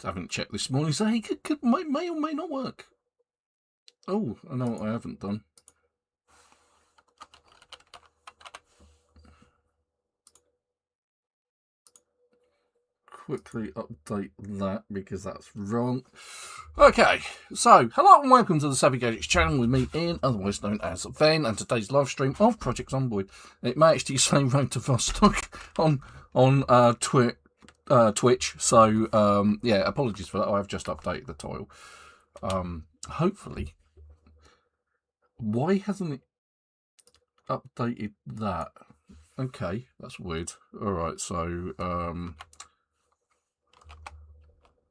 haven't checked this morning, so it may or may not work. Oh, I know what I haven't done. Quickly update that because that's wrong. Okay, so hello and welcome to the Savvy Gadgets channel with me, Ian, otherwise known as Ven, and today's live stream of Project Zomboid. It may actually say Road to Vostok on Twitch, so yeah, apologies for that. I have just updated the title. Hopefully, why hasn't it updated that? Okay, that's weird. Alright, so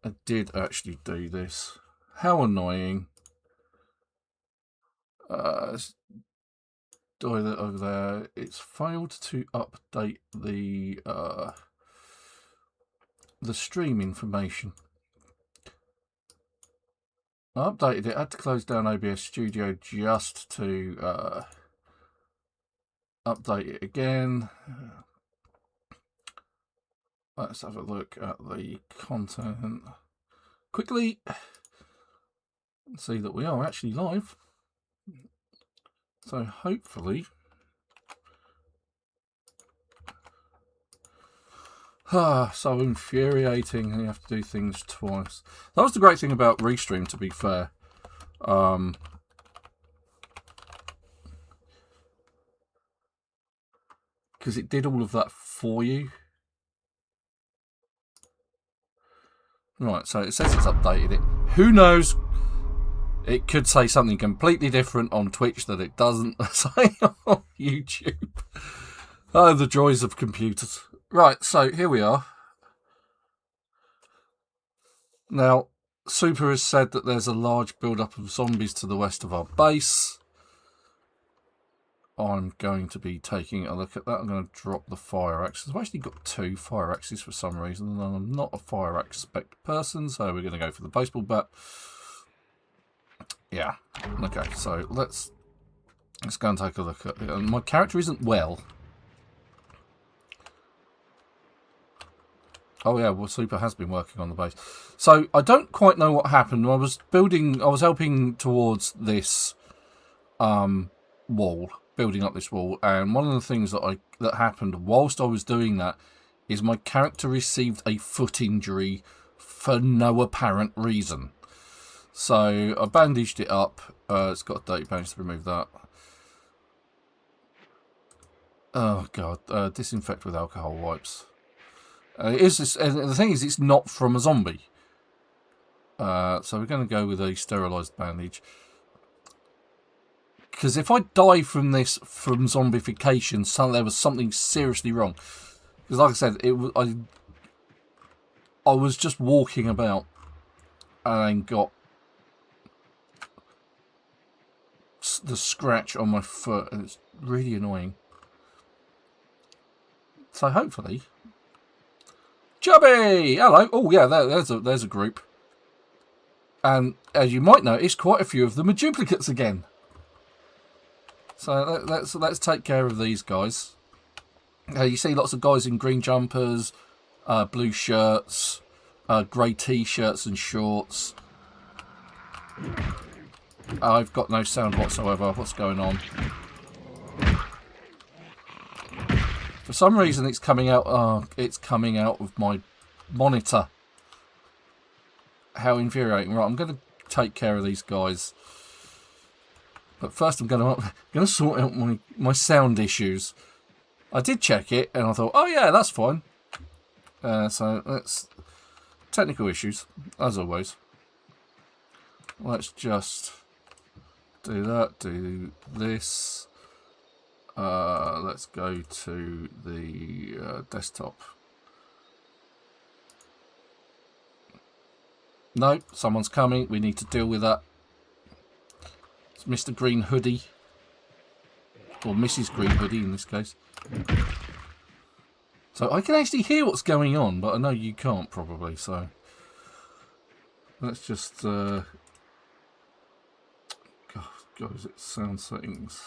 I did actually do this. How annoying. Toilet over there. It's failed to update the stream information. I updated it. I had to close down OBS Studio just to update it again. Let's have a look at the content quickly. See that we are actually live. So hopefully, so infuriating. You have to do things twice. That was the great thing about Restream, to be fair. Because it did all of that for you. Right, so it says it's updated it. Who knows? It could say something completely different on Twitch that it doesn't say on YouTube. Oh, the joys of computers. Right, so here we are. Now, Super has said that there's a large build-up of zombies to the west of our base. I'm going to be taking a look at that. I'm going to drop the fire axes. I've actually got 2 fire axes for some reason, and I'm not a fire axe spec person, so we're going to go for the baseball bat. Yeah. Okay, so let's go and take a look at it. My character isn't well. Oh yeah, well, Super has been working on the base. So I don't quite know what happened. I was helping towards this wall, building up this wall, and one of the things that happened whilst I was doing that is my character received a foot injury for no apparent reason. So I bandaged it up. It's got a dirty bandage to remove that. Oh god, disinfect with alcohol wipes. And the thing is, it's not from a zombie. So we're going to go with a sterilised bandage. Because if I die from this, from zombification, there was something seriously wrong. Because like I said, I was just walking about and got the scratch on my foot, and it's really annoying. So hopefully... Chubby! Hello! Oh yeah, there's a group. And as you might notice, quite a few of them are duplicates again. So let's take care of these guys. You see lots of guys in green jumpers, blue shirts, grey t-shirts and shorts. I've got no sound whatsoever. What's going on? For some reason, it's coming out. It's coming out of my monitor. How infuriating! Right, I'm going to take care of these guys. But first I'm going to sort out my sound issues. I did check it and I thought, oh yeah, that's fine. So that's technical issues, as always. Let's just do that, do this. Let's go to the desktop. No, someone's coming. We need to deal with that. It's Mr. Green Hoodie. Or Mrs. Green Hoodie in this case. So I can actually hear what's going on, but I know you can't probably, so... Let's just... God, is it sound settings?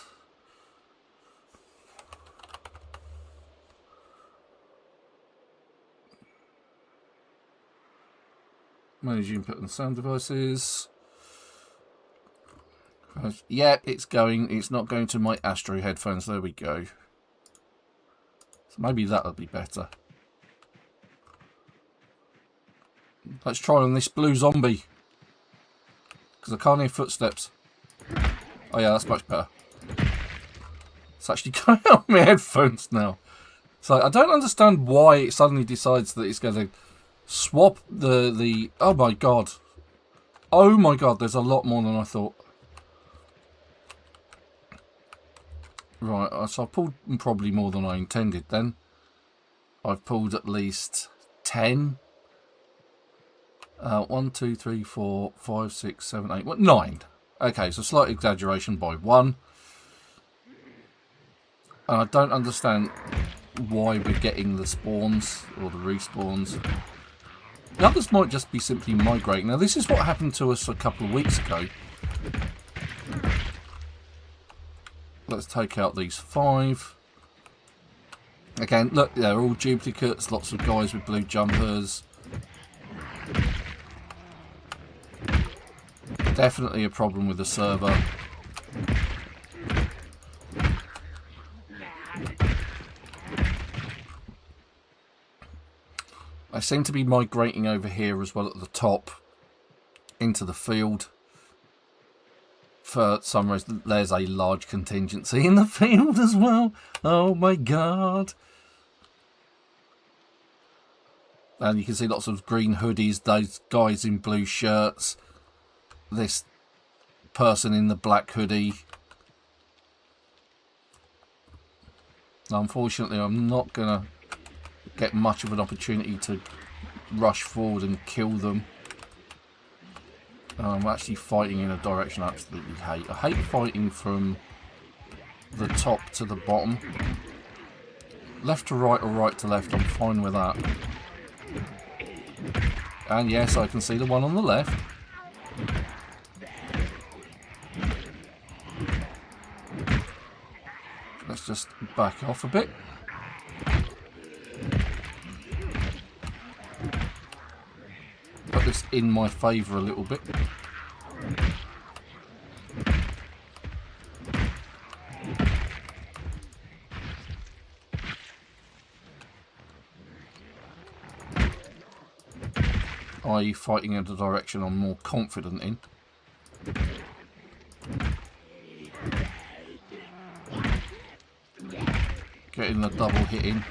Manage input and sound devices. Yeah, it's going. It's not going to my Astro headphones. There we go. So maybe that'll be better. Let's try on this blue zombie. Because I can't hear footsteps. Oh yeah, that's much better. It's actually going on my headphones now. So I don't understand why it suddenly decides that it's going to swap the... Oh my god. Oh my god, there's a lot more than I thought. Right, so I pulled probably more than I intended then. I've pulled at least 10. 1, 2, 3, 4, 5, 6, 7, 8, what? 9. Okay, so slight exaggeration by 1. And I don't understand why we're getting the spawns or the respawns. The others might just be simply migrating. Now, this is what happened to us a couple of weeks ago. Let's take out these 5. Again, look, they're all duplicates. Lots of guys with blue jumpers. Definitely a problem with the server. I seem to be migrating over here as well at the top into the field. For some reason, there's a large contingency in the field as well. Oh my god. And you can see lots of green hoodies, those guys in blue shirts. This person in the black hoodie. Unfortunately, I'm not going to get much of an opportunity to rush forward and kill them. I'm actually fighting in a direction I absolutely hate. I hate fighting from the top to the bottom. Left to right or right to left, I'm fine with that. And yes, I can see the one on the left. Let's just back off a bit. Put this in my favour a little bit. i.e. fighting in the direction I'm more confident in. Getting the double hit in.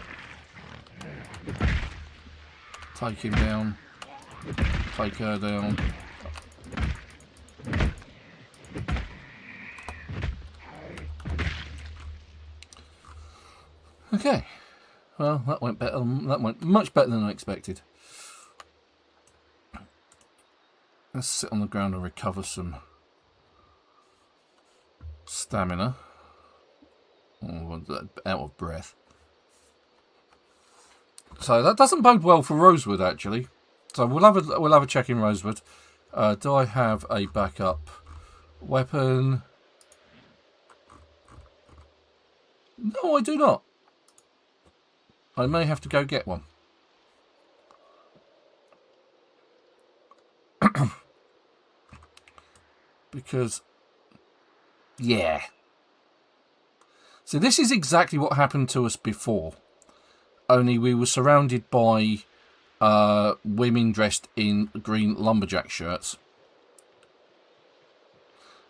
Take him down. Take her down. Okay. Well, that went better. That went much better than I expected. Let's sit on the ground and recover some stamina. Oh, out of breath. So that doesn't bode well for Rosewood, actually. So we'll have a check in Rosewood. Do I have a backup weapon? No, I do not. I may have to go get one. Because, yeah. So this is exactly what happened to us before. Only we were surrounded by women dressed in green lumberjack shirts.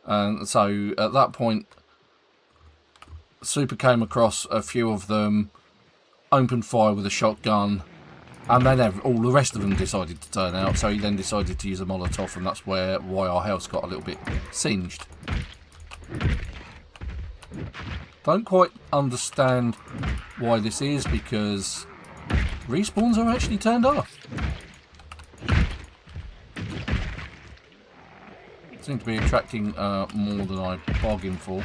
And so at that point, Super came across a few of them, opened fire with a shotgun, and then all the rest of them decided to turn out. So he then decided to use a Molotov, and that's why our house got a little bit singed. Don't quite understand why this is, because respawns are actually turned off. Seem to be attracting more than I bargained for.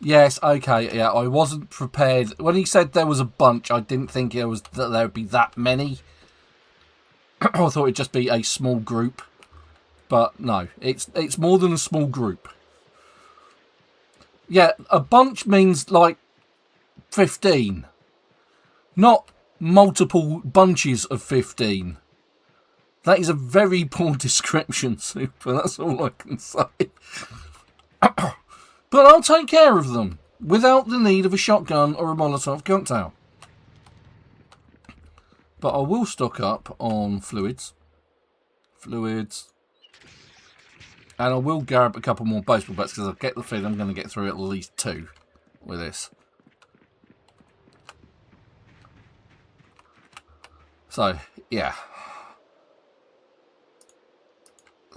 Yes, okay, yeah, I wasn't prepared. When he said there was a bunch, I didn't think there would be that many. I thought it'd just be a small group. But no, it's more than a small group. Yeah, a bunch means like 15. Not multiple bunches of 15. That is a very poor description, Super. That's all I can say. But I'll take care of them without the need of a shotgun or a Molotov cocktail. But I will stock up on fluids. And I will grab a couple more baseball bats because I get the feeling I'm going to get through at least 2 with this. So, yeah.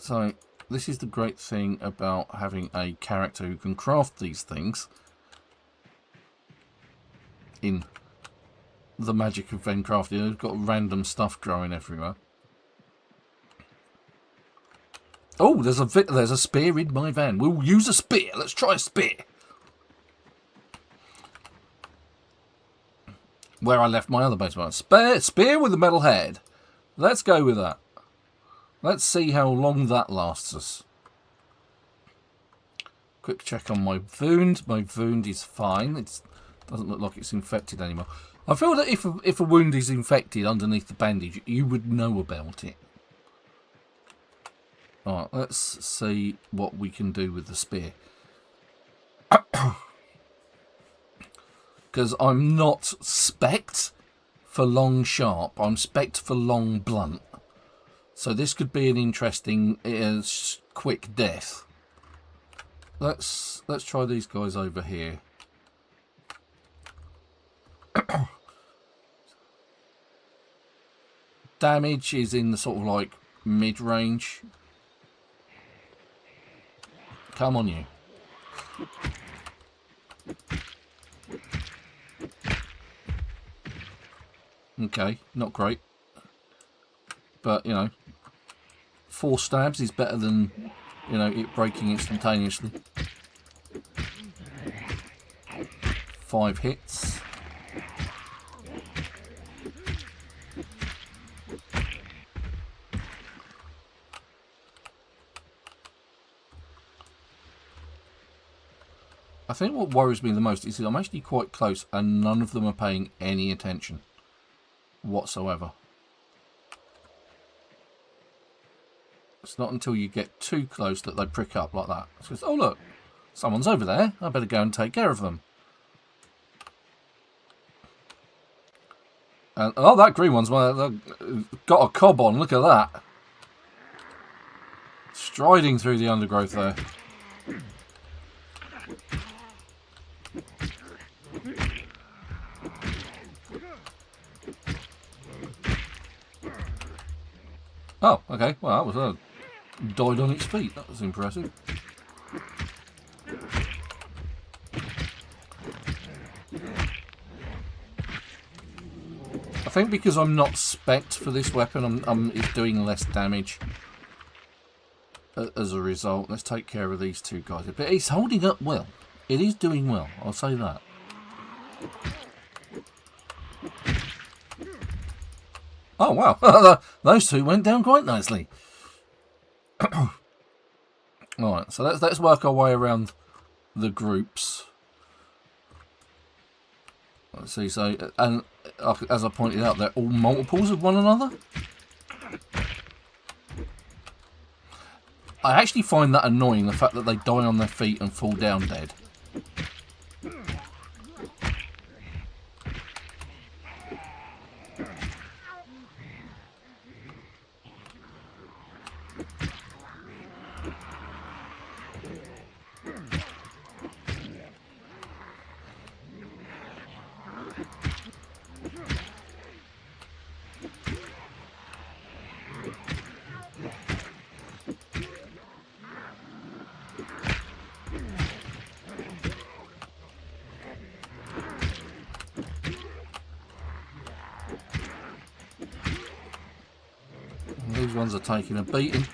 So, this is the great thing about having a character who can craft these things in the magic of Ven crafting. They've got random stuff growing everywhere. Oh, there's a spear in my van. We'll use a spear. Let's try a spear. Where I left my other baseball. Spear with a metal head. Let's go with that. Let's see how long that lasts us. Quick check on my wound. My wound is fine. It doesn't look like it's infected anymore. I feel that if a wound is infected underneath the bandage, you would know about it. Alright, let's see what we can do with the spear. Because I'm not spec'd for long sharp. I'm spec'd for long blunt. So this could be an interesting quick death. Let's try these guys over here. Damage is in the sort of like mid-range. Come on, you. Okay, not great. But, you know, 4 stabs is better than, you know, it breaking instantaneously. 5 hits. I think what worries me the most is that I'm actually quite close and none of them are paying any attention whatsoever. It's not until you get too close that they prick up like that. It's just, oh look, someone's over there. I better go and take care of them. And oh, that green one's got a cob on. Look at that. Striding through the undergrowth there. Oh, okay. Well, that was died on its feet. That was impressive. I think because I'm not spec'd for this weapon, it's doing less damage as a result. Let's take care of these 2 guys. But it's holding up well. It is doing well. I'll say that. Oh wow, those 2 went down quite nicely. Alright, so let's work our way around the groups. Let's see, so, and as I pointed out, they're all multiples of one another. I actually find that annoying, the fact that they die on their feet and fall down dead. These ones are taking a beating.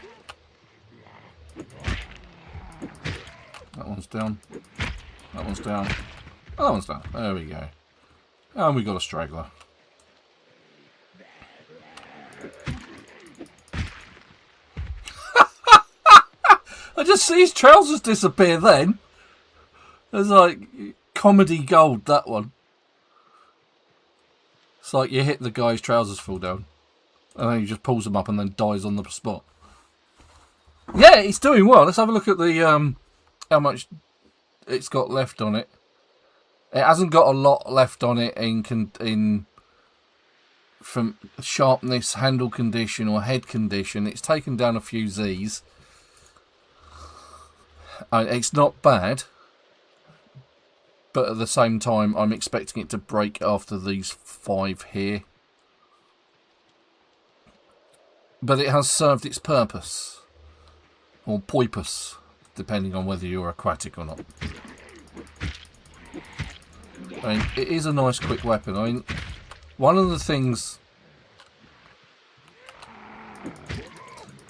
That one's down. That one's down. Oh, that one's down. There we go. And we got a straggler. I just see his trousers disappear then. It's like comedy gold, that one. It's like you hit the guy's trousers fall down. And then he just pulls them up and then dies on the spot. Yeah, it's doing well. Let's have a look at the how much it's got left on it. It hasn't got a lot left on it in from sharpness, handle condition, or head condition. It's taken down a few Z's. It's not bad, but at the same time, I'm expecting it to break after these 5 here. But it has served its purpose, or purpose, depending on whether you're aquatic or not. I mean, it is a nice quick weapon. I mean, one of the things...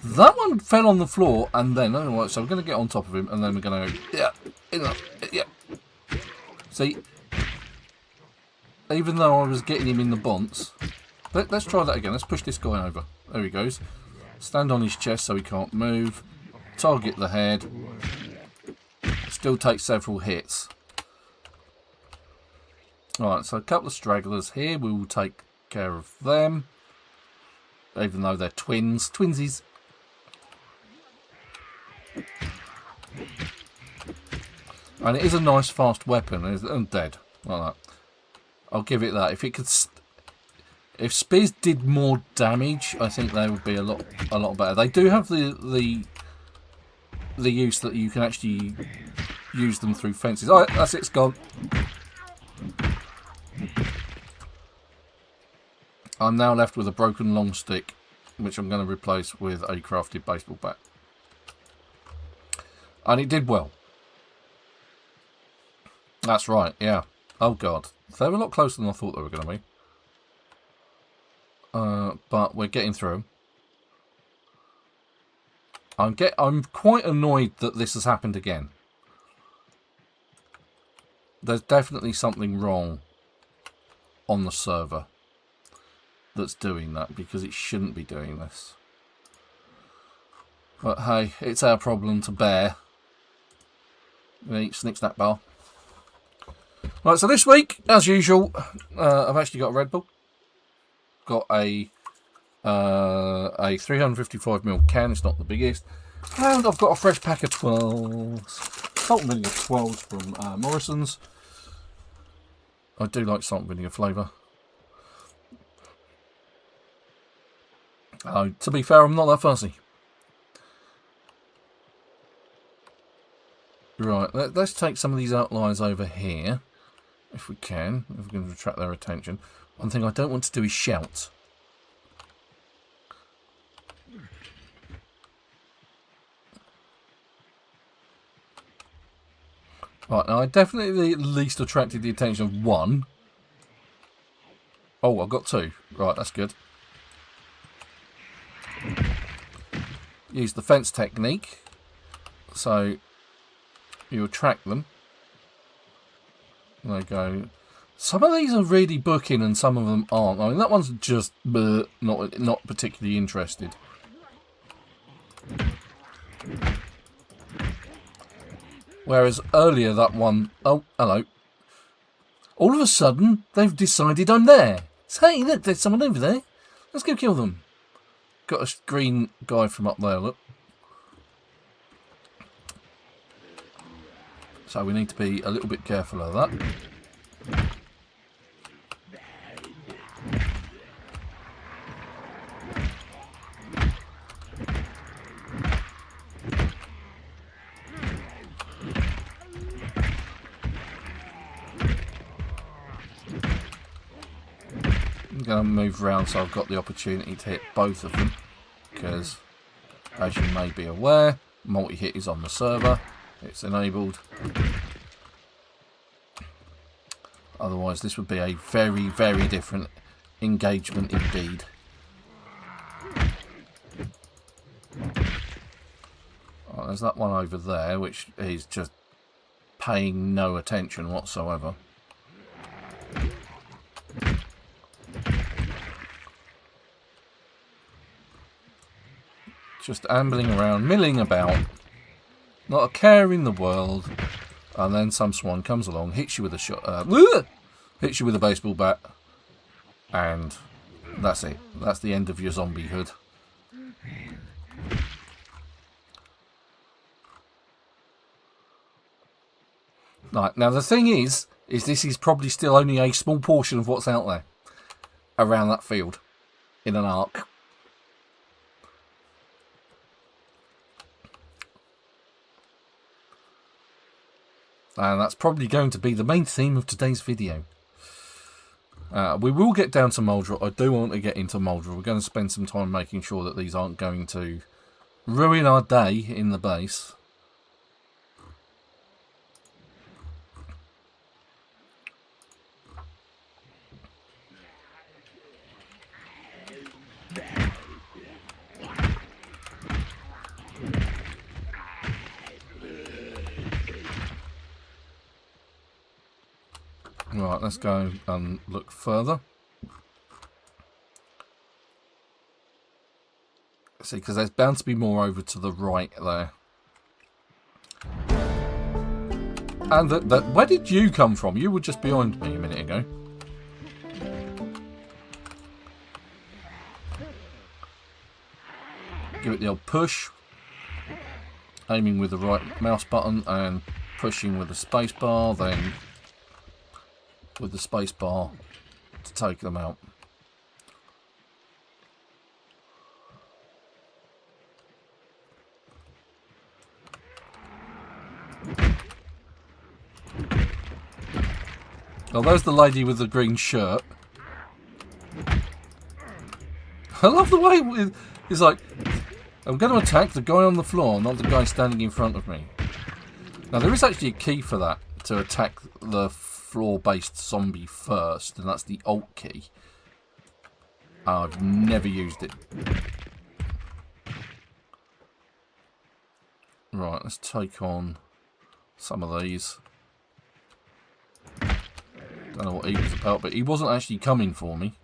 That one fell on the floor, and then... Oh, so we're going to get on top of him, and then we're going to go... Yeah. See? Even though I was getting him in the bonce... Let's try that again. Let's push this guy over. There he goes. Stand on his chest so he can't move. Target the head. Still take several hits. Alright, so a couple of stragglers here. We will take care of them. Even though they're twins. Twinsies. And it is a nice fast weapon. And dead. Like that. I'll give it that. If it could... If spears did more damage, I think they would be a lot better. They do have the use that you can actually use them through fences. Alright, that's it, it's gone. I'm now left with a broken long stick, which I'm going to replace with a crafted baseball bat. And it did well. That's right, yeah. Oh god. They were a lot closer than I thought they were going to be. But we're getting through. I'm quite annoyed that this has happened again. There's definitely something wrong on the server that's doing that, because it shouldn't be doing this. But hey, it's our problem to bear. Snick snack bar. Right, so this week, as usual, I've actually got a Red Bull. Got a 355ml can. It's not the biggest, and I've got a fresh pack of 12s, salt and vinegar 12s from Morrison's. I do like salt and vinegar flavour. To be fair, I'm not that fussy. Right, let's take some of these outliers over here, if we can. If we're going to attract their attention. One thing I don't want to do is shout. Right, now I definitely at least attracted the attention of one. Oh, I've got 2. Right, that's good. Use the fence technique. So, you attract them. And they go... Some of these are really booking and some of them aren't. I mean, that one's just not particularly interested. Whereas earlier that one... Oh, hello. All of a sudden, they've decided I'm there. So, hey, look, there's someone over there. Let's go kill them. Got a green guy from up there, look. So we need to be a little bit careful of that. I'm going to move around so I've got the opportunity to hit both of them, because as you may be aware, multi-hit is on the server. It's enabled. Otherwise this would be a very, very different engagement indeed. Oh, there's that one over there which is just paying no attention whatsoever. Just ambling around, milling about. Not a care in the world. And then some swan comes along, hits you with a shot, hits you with a baseball bat, and that's it. That's the end of your zombiehood. Right, now the thing is this is probably still only a small portion of what's out there around that field in an arc. And that's probably going to be the main theme of today's video. We will get down to Muldraugh. I do want to get into Muldraugh. We're going to spend some time making sure that these aren't going to ruin our day in the base. Right, let's go and look further. See, because there's bound to be more over to the right there. And where did you come from? You were just behind me a minute ago. Give it the old push. Aiming with the right mouse button and pushing with the space bar, then with the space bar to take them out. Oh, there's the lady with the green shirt. I love the way it's like, I'm going to attack the guy on the floor, not the guy standing in front of me. Now, there is actually a key for that, to attack the floor-based zombie first, and that's the Alt key. I've never used it. Right, let's take on some of these. Don't know what he was about, but he wasn't actually coming for me.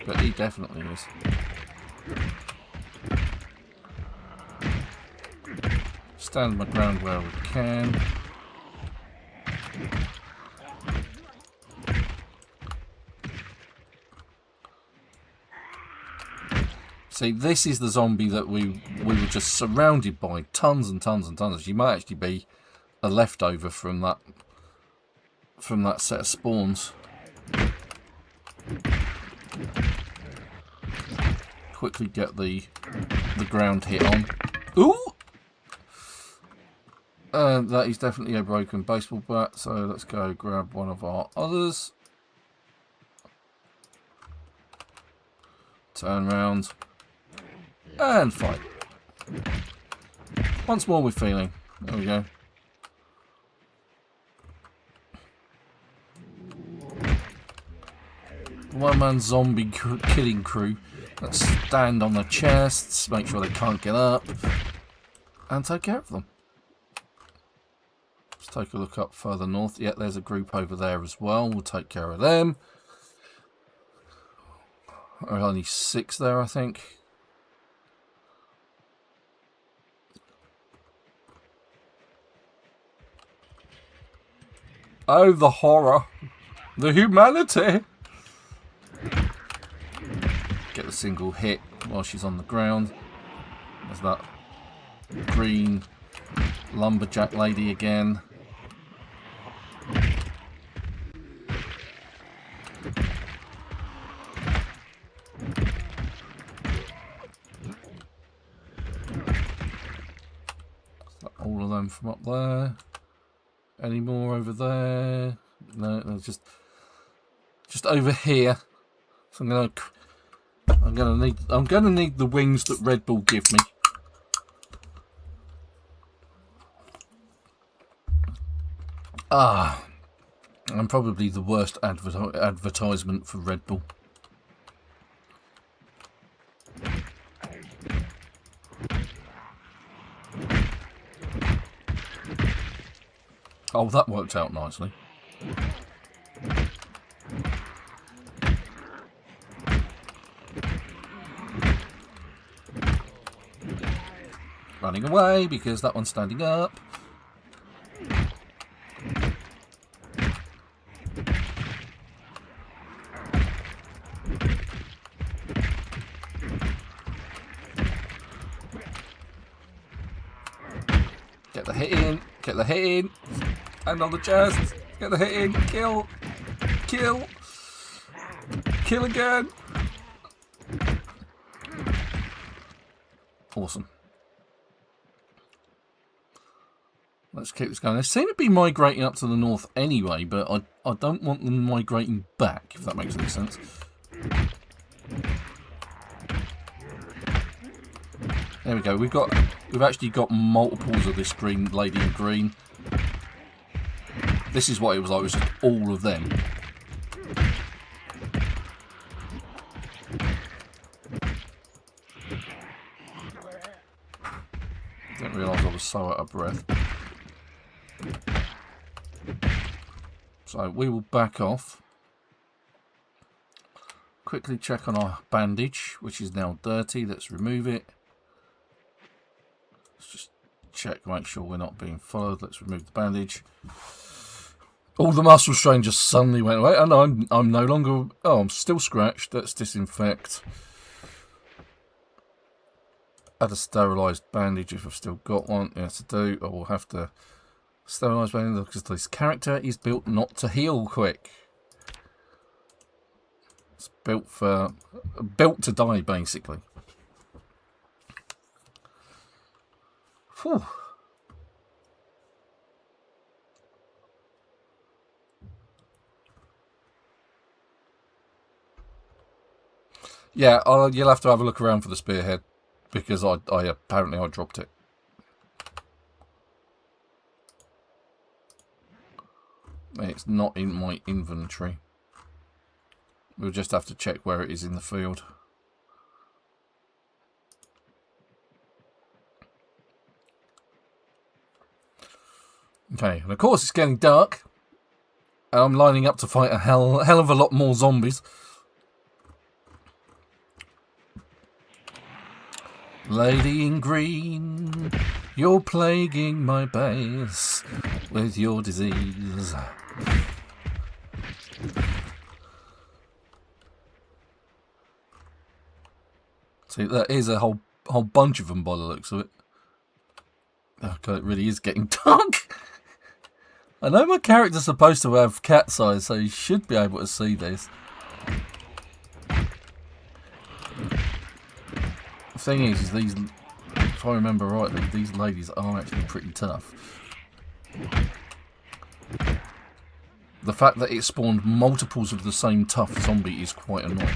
But he definitely is. Stand my ground where we can. See, this is the zombie that we were just surrounded by, tons and tons and tons. She might actually be a leftover from that set of spawns. Quickly get the ground hit on. Ooh! That is definitely a broken baseball bat, so let's go grab one of our others. Turn round. And fight. Once more with feeling. There we go. One-man zombie killing crew. Let's stand on the chests, make sure they can't get up, and take care of them. Let's take a look up further north. Yeah, there's a group over there as well. We'll take care of them. There are only 6 there, I think. Oh, the horror. The humanity. Get the single hit while she's on the ground. There's that green lumberjack lady again. All of them from up there. Any more over there? No, just over here. So I'm gonna need the wings that Red Bull give me. I'm probably the worst advertisement for Red Bull. Oh, that worked out nicely. running away because that one's standing up. Get the hit in. Get the hit in. And on the chest. Get the hit in. Kill. Kill. Kill again. Awesome. Let's keep this going. They seem to be migrating up to the north anyway, but I don't want them migrating back, if that makes any sense. There we go. We've actually got multiples of this green lady in green. This is what it was like. It was just all of them. Didn't realise I was so out of breath. So we will back off. Quickly check on our bandage, which is now dirty. Let's remove it. Let's just check, make sure we're not being followed. Let's remove the bandage. All the muscle strain just suddenly went away, and I'm no longer. Oh, I'm still scratched. Let's disinfect. Add a sterilised bandage if I've still got one. Yes, I do. I will have to sterilise bandage because this character is built not to heal quick. It's built to die, basically. Whew. Yeah, you'll have to have a look around for the spearhead because I apparently I dropped it. It's not in my inventory. We'll just have to check where it is in the field. Okay, and of course it's getting dark. And I'm lining up to fight a hell of a lot more zombies. Lady in green, you're plaguing my base with your disease. See, there is a whole bunch of them by the looks of it. Oh god, it really is getting dark. I know my character's supposed to have cat's eyes, so you should be able to see this. The thing is these, if I remember rightly, these ladies are actually pretty tough. The fact that it spawned multiples of the same tough zombie is quite annoying.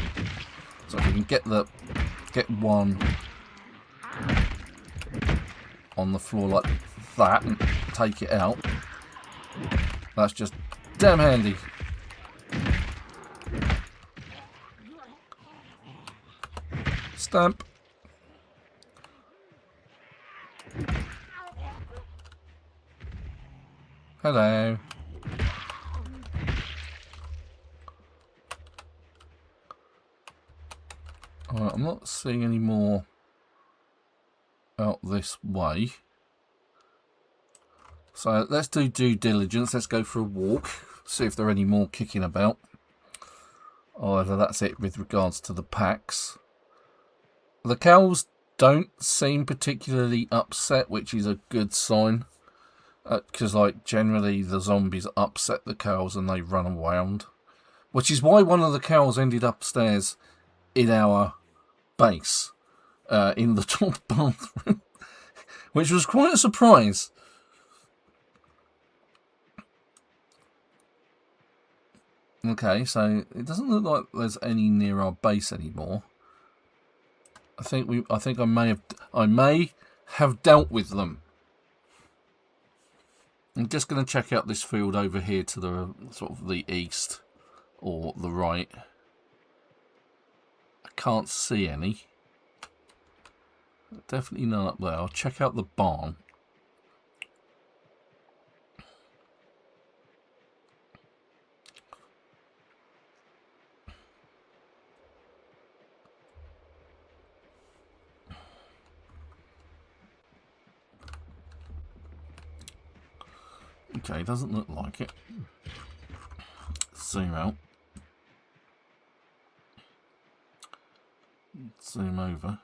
So if we can get one on the floor like that and take it out, that's just damn handy. Stamp. Hello. Alright, I'm not seeing any more out this way. So let's do due diligence. Let's go for a walk. See if there are any more kicking about. Or whether that's it with regards to the packs. The cows don't seem particularly upset, which is a good sign. Because, like, generally the zombies upset the cows and they run around. Which is why one of the cows ended upstairs in our base. In the top bathroom. Which was quite a surprise. Okay, so it doesn't look like there's any near our base anymore. I think I may have dealt with them. I'm just going to check out this field over here to the sort of the east or the right. I can't see any. Definitely none up there. I'll check out the barn. Okay, doesn't look like it. Zoom out. Zoom over.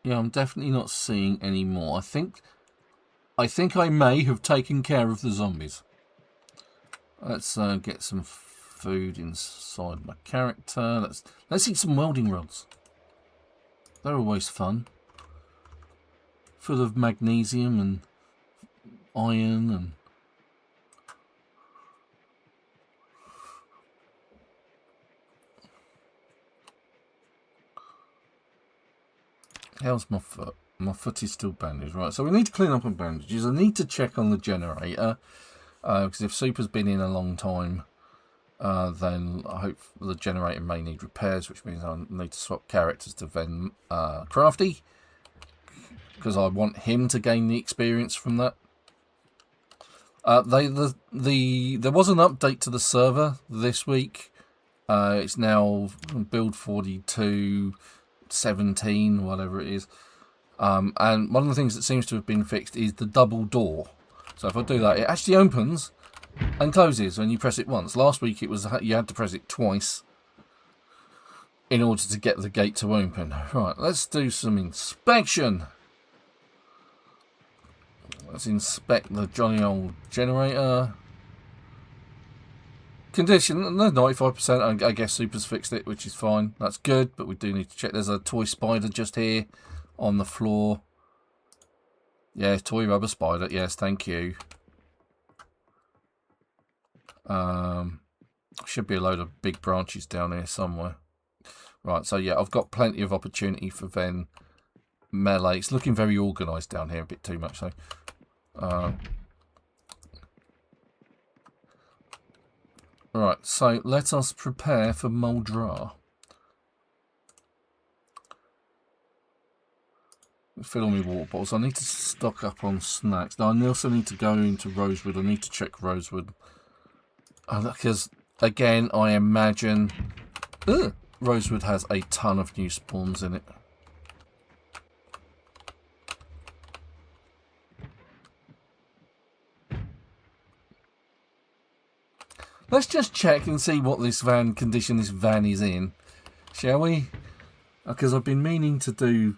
Yeah, I'm definitely not seeing any more. I think I may have taken care of the zombies. Let's get some food inside my character. Let's eat some welding rods. They're always fun. Full of magnesium and iron and... How's my foot? My foot is still bandaged. Right, so we need to clean up on bandages. I need to check on the generator. Because if Super's been in a long time, then I hope the generator may need repairs, which means I need to swap characters to Ven Crafty. Because I want him to gain the experience from that. There was an update to the server this week. It's now build 42.17, whatever it is. And one of the things that seems to have been fixed is the double door. So if I do that, it actually opens and closes when you press it once. Last week it was you had to press it twice in order to get the gate to open. Right, let's do some inspection. Let's inspect the jolly old generator. Condition, no, 95%. I guess Super's fixed it, which is fine. That's good, but we do need to check. There's a toy spider just here on the floor. Yeah, toy rubber spider. Yes, thank you. Should be a load of big branches down here somewhere. Right, so yeah, I've got plenty of opportunity for Ven melee. It's looking very organised down here, a bit too much so. Right, so let us prepare for Muldraugh. Fill all my water bottles. I need to stock up on snacks. Now, I also need to go into Rosewood. I need to check Rosewood. Because, again, I imagine Rosewood has a ton of new spawns in it. Let's just check and see what this condition this van is in, shall we? Because I've been meaning to do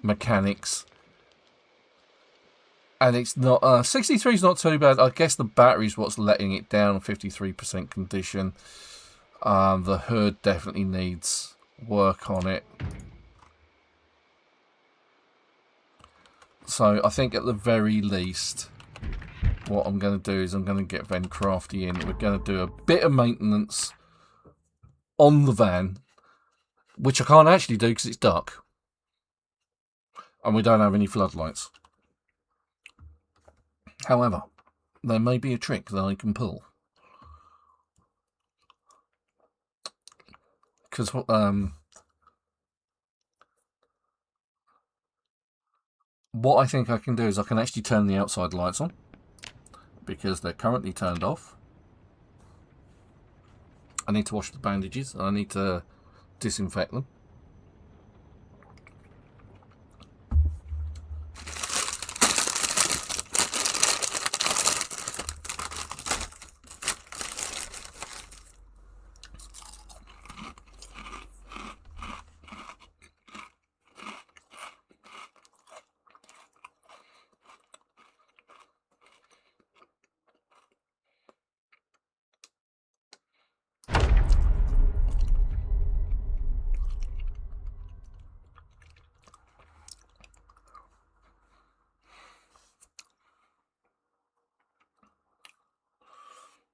mechanics, and it's not 63 is not too bad. I guess the battery's what's letting it down. 53% condition. The hood definitely needs work on it. So I think at the very least, what I'm going to do is I'm going to get Ven Crafty in. We're going to do a bit of maintenance on the van, which I can't actually do because it's dark. And we don't have any floodlights. However, there may be a trick that I can pull. Because what I think I can do is I can actually turn the outside lights on, because they're currently turned off. I need to wash the bandages and I need to disinfect them.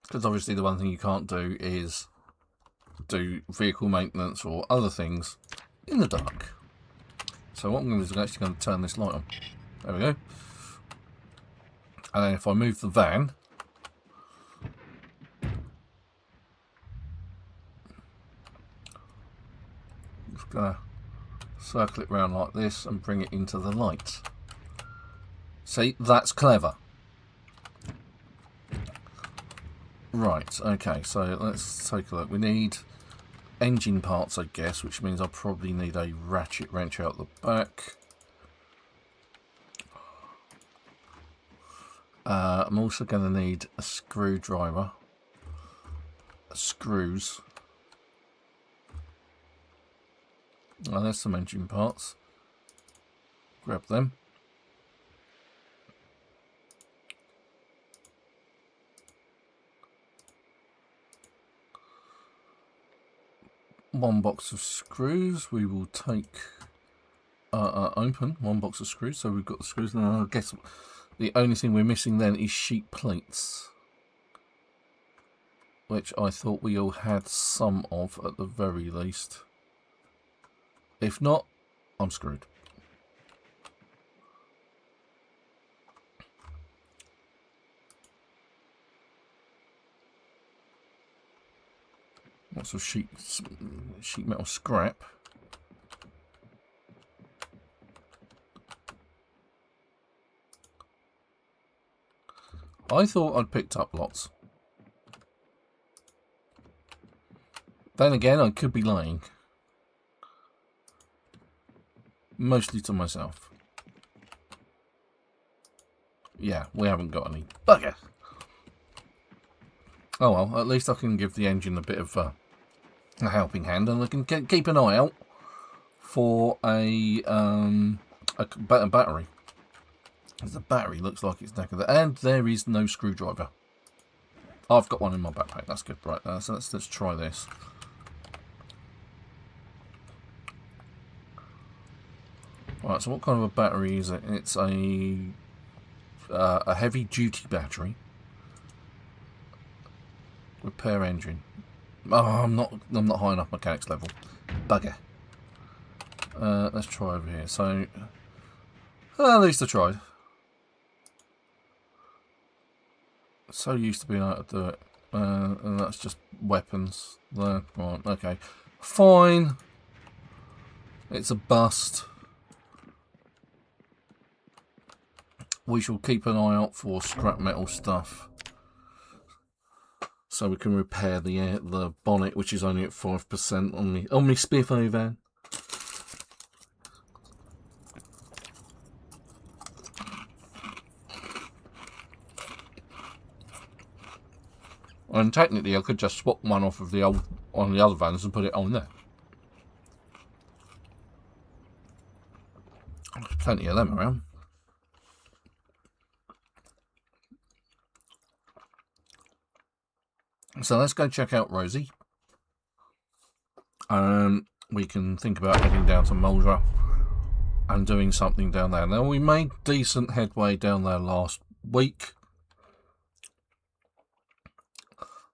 Because obviously the one thing you can't do is do vehicle maintenance or other things in the dark. So what I'm going to do is I'm actually going to turn this light on. There we go. And then if I move the van, just going to circle it around like this and bring it into the light. See, that's clever. Right, okay, so let's take a look. We need engine parts, I guess, which means I'll probably need a ratchet wrench out the back. I'm also going to need a screwdriver, screws. Oh, there's some engine parts. Grab them. One box of screws. We will take open one box of screws. So we've got the screws. Now I guess the only thing we're missing then is sheet plates, which I thought we all had some of at the very least. If not, I'm screwed. Lots of sheet metal scrap. I thought I'd picked up lots. Then again, I could be lying. Mostly to myself. Yeah, we haven't got any. Bugger! Oh well, at least I can give the engine a bit of a helping hand, and I can keep an eye out for a battery. The battery looks like it's knackered, and there is no screwdriver. I've got one in my backpack. That's good. Right, so let's try this. Right, so what kind of a battery is it? It's a heavy-duty battery. Repair engine. Oh, I'm not high enough mechanics level. Bugger. Let's try over here. So, at least I tried. So used to being able to do it. And that's just weapons. There. Right, okay. Fine. It's a bust. We shall keep an eye out for scrap metal stuff, so we can repair the bonnet, which is only at 5% on me Spiffo van. And technically, I could just swap one off of the old on the other vans and put it on there. There's plenty of them around. So let's go check out Rosie. We can think about heading down to Muldraugh and doing something down there. Now, we made decent headway down there last week.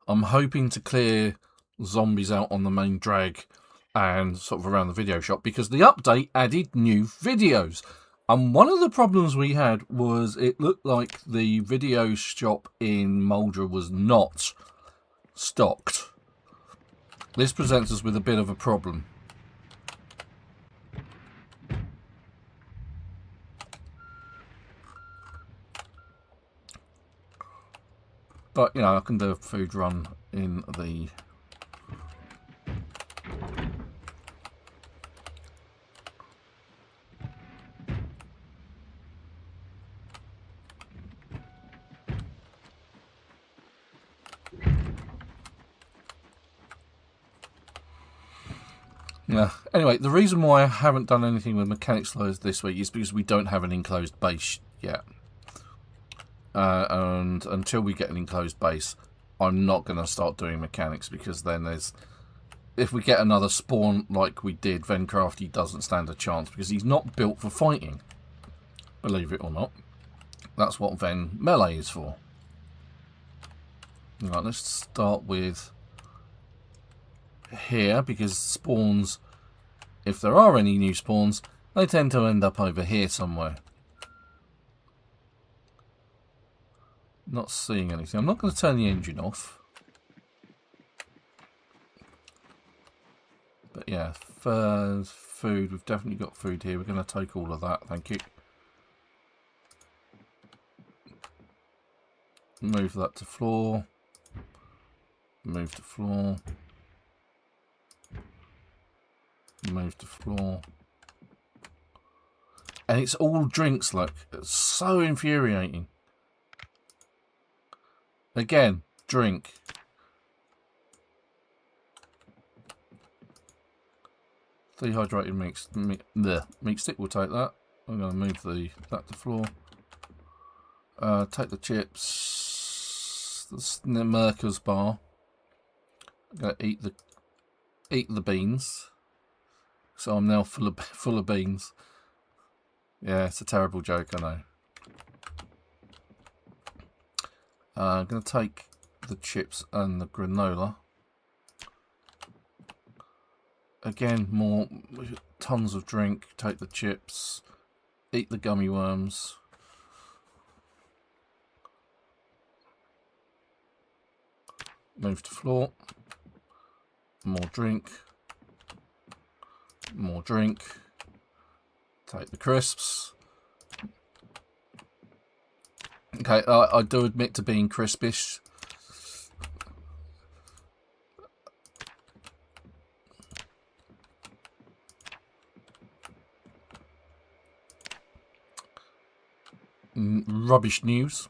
I'm hoping to clear zombies out on the main drag and sort of around the video shop, because the update added new videos. And one of the problems we had was it looked like the video shop in Muldraugh was not stocked. This presents us with a bit of a problem. But, you know, I can do a food run in the... Yeah. Anyway, the reason why I haven't done anything with mechanics loads this week is because we don't have an enclosed base yet. And until we get an enclosed base, I'm not going to start doing mechanics, because then if we get another spawn like we did, then Crafty doesn't stand a chance, because he's not built for fighting. Believe it or not. That's what then melee is for. Right, let's start with here, because spawns, if there are any new spawns, they tend to end up over here somewhere. Not seeing anything. I'm not going to turn the engine off. But yeah, food. We've definitely got food here. We're going to take all of that. Thank you. Move that to floor. Move to floor. Move to floor. And it's all drinks, look. It's so infuriating. Again, drink. Dehydrated meat stick, we'll take that. I'm going to move that to floor. Take the chips. The Merker's bar. I'm going to eat the beans. So I'm now full of beans. Yeah, it's a terrible joke, I know. I'm going to take the chips and the granola. Again, tons of drink. Take the chips. Eat the gummy worms. Move to floor. More drink. More drink. Take the crisps. Okay, I do admit to being crispish. Rubbish news.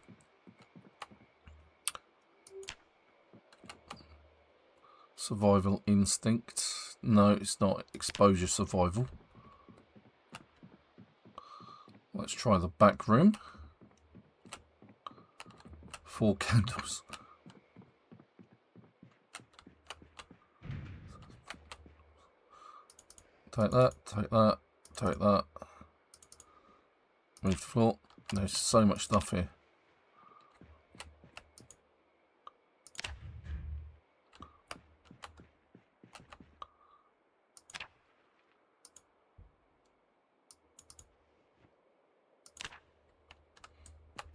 Survival instinct. No, it's not exposure survival. Let's try the back room. 4 candles. Take that, take that, take that. Move to floor. There's so much stuff here.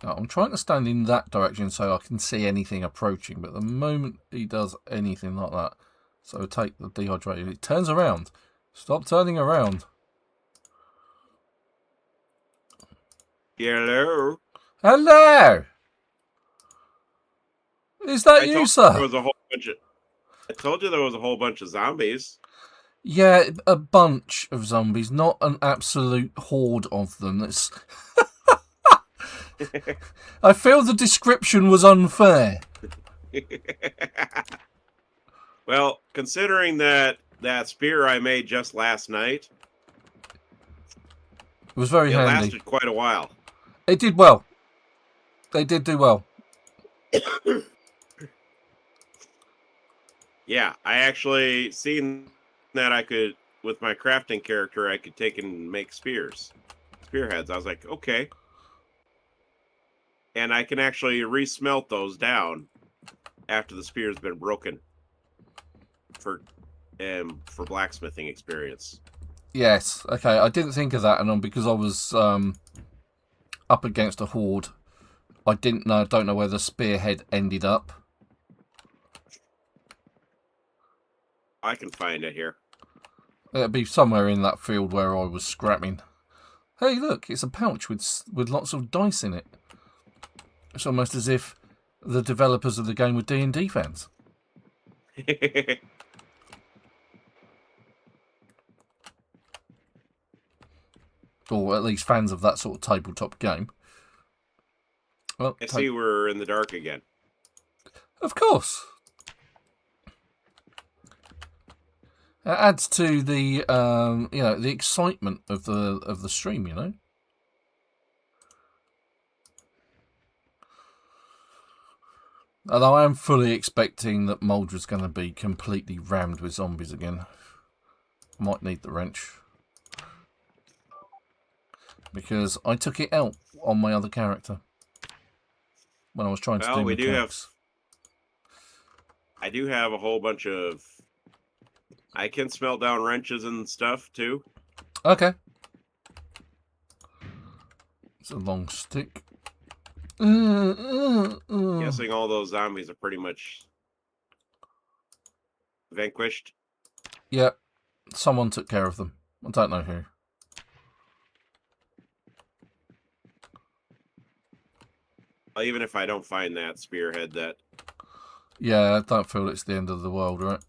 Now, I'm trying to stand in that direction so I can see anything approaching, but the moment he does anything like that, so take the dehydrated, it turns around. Stop turning around. Hello. Hello. Is that you, sir? There was a whole bunch of. I told you there was a whole bunch of zombies. Yeah, a bunch of zombies, not an absolute horde of them. That's. I feel the description was unfair. Well, considering that spear I made just last night, it was very handy. It lasted quite a while. It did well. They did do well. Yeah, I actually seen that I could, with my crafting character, I could take and make spearheads. I was like, okay. And I can actually re-smelt those down after the spear's been broken for blacksmithing experience. Yes, okay. I didn't think of that, and because I was up against a horde, I don't know where the spearhead ended up. I can find it here. It'll be somewhere in that field where I was scrapping. Hey, look, it's a pouch with lots of dice in it. It's almost as if the developers of the game were D&D fans. Or at least fans of that sort of tabletop game. Well, I see we're in the dark again. Of course. It adds to the the excitement of the stream, you know. Although I am fully expecting that Muldraugh going to be completely rammed with zombies again. Might need the wrench. Because I took it out on my other character. When I was trying to do mechanics. I do have a whole bunch of... I can smelt down wrenches and stuff, too. Okay. It's a long stick. Guessing all those zombies are pretty much vanquished. Yeah, someone took care of them. I don't know who. Even if I don't find that spearhead, that Yeah, I don't feel it's the end of the world, right?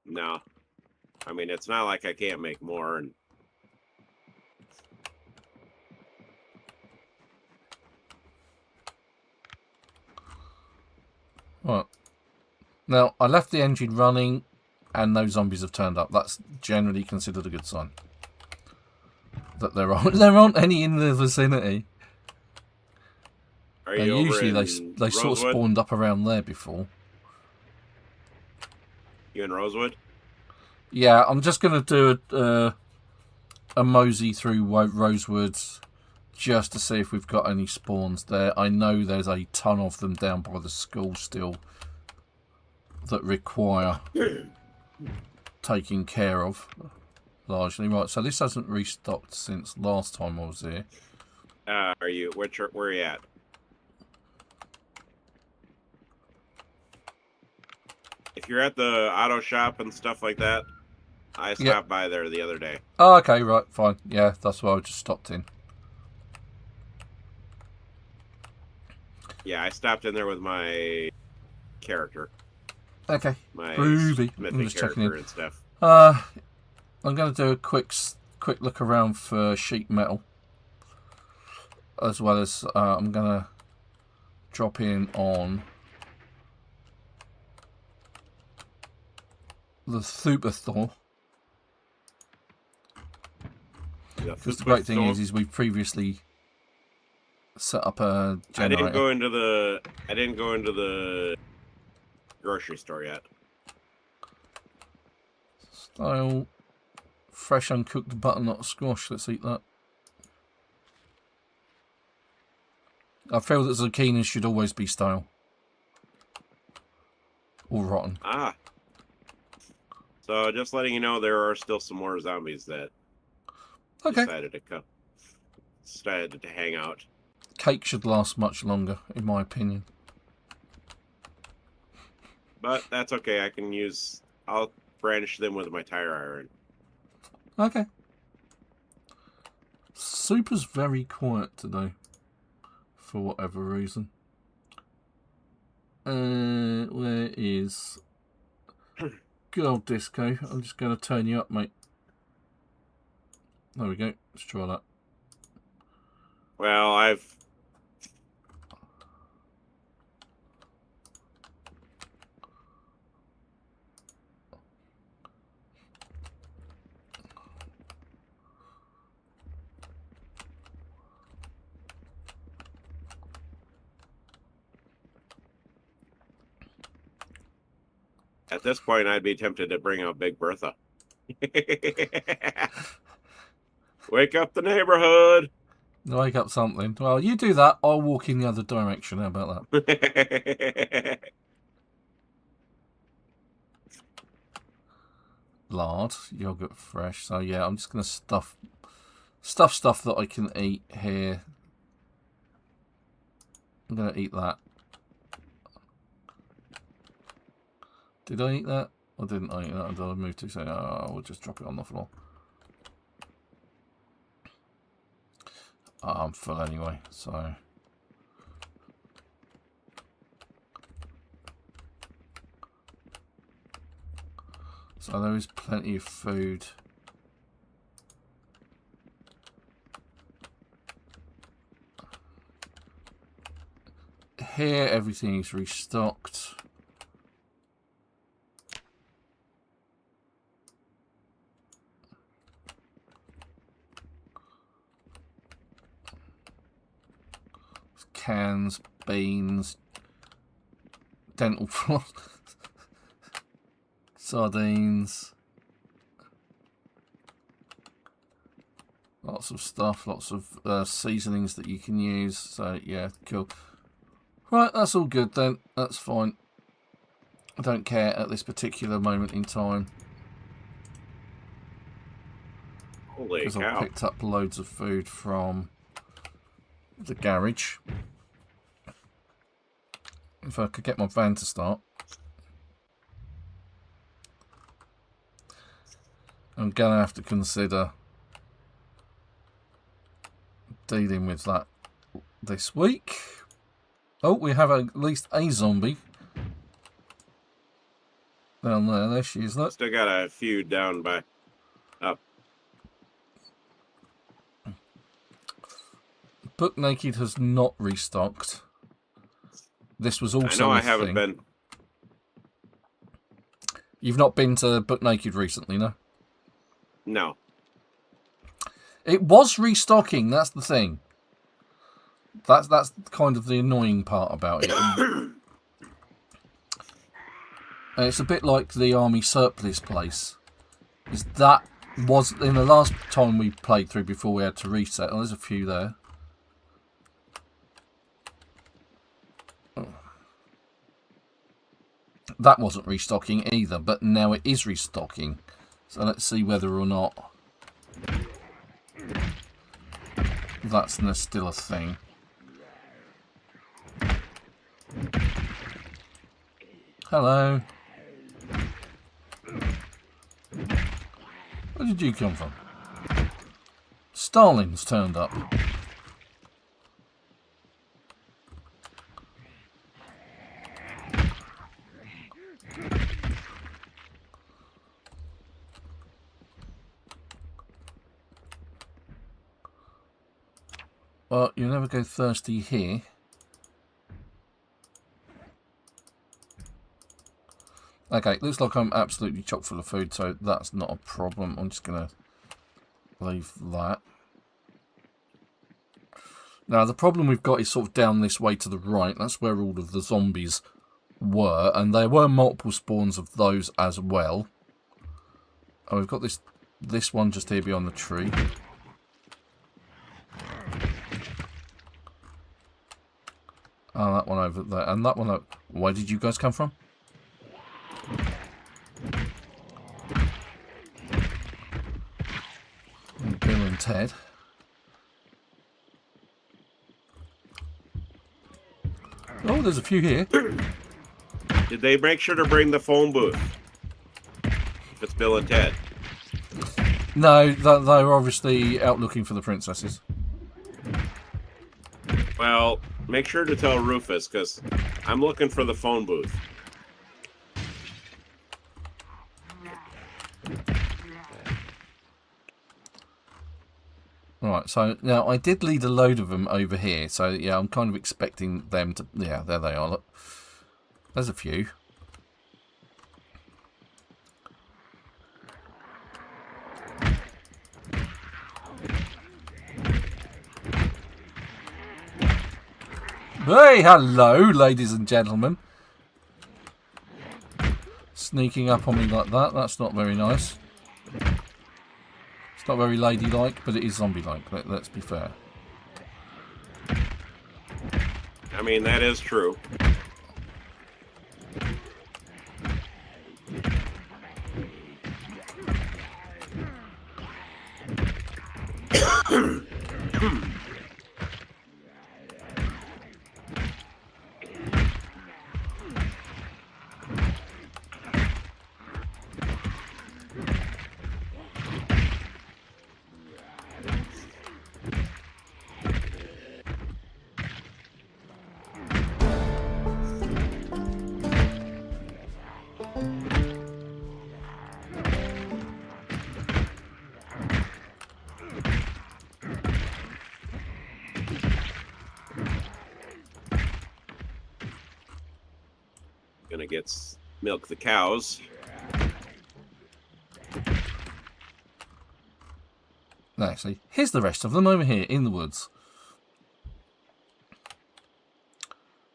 No. I mean, it's not like I can't make more. And Right. Now, I left the engine running and no zombies have turned up. That's generally considered a good sign. That there aren't any in the vicinity. are you over Usually in they sort of Rosewood? spawned up around there before. You in Rosewood? Yeah, I'm just going to do a mosey through Rosewoods just to see if we've got any spawns there. I know there's a ton of them down by the school still that require taking care of largely. Right, so this hasn't restocked since last time I was here. Are you? Where are you at? If you're at the auto shop and stuff like that, I stopped by there the other day. Oh, okay, right, fine. Yeah, that's why I just stopped in. Yeah, I stopped in there with my character. Okay, My groovy. I'm smithing just checking in. character and stuff. I'm going to do a quick look around for sheet metal, as well as I'm going to drop in on the Thuberthor. Because the great thing is we've previously set up a generator. I didn't go into the grocery store yet. Style fresh uncooked butternut squash. Let's eat that. I feel that zucchini should always be stale or rotten. Ah. So just letting you know, there are still some more zombies that decided to hang out. Cake should last much longer, in my opinion. But that's okay. I'll brandish them with my tire iron. Okay. Super's very quiet today, for whatever reason. Where is good old Disco? I'm just going to turn you up, mate. There we go. Let's try that. Well, at this point, I'd be tempted to bring out Big Bertha. Wake up the neighborhood! Wake up something. Well, you do that. I'll walk in the other direction. How about that? Lard, yogurt fresh. So yeah, I'm just going to stuff that I can eat here. I'm going to eat that. Did I eat that? Or didn't I eat that? Did I move too soon? Oh, we'll just drop it on the floor. I'm full anyway, so... So there is plenty of food. Here, everything is restocked. Cans, beans, dental floss, sardines, lots of stuff, lots of seasonings that you can use. So yeah, cool. Right, that's all good then. That's fine. I don't care at this particular moment in time. Holy cow. Because I picked up loads of food from the garage. If I could get my van to start. I'm going to have to consider dealing with that this week. Oh, we have at least a zombie Down there. There she is. Look. Still got a few down by up. Book Naked has not restocked. This was also. I know I haven't been. You've not been to Book Naked recently, no? No. It was restocking. That's the thing. That's kind of the annoying part about it. And it's a bit like the army surplus place. Is that was in the last time we played through before we had to reset. Oh, there's a few there. That wasn't restocking either, but now it is restocking. So let's see whether or not that's still a thing. Hello. Where did you come from? Starling's turned up. Well, you never go thirsty here. Okay, looks like I'm absolutely chock full of food, so that's not a problem. I'm just going to leave that. Now, the problem we've got is sort of down this way to the right. That's where all of the zombies were, and there were multiple spawns of those as well. Oh, we've got this one just here beyond the tree. Oh, that one over there. And that one over... Where did you guys come from? And Bill and Ted. Oh, there's a few here. Did they make sure to bring the phone booth? If it's Bill and Ted. No, they were obviously out looking for the princesses. Well, make sure to tell Rufus, because I'm looking for the phone booth. Right, so now I did lead a load of them over here, so yeah, I'm kind of expecting them to... Yeah, there they are, look. There's a few. Hey, hello, ladies and gentlemen. Sneaking up on me like that, that's not very nice. It's not very ladylike, but it is zombie-like, let's be fair. I mean, that is true. Gonna get milk the cows. Actually, here's the rest of them over here in the woods.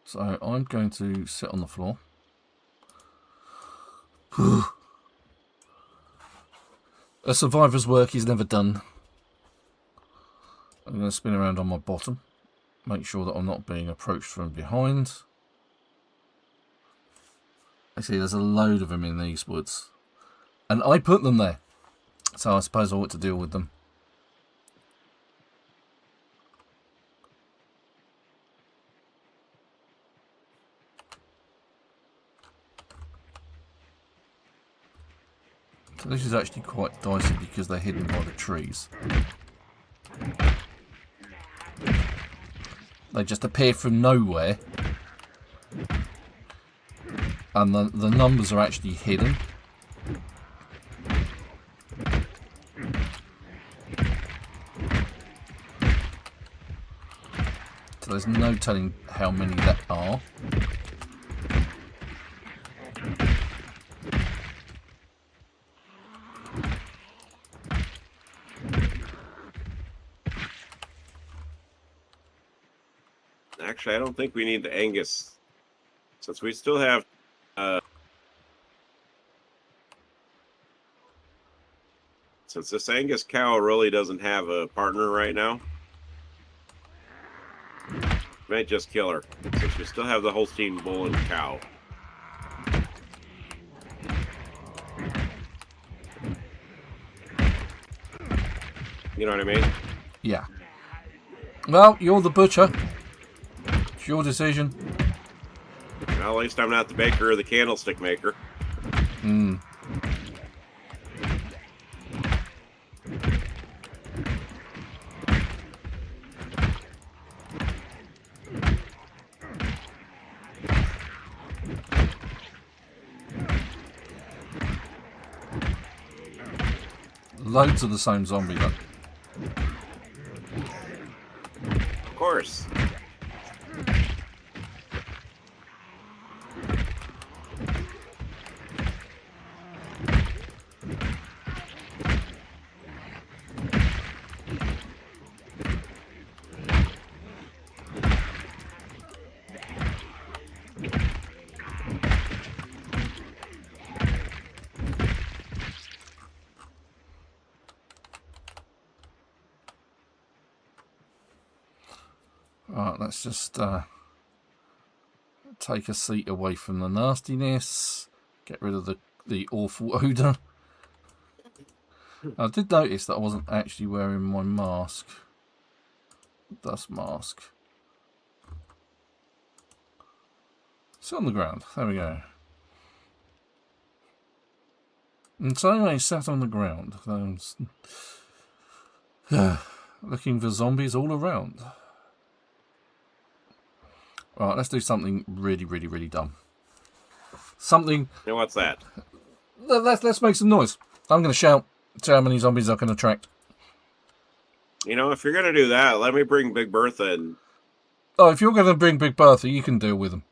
So I'm going to sit on the floor. A survivor's work is never done. I'm going to spin around on my bottom. Make sure that I'm not being approached from behind. I see there's a load of them in these woods. And I put them there. So I suppose I ought to deal with them. So this is actually quite dicey because they're hidden by the trees. They just appear from nowhere. And the numbers are actually hidden. So there's no telling how many there are. Actually, I don't think we need the Angus, since we still have. Since this Angus cow really doesn't have a partner right now, might just kill her, since we still have the Holstein bull and cow. You know what I mean? Yeah. Well, you're the butcher. It's your decision. Well, at least I'm not the baker or the candlestick maker. Hmm. Loads of the same zombie, though. Of course. Right, let's just take a seat away from the nastiness. Get rid of the awful odour. I did notice that I wasn't actually wearing my mask. Dust mask. Sit on the ground. There we go. And so I sat on the ground. Looking for zombies all around. Right, let's do something really, really, really dumb. Something... And what's that? Let's make some noise. I'm going to shout. See how many zombies I can attract. You know, if you're going to do that, let me bring Big Bertha in. Oh, if you're going to bring Big Bertha, you can deal with them.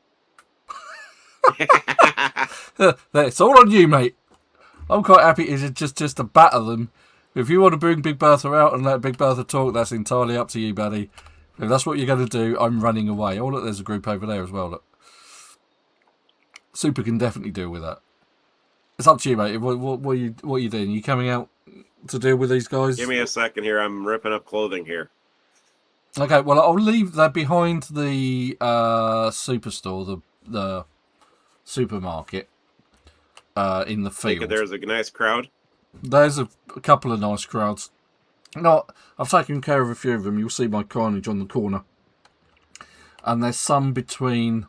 It's all on you, mate. I'm quite happy just to batter them. If you want to bring Big Bertha out and let Big Bertha talk, that's entirely up to you, buddy. If that's what you're going to do, I'm running away. Oh, look, there's a group over there as well, look. Super can definitely deal with that. It's up to you, mate. What are you doing? Are you coming out to deal with these guys? Give me a second here. I'm ripping up clothing here. Okay, well, I'll leave that behind the superstore, the supermarket, in the field. Think there's a nice crowd? There's a couple of nice crowds. No, I've taken care of a few of them. You'll see my carnage on the corner. And there's some between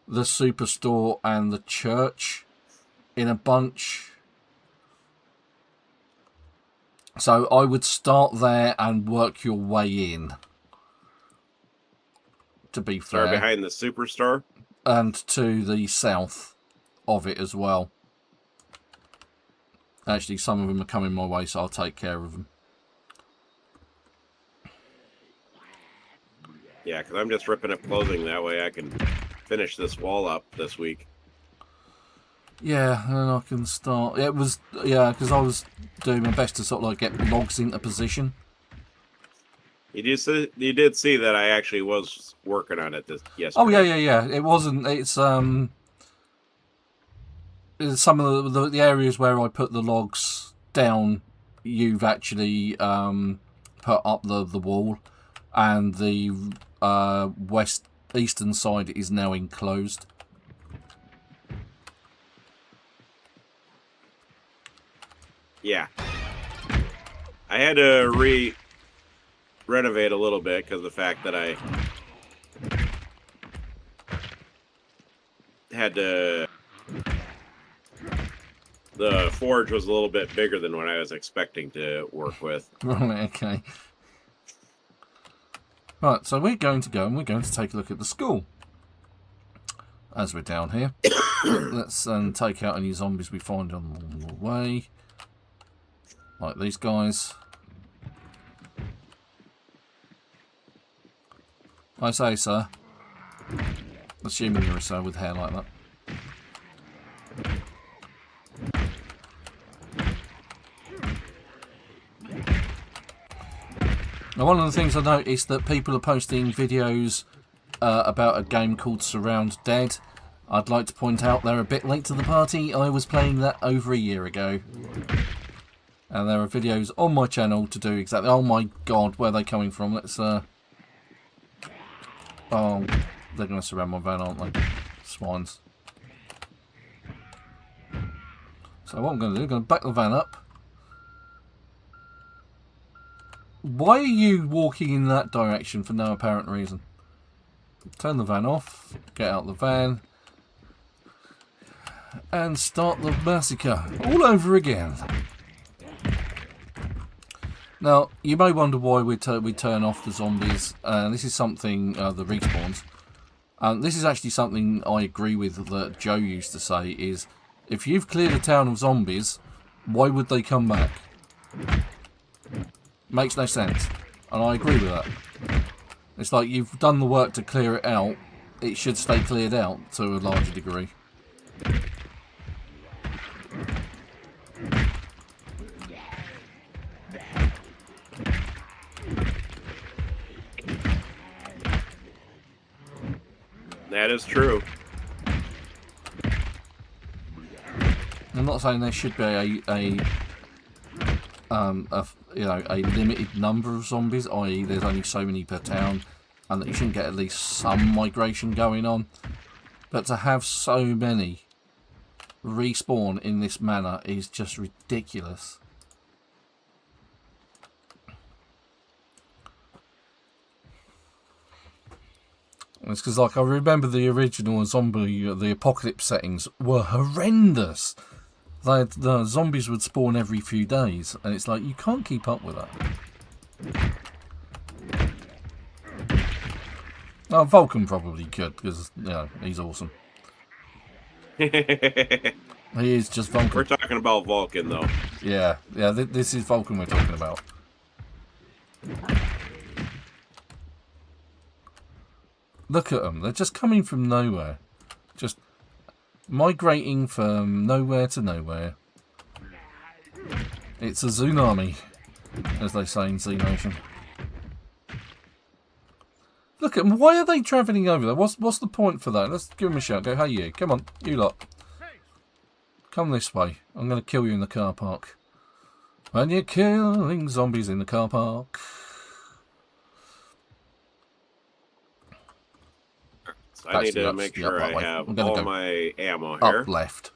the superstore and the church in a bunch. So I would start there and work your way in. To be fair. Start behind the superstore? And to the south of it as well. Actually, some of them are coming my way, so I'll take care of them. Yeah, because I'm just ripping up clothing. That way I can finish this wall up this week. Yeah, and then I can start. It was, yeah, because I was doing my best to sort of like get logs into position. You did see that I actually was working on it yesterday. Oh, yeah. It wasn't, it's some of the areas where I put the logs down, you've actually put up the wall, and the eastern side is now enclosed. Yeah. I had to renovate a little bit because of the fact that I had to... The forge was a little bit bigger than what I was expecting to work with. Right, okay. Right, so we're going to go and we're going to take a look at the school. as we're down here. Let's take out any zombies we find on the way. Like these guys. I say, sir. Assuming you're a sir with hair like that. Now, one of the things I noticed that people are posting videos about a game called Surround Dead. I'd like to point out they're a bit late to the party. I was playing that over a year ago. And there are videos on my channel to do exactly... Oh my god, where are they coming from? Let's... Oh, they're going to surround my van, aren't they? Swines. So what I'm going to do, I'm going to back the van up. Why are you walking in that direction for no apparent reason? Turn the van off, get out the van, and start the massacre all over again. Now, you may wonder why we turn off the zombies. This is something, the respawns. This is actually something I agree with that Joe used to say, is if you've cleared a town of zombies, why would they come back? Makes no sense. And I agree with that. It's like you've done the work to clear it out. It should stay cleared out to a larger degree. That is true. I'm not saying there should be a limited number of zombies, i.e. there's only so many per town, and that you shouldn't get at least some migration going on. But to have so many respawn in this manner is just ridiculous. It's because, like, I remember the original zombie, the apocalypse settings were horrendous. The zombies would spawn every few days, and it's like, you can't keep up with that. Oh, Vulcan probably could, because, you know, he's awesome. He is just Vulcan. We're talking about Vulcan, though. Yeah, this is Vulcan we're talking about. Look at them, they're just coming from nowhere. Just migrating from nowhere to nowhere. It's a tsunami, as they say in Z Nation. Look at them, why are they travelling over there? What's the point for that? Let's give them a shout. Go, hey you, come on, you lot. Come this way, I'm going to kill you in the car park. When you're killing zombies in the car park. I need to make sure I have all my ammo here. Up left.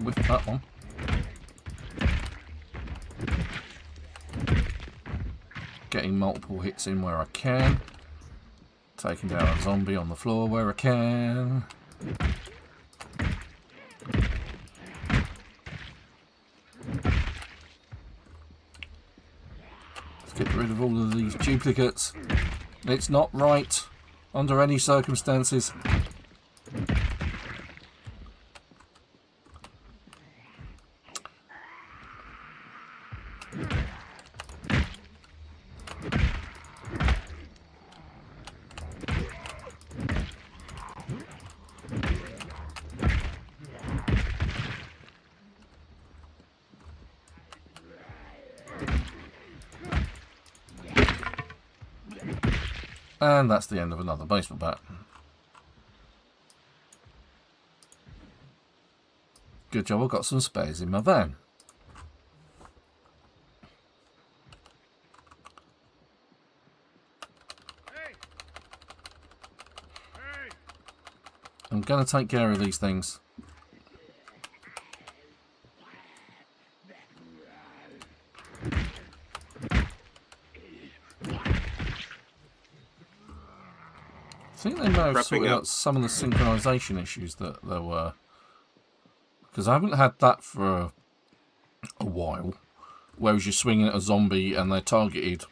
With that one. Getting multiple hits in where I can. Taking down a zombie on the floor where I can. Let's get rid of all of these duplicates. It's not right under any circumstances. And that's the end of another baseball bat. Good job, I've got some spares in my van. I'm going to take care of these things. think they may have Prepping sorted up. out some of the synchronization issues that there were. Because I haven't had that for a while. Whereas you're swinging at a zombie and they're targeted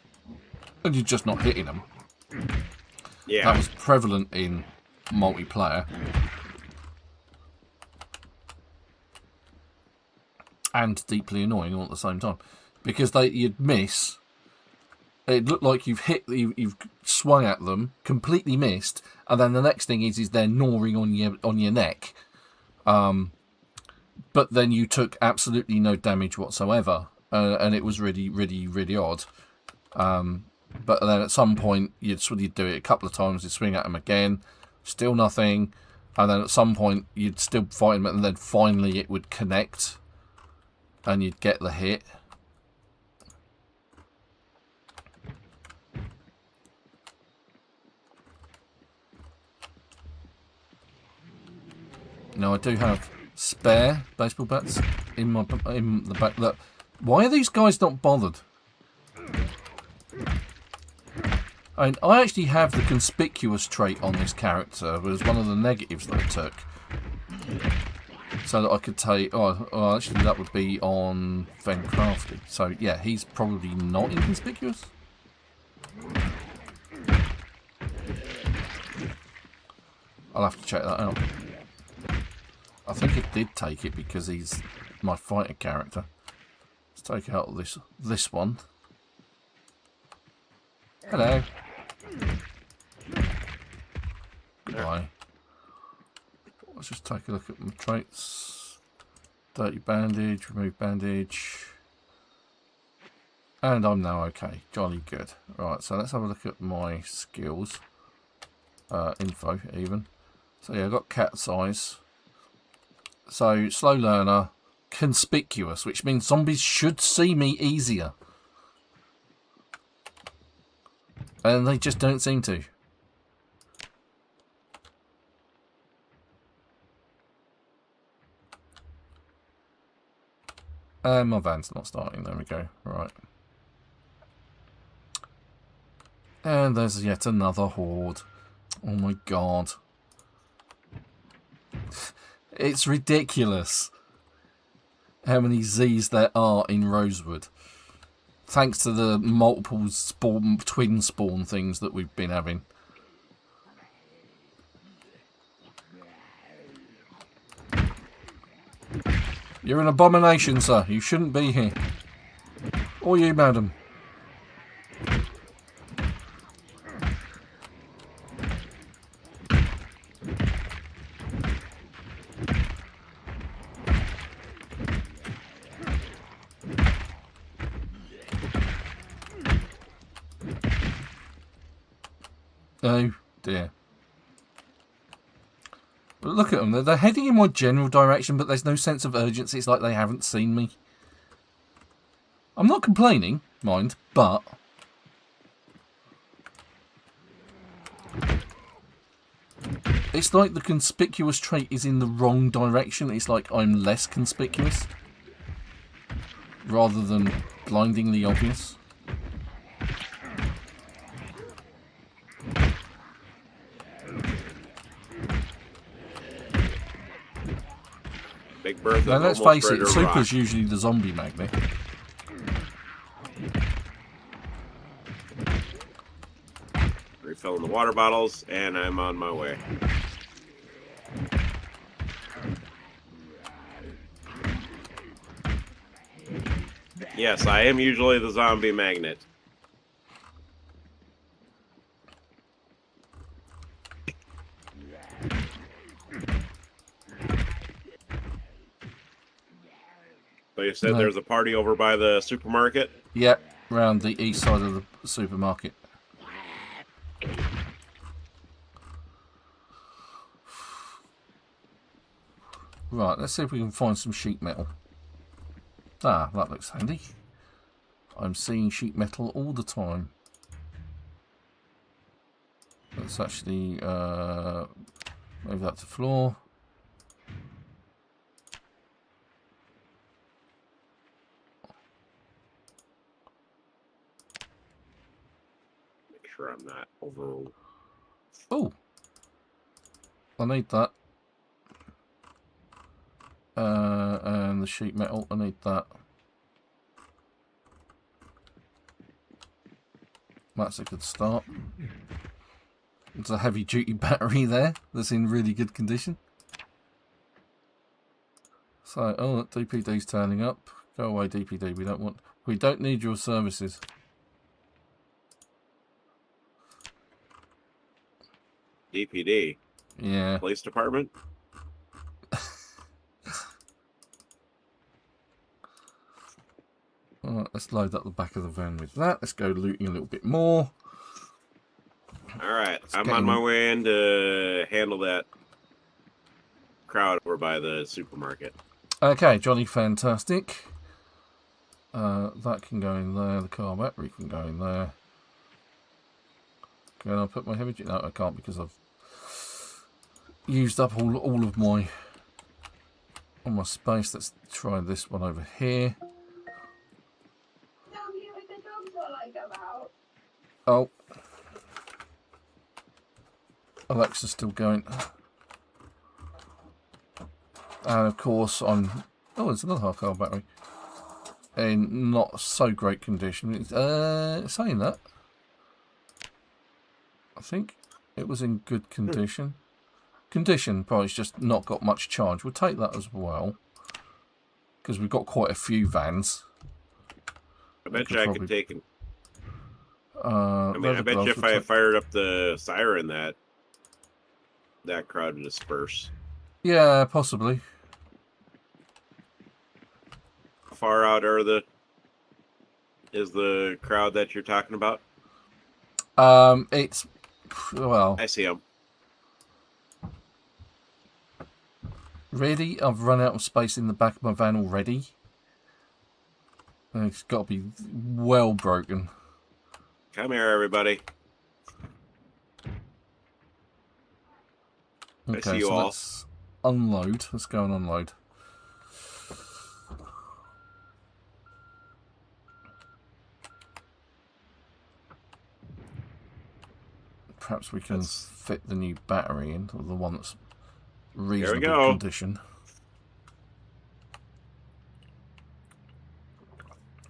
and you're just not hitting them. Yeah. That was prevalent in multiplayer. And deeply annoying all at the same time. Because you'd miss. It looked like you've swung at them, completely missed, and then the next thing is they're gnawing on your neck. But then you took absolutely no damage whatsoever, and it was really, really, really odd. But then at some point you'd do it a couple of times, you'd swing at them again, still nothing, and then at some point you'd still fight them, and then finally it would connect, and you'd get the hit. Now I do have spare baseball bats in the back. Look, why are these guys not bothered? I mean, I actually have the conspicuous trait on this character. It was one of the negatives that I took, so that I could take. Oh, actually, that would be on Ven Crafty. So yeah, he's probably not inconspicuous. I'll have to check that out. I think it did take it because he's my fighter character. Let's take out this one. Hello. Goodbye. Let's just take a look at my traits. Dirty bandage, remove bandage. And I'm now okay. Jolly good. Right, so let's have a look at my skills. Info, even. So yeah, I've got cat's eyes. So, slow learner, conspicuous, which means zombies should see me easier. And they just don't seem to. My van's not starting, there we go, right. And there's yet another horde. Oh my god. It's ridiculous how many Z's there are in Rosewood. Thanks to the multiple twin spawn things that we've been having. You're an abomination, sir. You shouldn't be here. Or you, madam. Oh dear. But look at them. They're heading in my general direction, but there's no sense of urgency. It's like they haven't seen me. I'm not complaining, mind, but it's like the conspicuous trait is in the wrong direction. It's like I'm less conspicuous rather than blindingly obvious. Big Bertha. Now let's face it, Super's usually the zombie magnet. Refilling the water bottles, and I'm on my way. Yes, I am usually the zombie magnet. So you said there's a party over by the supermarket? Yep, around the east side of the supermarket. Right, let's see if we can find some sheet metal. Ah, that looks handy. I'm seeing sheet metal all the time. Let's actually move that to floor. Make sure I'm not over. Oh, I need that. And the sheet metal, I need that. That's a good start. It's a heavy duty battery there that's in really good condition. So, oh, DPD's turning up. Go away, DPD. We don't need your services. DPD. Yeah. Police department. Alright, let's load up the back of the van with that. Let's go looting a little bit more. Alright, I'm on my way in to handle that crowd over by the supermarket. Okay, Johnny, fantastic. That can go in there. The car battery can go in there. Can I put my heavy duty? No, I can't because I've used up all of my space. Let's try this one over here. Oh, Alexa's still going. And of course, oh, there's another car battery in not so great condition. Saying that, I think it was in good condition. Condition, probably it's just not got much charge. We'll take that as well because we've got quite a few vans. I bet you I could take it. I bet you if I fired up the siren, that crowd would disperse. Yeah, possibly. How far out is the crowd that you're talking about? It's well. I see them. Really, I've run out of space in the back of my van already. It's got to be well broken. Come here, everybody. Okay, I see you all. Let's unload. Let's go and unload. Perhaps we can fit the new battery in, or the one that's reasonable condition.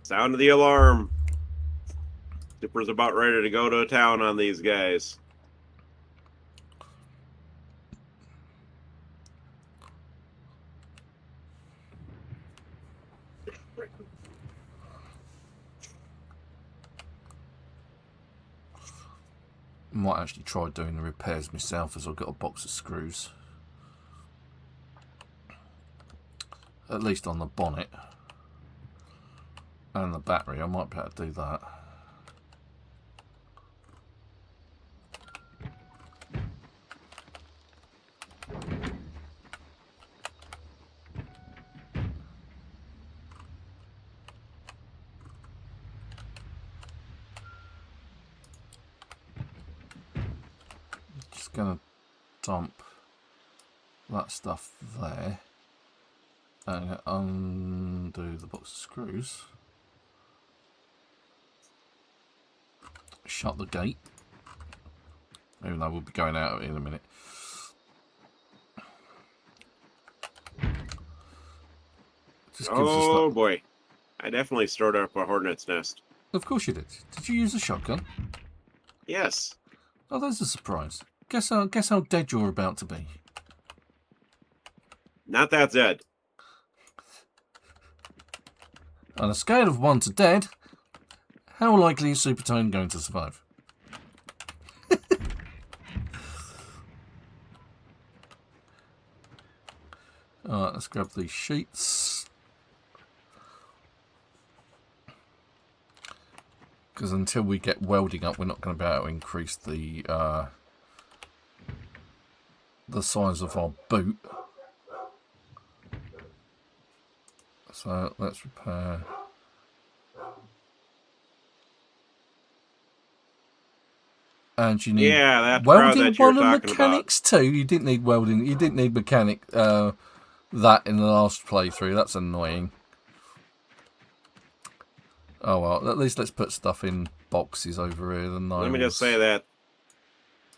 Sound of the alarm. Dipper's about ready to go to town on these guys. Might actually try doing the repairs myself as I've got a box of screws. At least on the bonnet. And the battery, I might be able to do that. Just gonna dump that stuff there and undo the box of screws. Shut the gate, even though we'll be going out in a minute. Oh boy, I definitely stored up a hornet's nest. Of course you did. Did you use a shotgun? Yes. Oh, that's a surprise. Guess how dead you're about to be. Not that dead. On a scale of 1 to dead, how likely is Supertone going to survive? Alright, let's grab these sheets. Because until we get welding up, we're not going to be able to increase the size of our boot. So let's repair. And you need that welding one and talking mechanics too. You didn't need welding. You didn't need mechanic that in the last playthrough. That's annoying. Oh well, at least let's put stuff in boxes over here. Let me just say that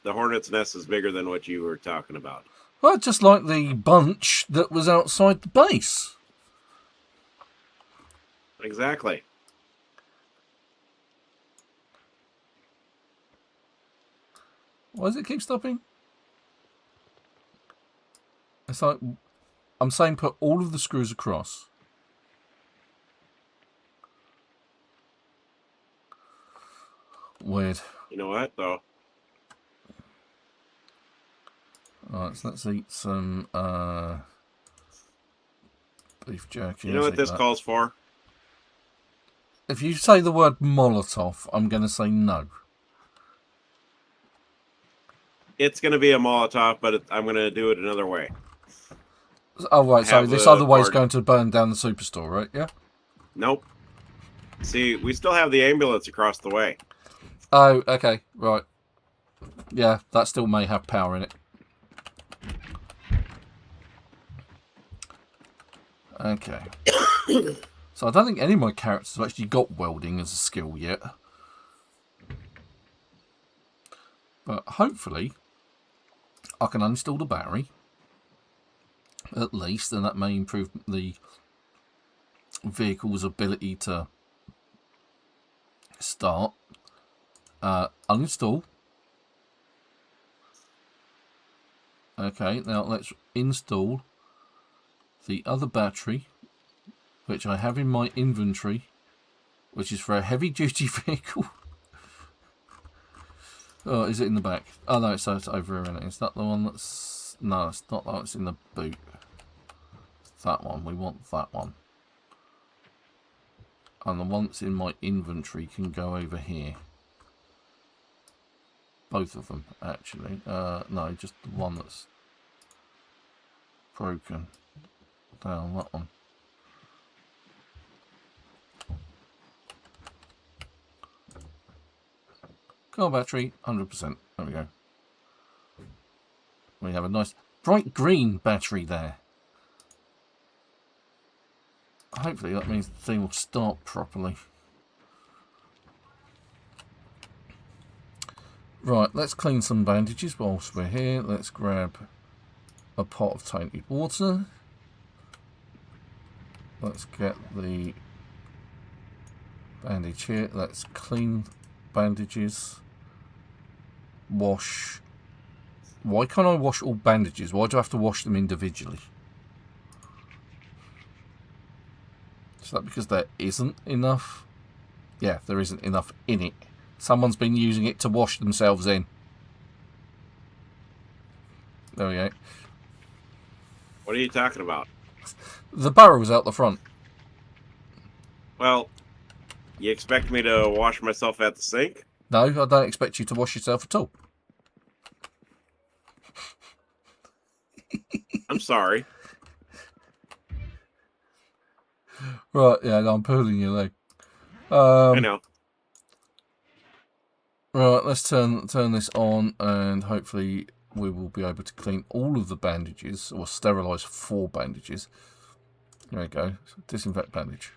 the hornet's nest is bigger than what you were talking about. Well, just like the bunch that was outside the base. Exactly. Why does it keep stopping? It's like, I'm saying put all of the screws across. Weird. You know what, though? Alright, so let's eat some beef jerky. You know what this calls for? If you say the word Molotov, I'm going to say no. It's going to be a Molotov, but I'm going to do it another way. Oh, right, so this other way is going to burn down the superstore, right? Yeah? Nope. See, we still have the ambulance across the way. Oh, okay, right. Yeah, that still may have power in it. Okay. So I don't think any of my characters have actually got welding as a skill yet. But hopefully I can uninstall the battery. At least, and that may improve the vehicle's ability to start. Uninstall. Okay, now let's install the other battery, which I have in my inventory, which is for a heavy duty vehicle. Oh, is it in the back? Oh no, so it's over here. Is that the one that's... No, it's not that. It's in the boot. That one. We want that one. And the one that's in my inventory can go over here. Both of them, actually. No, just the one that's broken. Down that one. Car battery, 100%. There we go. We have a nice bright green battery there. Hopefully that means the thing will start properly. Right, let's clean some bandages whilst we're here. Let's grab a pot of tainted water. Let's get the bandage here. Let's clean bandages. Wash. Why can't I wash all bandages? Why do I have to wash them individually? Is that because there isn't enough? Yeah, there isn't enough in it. Someone's been using it to wash themselves in. There we go. What are you talking about? The barrel's out the front. Well, you expect me to wash myself at the sink? No, I don't expect you to wash yourself at all. I'm sorry. Right, yeah, no, I'm pulling your leg. I know. Right, let's turn this on, and hopefully we will be able to clean all of the bandages, or sterilise 4 bandages. There we go. So disinfect bandage.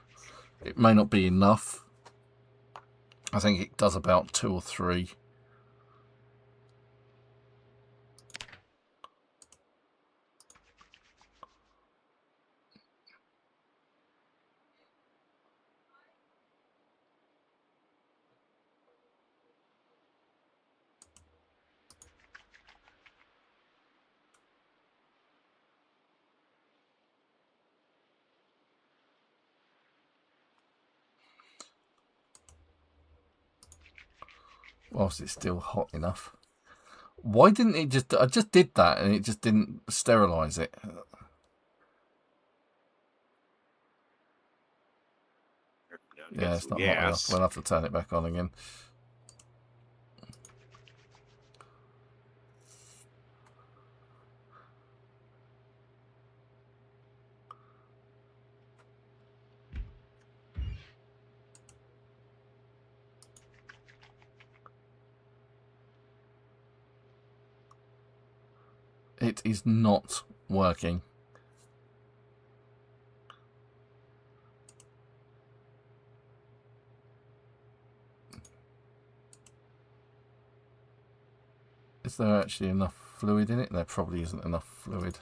It may not be enough. I think it does about 2 or 3. Whilst it's still hot enough. Why didn't it just... I just did that and it just didn't sterilise it. Yeah, it's not hot enough. We'll have to turn it back on again. It is not working. Is there actually enough fluid in it. There probably isn't enough fluid.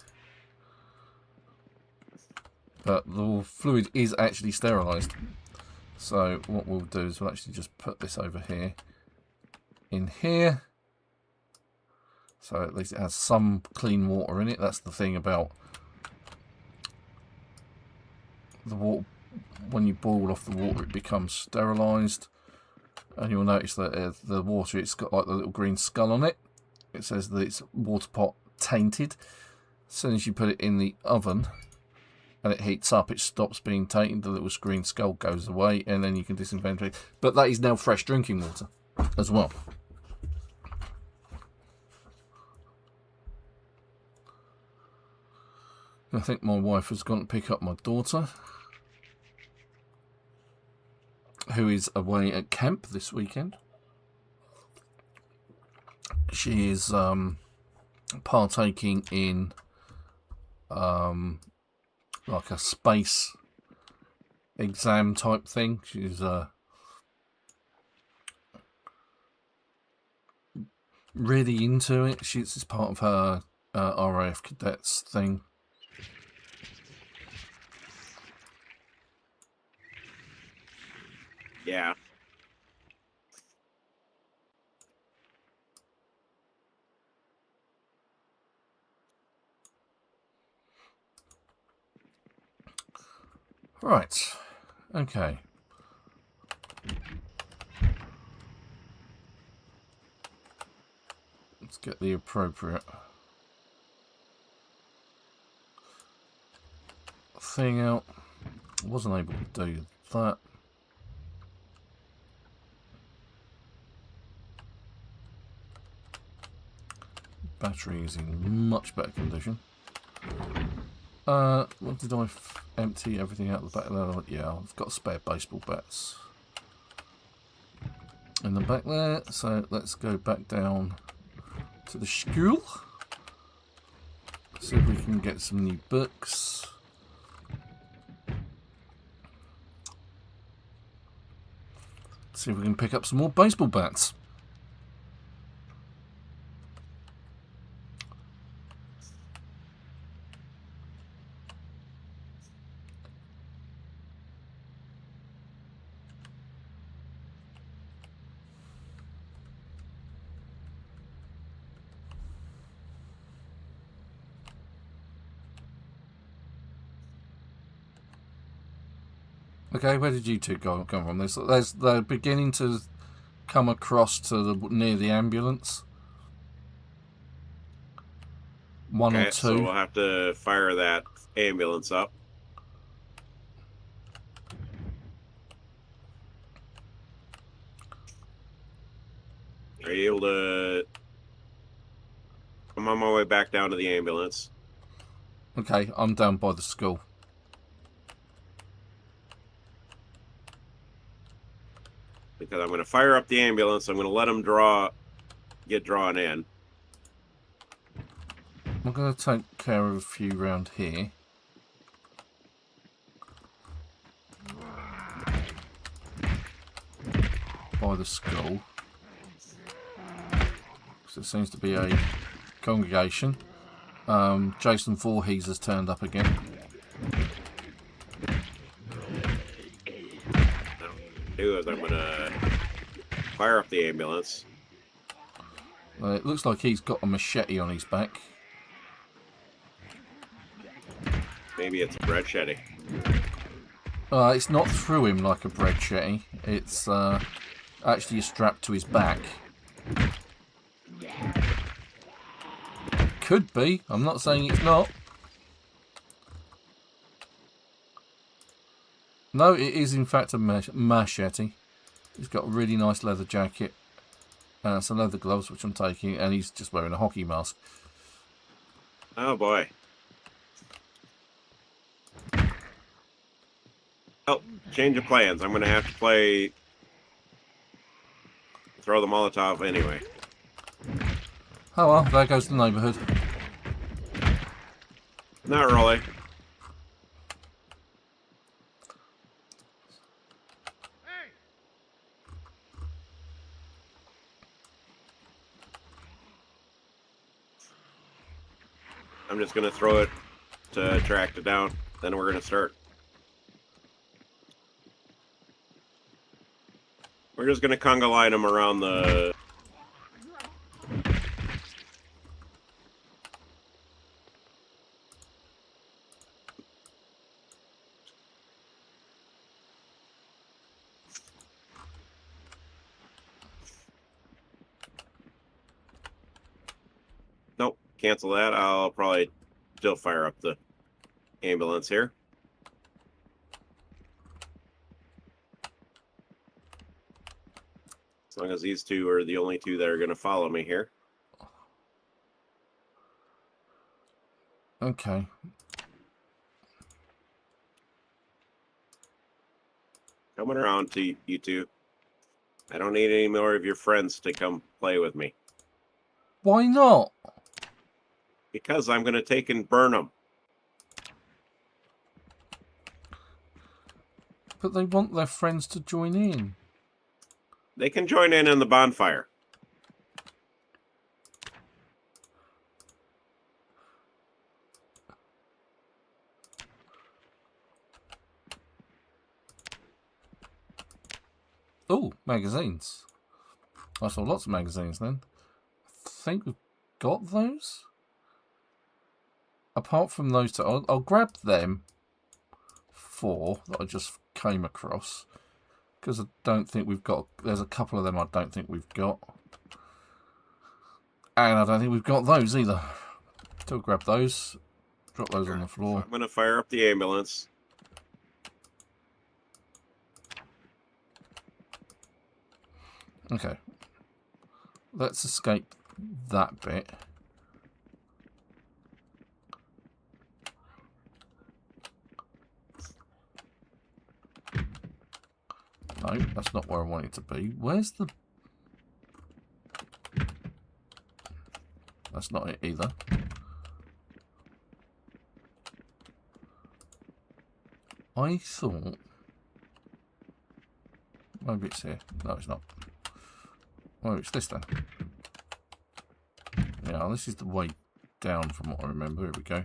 But the fluid is actually sterilised. So what we'll do is we'll actually just put this over here. In here. So at least it has some clean water in it. That's the thing about the water. When you boil off the water, it becomes sterilised. And you'll notice that the water, it's got like the little green skull on it. It says that it's water pot tainted. As soon as you put it in the oven and it heats up, it stops being tainted. The little green skull goes away, and then you can disinfect it. But that is now fresh drinking water as well. I think my wife has gone to pick up my daughter, who is away at camp this weekend. She is partaking in like a space exam type thing. She's really into it. It's part of her RAF cadets thing. Yeah. Right. Okay. Let's get the appropriate thing out. Wasn't able to do that. Battery is in much better condition. What did I empty everything out the back there? Yeah, I've got spare baseball bats in the back there. So let's go back down to the school. See if we can get some new books. See if we can pick up some more baseball bats. Okay, where did you two come from? They're beginning to come across to near the ambulance. One or two. So we'll have to fire that ambulance up. Are you able to... I'm on my way back down to the ambulance. Okay, I'm down by the school. Because I'm going to fire up the ambulance. I'm going to let them get drawn in. I'm going to take care of a few round here. By the school. Because there seems to be a congregation. Jason Voorhees has turned up again. I'm going to fire up the ambulance. It looks like he's got a machete on his back. Maybe it's a bread shetty. It's not through him like a bread shetty. It's actually strapped to his back. Could be. I'm not saying it's not. No, it is in fact a machete. He's got a really nice leather jacket. Some leather gloves, which I'm taking, and he's just wearing a hockey mask. Oh boy. Oh, change of plans. I'm going to have to throw the Molotov anyway. Oh well, there goes the neighbourhood. Not really. I'm just going to throw it to track it down. Then we're going to start. We're just going to conga line them around the... Nope, cancel that. I'll probably still fire up the ambulance here. As long as these two are the only two that are going to follow me here. Okay. Coming around to you two. I don't need any more of your friends to come play with me. Why not? Because I'm going to take and burn them. But they want their friends to join in. They can join in the bonfire. Oh, magazines. I saw lots of magazines then. I think we've got those. Apart from those two, I'll grab them. 4 that I just came across. Because I don't think we've got... There's a couple of them I don't think we've got. And I don't think we've got those either. Still grab those. Drop those on the floor. I'm going to fire up the ambulance. Okay. Let's escape that bit. No, that's not where I want it to be. Where's the... That's not it either. I thought... Maybe it's here. No, it's not. Oh, it's this then. Yeah, this is the way down from what I remember. Here we go.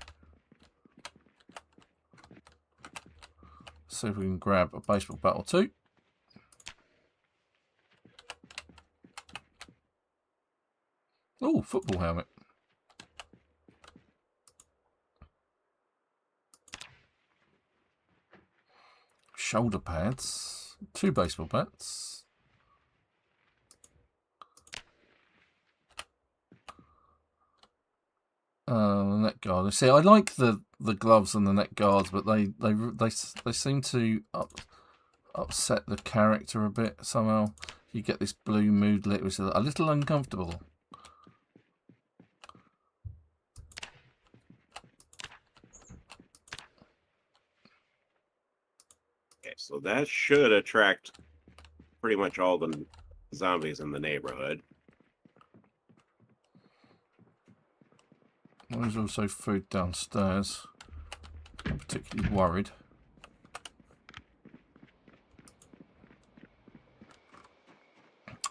See if we can grab a baseball bat or two. Oh, football helmet. Shoulder pads. 2 baseball bats. Neck guard. See, I like the gloves and the neck guards, but they seem to upset the character a bit somehow. You get this blue mood lit, which is a little uncomfortable. Okay, so that should attract pretty much all the zombies in the neighborhood. There's also food downstairs. I'm particularly worried.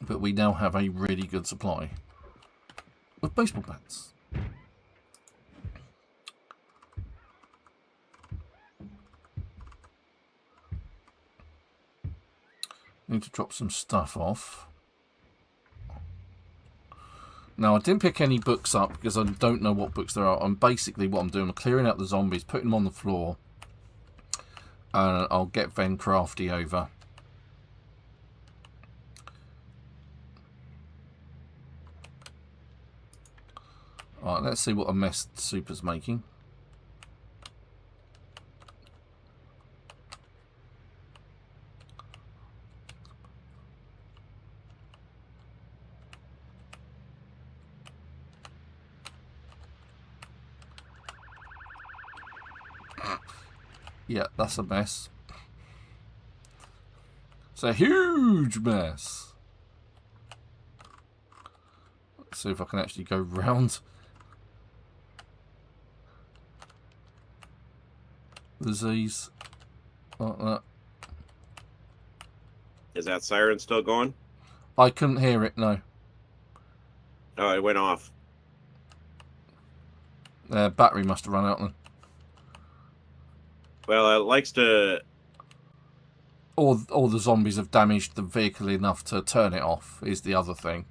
But we now have a really good supply of baseball bats. Need to drop some stuff off. Now, I didn't pick any books up because I don't know what books there are. And basically what I'm doing, I'm clearing out the zombies, putting them on the floor. And I'll get Ven Crafty over. Alright, let's see what a mess Super's making. Yeah, that's a mess. It's a huge mess. Let's see if I can actually go round the Z's like that. Is that siren still going? I couldn't hear it, no. Oh, it went off. Battery must have run out then. Well, it likes to... Or the zombies have damaged the vehicle enough to turn it off, is the other thing.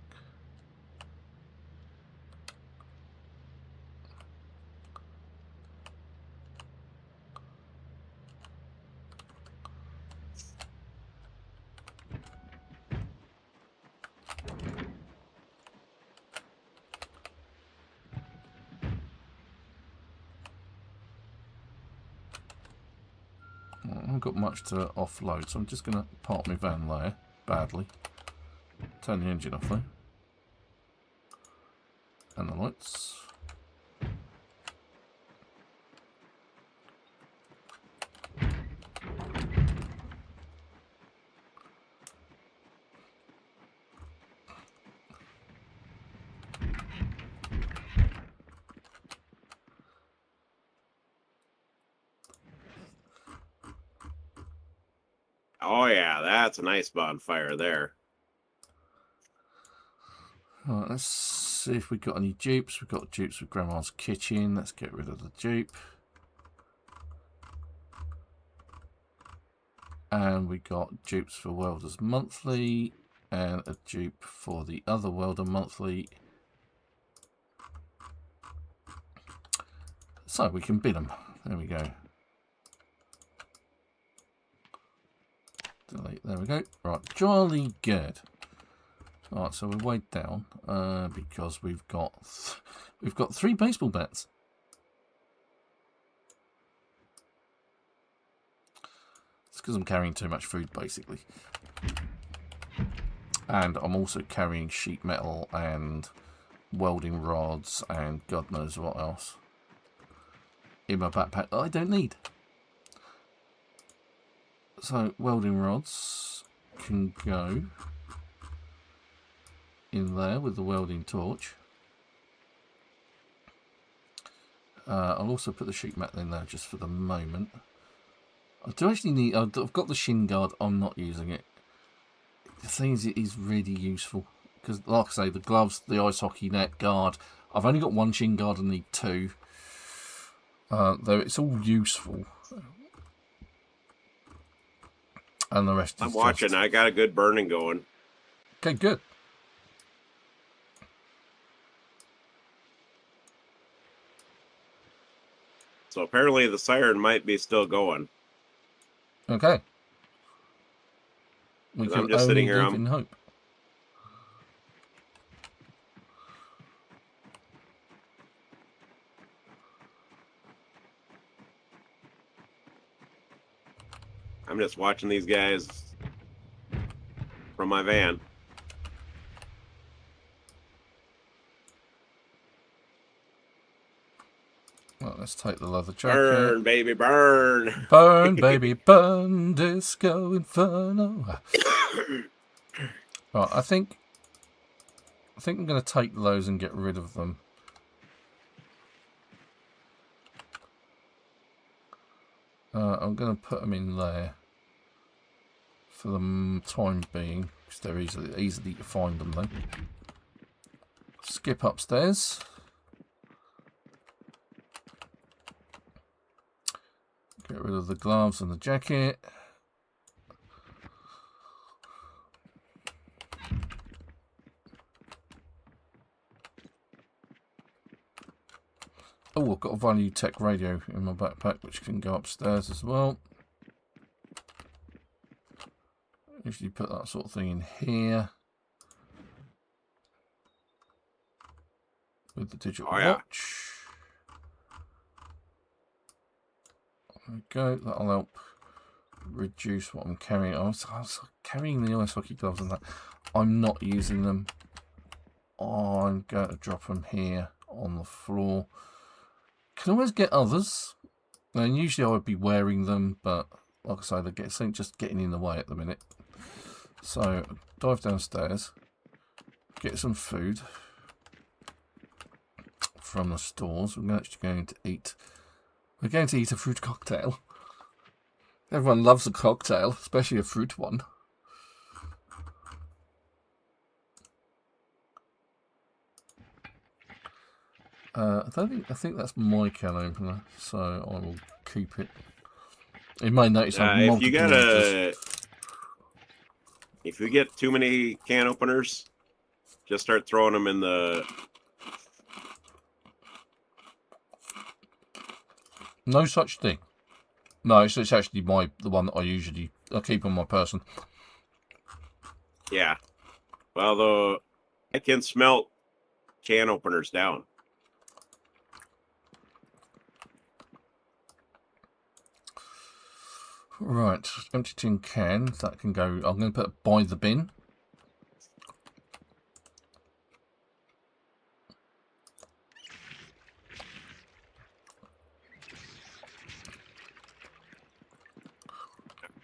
I haven't got much to offload, so I'm just going to park my van there, badly. Turn the engine off though. And the lights. Oh, yeah, that's a nice bonfire there. Alright, let's see if we've got any dupes. We've got dupes with Grandma's Kitchen. Let's get rid of the dupe. And we got dupes for Welders Monthly. And a dupe for the other Welder Monthly. So we can bid them. There we go. Delete. There we go. Right, jolly good. Right, so we're way down because we've got 3 baseball bats. It's because I'm carrying too much food, basically. And I'm also carrying sheet metal and welding rods and God knows what else in my backpack that I don't need. So welding rods can go in there with the welding torch. I'll also put the sheet metal in there just for the moment. I do actually need... I've got the shin guard. I'm not using it. The thing is, it is really useful. Because, like I say, the gloves, the ice hockey net guard. I've only got 1 shin guard and need 2. Though it's all useful. And the rest is I'm watching. I got a good burning going. Okay, good. So apparently the siren might be still going. Okay. I'm just sitting here. I'm in hope. I'm just watching these guys from my van. Well, let's take the leather jacket. Burn, baby, burn. Burn, baby, burn, disco inferno. Right, I think I'm going to take those and get rid of them. I'm going to put them in there for the time being, because they're easily to find them though. Skip upstairs. Get rid of the gloves and the jacket. Oh, I've got a Value Tech radio in my backpack, which can go upstairs as well. Usually put that sort of thing in here. With the digital watch. There we go. That'll help reduce what I'm carrying. I was carrying the ice hockey gloves and that. I'm not using them. I'm going to drop them here on the floor. Can always get others. And usually I would be wearing them, but like I say, they're just getting in the way at the minute. So dive downstairs, get some food from the stores. We're actually going to eat. We're going to eat a fruit cocktail. Everyone loves a cocktail, especially a fruit one. I think that's my can opener, so I will keep it. You may notice I've If you multiple got if you get too many can openers, just start throwing them in the. No such thing. No, it's actually the one that I keep on my person. Yeah. Well, I can smelt can openers down. Right, empty tin can. That can go. I'm going to put by the bin.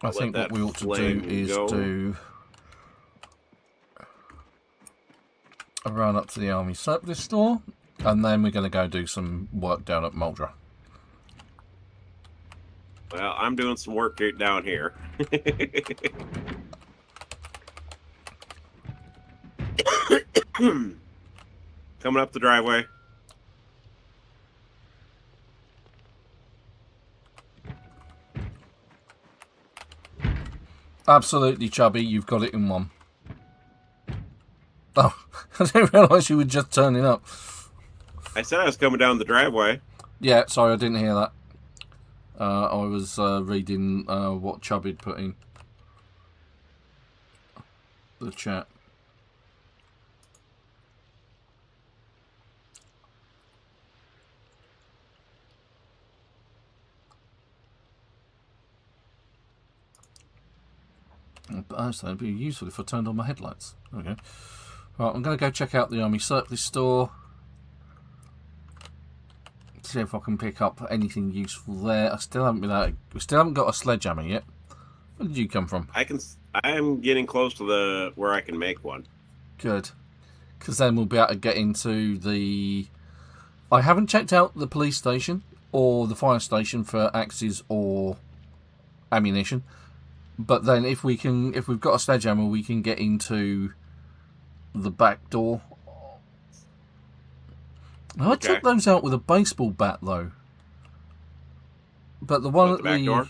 I think what we ought to do is do a run up to the army surplus store, and then we're going to go do some work down at Muldraugh. Well, I'm doing some work down here. Coming up the driveway. Absolutely, Chubby. You've got it in one. Oh, I didn't realise you were just turning up. I said I was coming down the driveway. Yeah, sorry, I didn't hear that. I was reading what Chubby'd put in the chat. So it'd be useful if I turned on my headlights. There we go. Right, I'm going to go check out the army surplus store. See if I can pick up anything useful there. I still haven't we still haven't got a sledgehammer yet. Where did you come from? I'm getting close to where I can make one. Good, because then we'll be able to get into the. I haven't checked out the police station or the fire station for axes or ammunition. But then if we've got a sledgehammer, we can get into the back door. I took those out with a baseball bat though. But the one at the back door?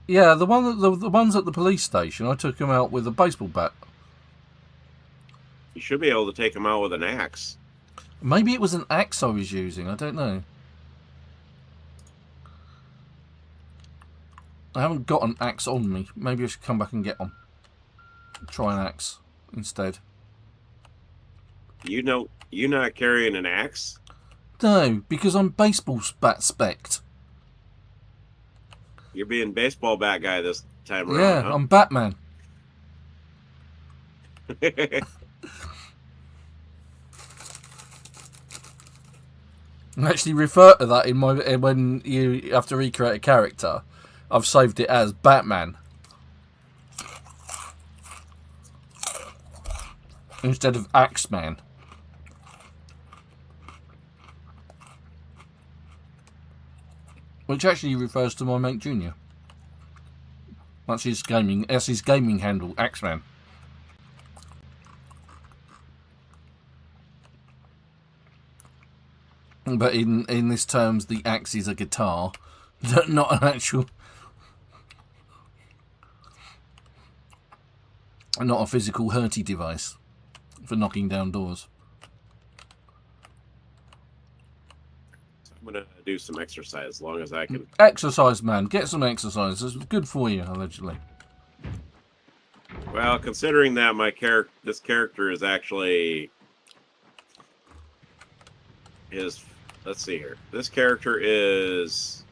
Yeah, the ones at the police station, I took them out with a baseball bat. You should be able to take them out with an axe. Maybe it was an axe I was using, I don't know. I haven't got an axe on me. Maybe I should come back and get one. Try an axe instead. You're not carrying an axe? No, because I'm baseball bat specced. You're being baseball bat guy this time around. Yeah, huh? I'm Batman. I actually refer to that when you have to recreate a character. I've saved it as Batman instead of Axeman. Which actually refers to my mate Junior. That's his gaming handle, Axeman. But in this terms, the axe is a guitar, not an actual, not a physical hurty device for knocking down doors. I'm going to do some exercise as long as I can. Exercise, man. Get some exercise. It's good for you, allegedly. Well, considering that this character is actually his. Let's see here. This character is,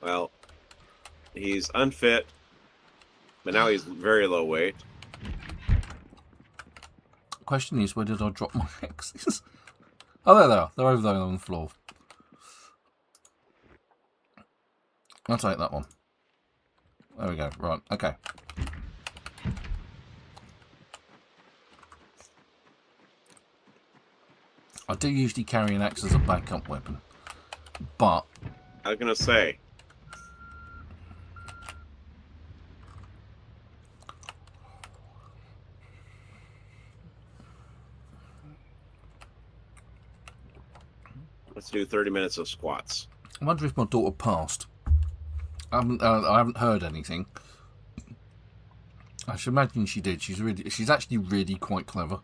well, he's unfit, but now he's very low weight. Question is, where did I drop my axes? Oh, there they are. They're over there on the floor. I'll take that one. There we go. Right. Okay. I do usually carry an axe as a backup weapon, but I was gonna say. Let's do 30 minutes of squats. I wonder if my daughter passed. I haven't heard anything. I should imagine she did. She's actually really quite clever.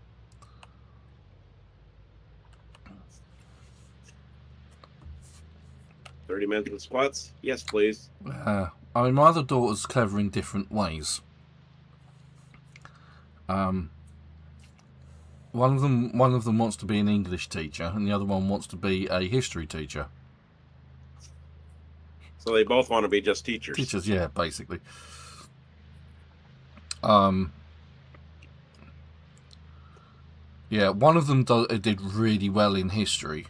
"30 minutes of squats? Yes, please." I mean, my other daughter's clever in different ways. One of them wants to be an English teacher, and the other one wants to be a history teacher. So they both want to be just teachers. Teachers, yeah, basically. Yeah, one of them did really well in history.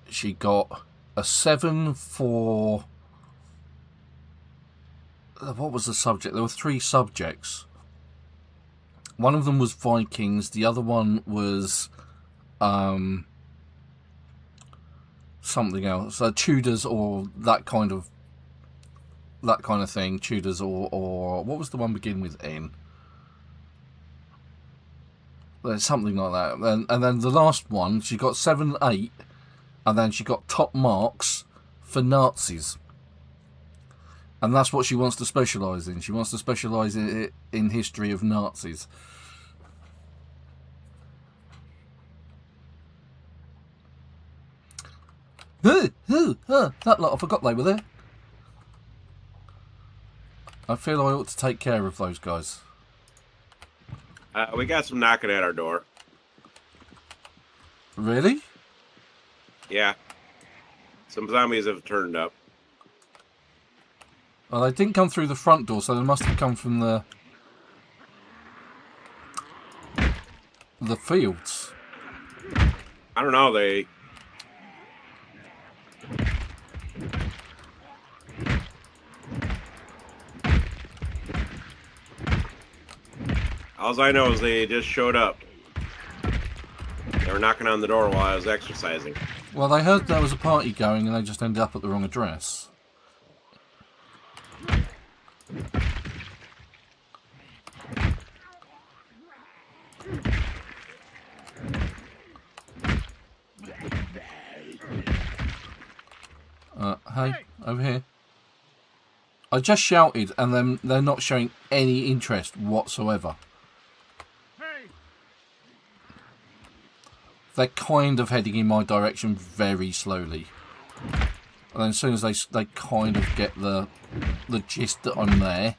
She got a 7 for... What was the subject? There were 3 subjects. One of them was Vikings. The other one was something else. Tudors or that kind of thing. Tudors or what was the one begin with N? There's something like that. And then the last one, she got 7, 8, and then she got top marks for Nazis. And that's what she wants to specialise in. She wants to specialise in history of Nazis. That lot, I forgot they were there. I feel I ought to take care of those guys. We got some knocking at our door. Really? Yeah. Some zombies have turned up. Well, they didn't come through the front door, so they must have come from the fields. I don't know, they... All I know is they just showed up. They were knocking on the door while I was exercising. Well, they heard there was a party going and they just ended up at the wrong address. Hey, over here. I just shouted and then they're not showing any interest whatsoever. They're kind of heading in my direction very slowly. And then as soon as they kind of get the gist that I'm there.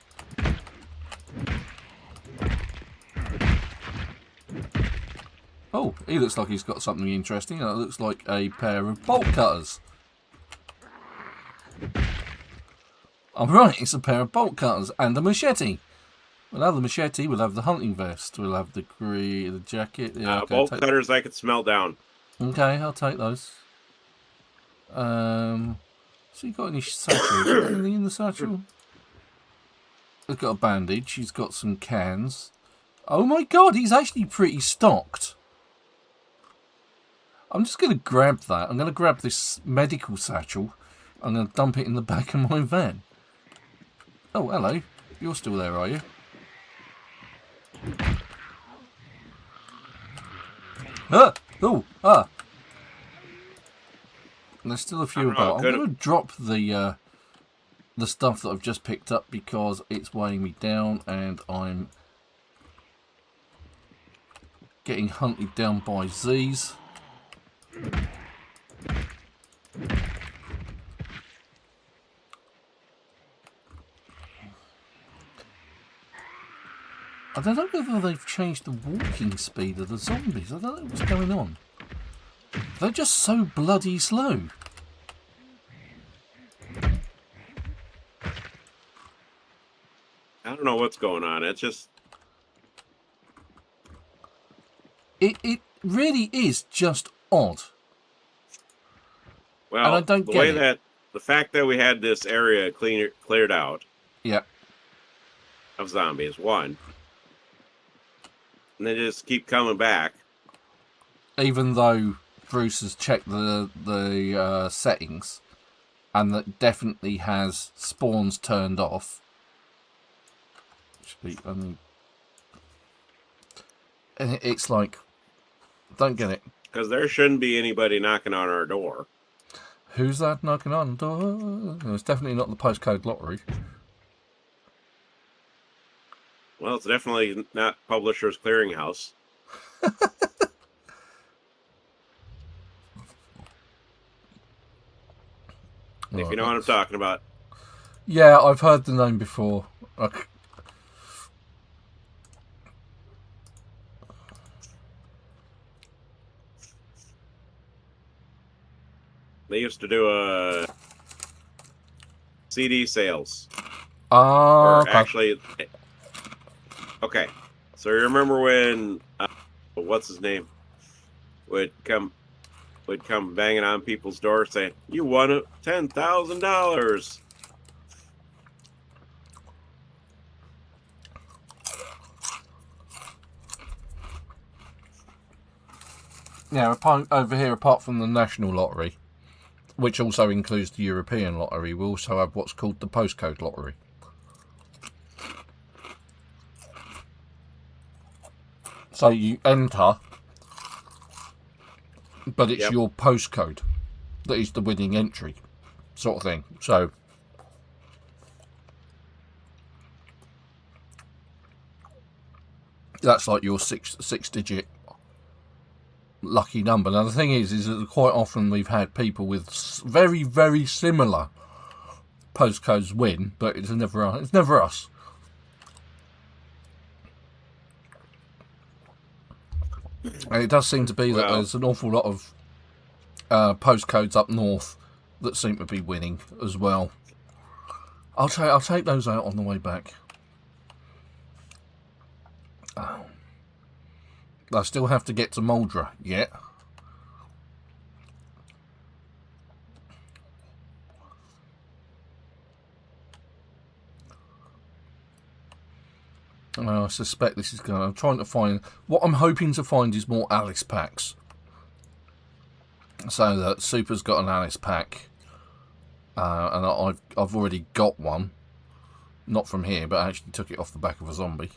Oh, he looks like he's got something interesting. It looks like a pair of bolt cutters. I'm right, it's a pair of bolt cutters and a machete. We'll have the machete, we'll have the hunting vest, we'll have the jacket. Yeah, okay, bolt cutters I could smell down. Okay, I'll take those. So you got any satchel? You got anything in the satchel? He's got a bandage, he's got some cans. Oh my god, he's actually pretty stocked. I'm just going to grab that. I'm going to grab this medical satchel. I'm going to dump it in the back of my van. Oh, hello. You're still there, are you? Ah! Oh! Ah! And there's still a few about. I'm going to drop the stuff that I've just picked up because it's weighing me down and I'm getting hunted down by Z's. I don't know whether they've changed the walking speed of the zombies. I don't know what's going on. They're just so bloody slow. I don't know what's going on. It's just... It really is just odd. Well, and I don't the get way it. that... The fact that we had this area cleared out... Yeah. Of zombies, one. And they just keep coming back. Even though Bruce has checked the settings, and that definitely has spawns turned off. Actually, I mean, it's like, don't get it. Because there shouldn't be anybody knocking on our door. Who's that knocking on the door? It's definitely not the postcode lottery. Well, it's definitely not Publishers Clearinghouse. If you know what I'm talking about. Yeah, I've heard the name before. Okay. They used to do CD sales. Okay. Actually, okay. So you remember when what's his name would come banging on people's doors saying, "You won $10,000." Yeah, over here, apart from the national lottery, which also includes the European lottery, we also have what's called the postcode lottery. So you enter, but it's your postcode that is the winning entry, sort of thing. So that's like your six-digit lucky number. Now the thing is that quite often we've had people with very, very similar postcodes win, but it's never us. And it does seem to be that there's an awful lot of postcodes up north that seem to be winning as well. I'll take those out on the way back. I still have to get to Muldraugh yet. I suspect this is going to... I'm trying to find... What I'm hoping to find is more Alice packs. So that Super's got an Alice pack. And I've already got one. Not from here, but I actually took it off the back of a zombie.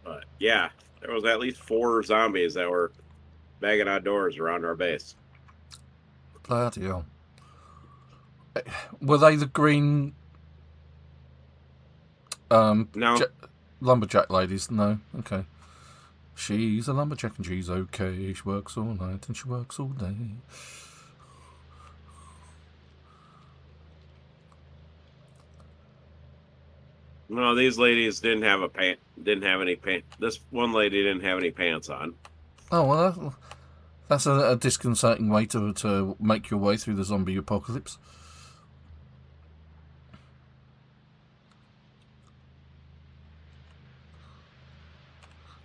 But yeah, there was at least 4 zombies that were banging on doors around our base. Bloody hell. Were they the green... No. Lumberjack ladies? No? Okay. She's a lumberjack and she's okay. She works all night and she works all day. No, these ladies didn't have any pants. This one lady didn't have any pants on. Oh, well, that's a disconcerting way to make your way through the zombie apocalypse.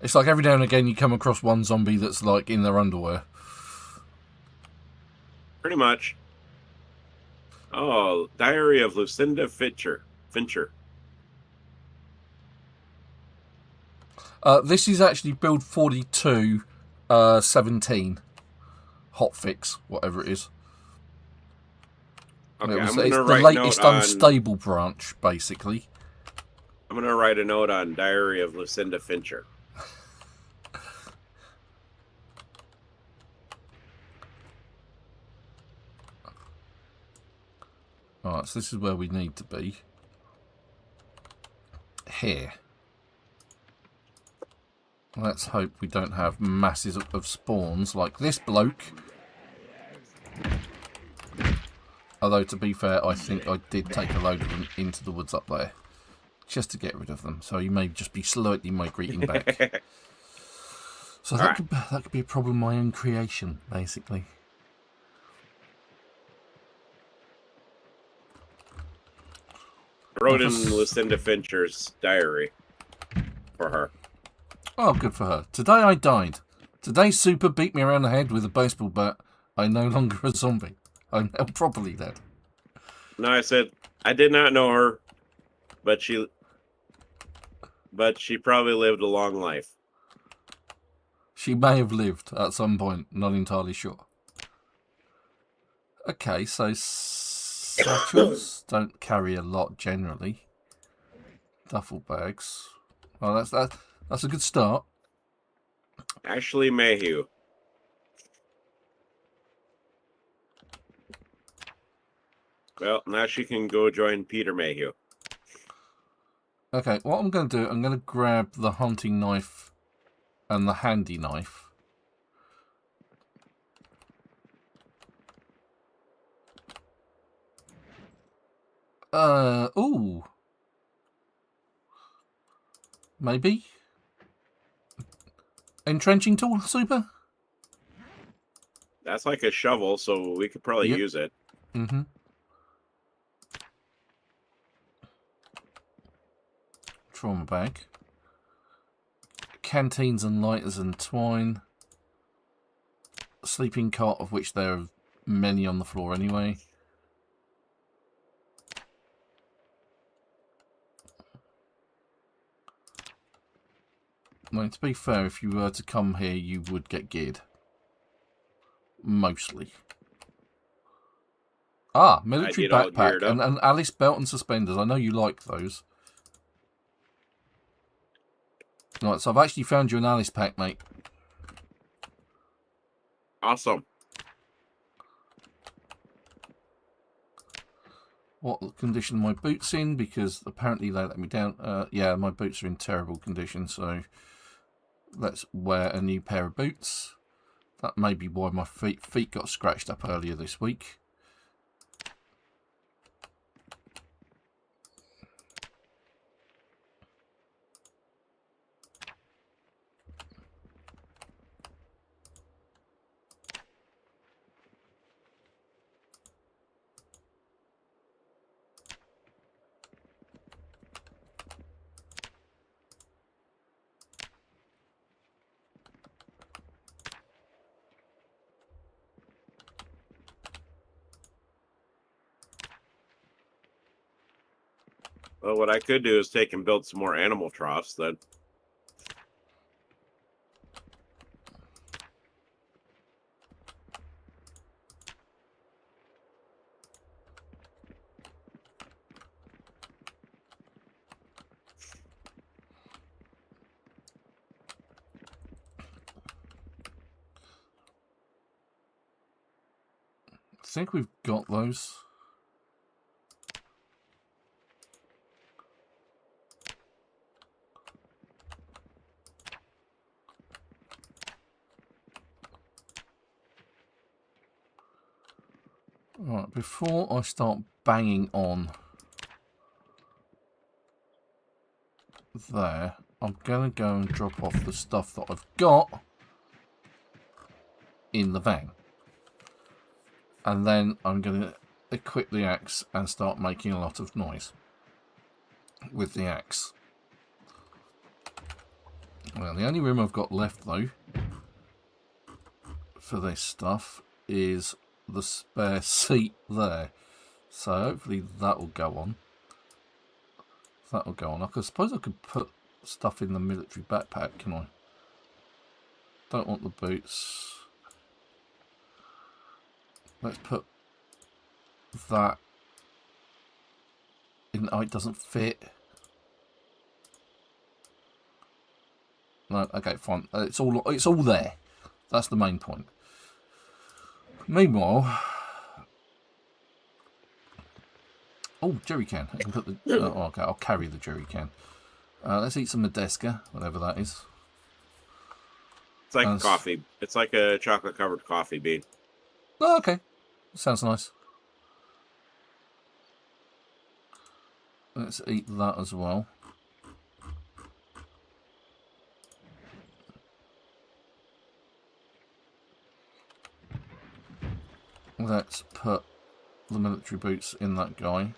It's like every now and again you come across one zombie that's like in their underwear. Pretty much. Oh, Diary of Lucinda Fincher. This is actually build 42, 17. Hotfix, whatever it is. Okay, it's the latest unstable branch, basically. I'm going to write a note on Diary of Lucinda Fincher. Alright, so this is where we need to be. Here. Let's hope we don't have masses of spawns like this bloke. Although, to be fair, I think I did take a load of them into the woods up there. Just to get rid of them. So you may just be slightly migrating back. So that could be a problem of my own creation, basically. I wrote in Lucinda Fincher's diary for her. Oh, good for her. Today I died. Today Super beat me around the head with a baseball bat I'm no longer a zombie. I'm now properly dead. No, I said I did not know her, but she probably lived a long life. She may have lived at some point, not entirely sure. Okay, so satchels don't carry a lot generally. Duffel bags. Well, that's a good start. Ashley Mayhew. Well, now she can go join Peter Mayhew. Okay, what I'm going to do, I'm going to grab the hunting knife and the handy knife. Ooh. Maybe? Entrenching tool, super? That's like a shovel, so we could probably use it. Mm-hmm. Trauma bag. Canteens and lighters and twine. Sleeping cot, of which there are many on the floor anyway. Now, to be fair, if you were to come here, you would get geared. Mostly. Ah, military backpack and Alice belt and suspenders. I know you like those. Right, so I've actually found you an Alice pack, mate. Awesome. What condition are my boots in? Because apparently they let me down. Yeah, my boots are in terrible condition, so let's wear a new pair of boots. That may be why my feet got scratched up earlier this week. Well, what I could do is take and build some more animal troughs then. I think we've got those. Right, before I start banging on there, I'm going to go and drop off the stuff that I've got in the van. And then I'm going to equip the axe and start making a lot of noise with the axe. Well, the only room I've got left, though, for this stuff is the spare seat there. So hopefully that will go on. That'll go on. I suppose I could put stuff in the military backpack, can I? Don't want the boots. Let's put that in. Oh, it doesn't fit. No, okay, fine. It's all there. That's the main point. Meanwhile, oh, jerry can. I can put the. Oh, okay, I'll carry the jerry can. Let's eat some Medeska, whatever that is. It's like coffee. It's like a chocolate-covered coffee bean. Oh, okay. Sounds nice. Let's eat that as well. Let's put the military boots in that guy.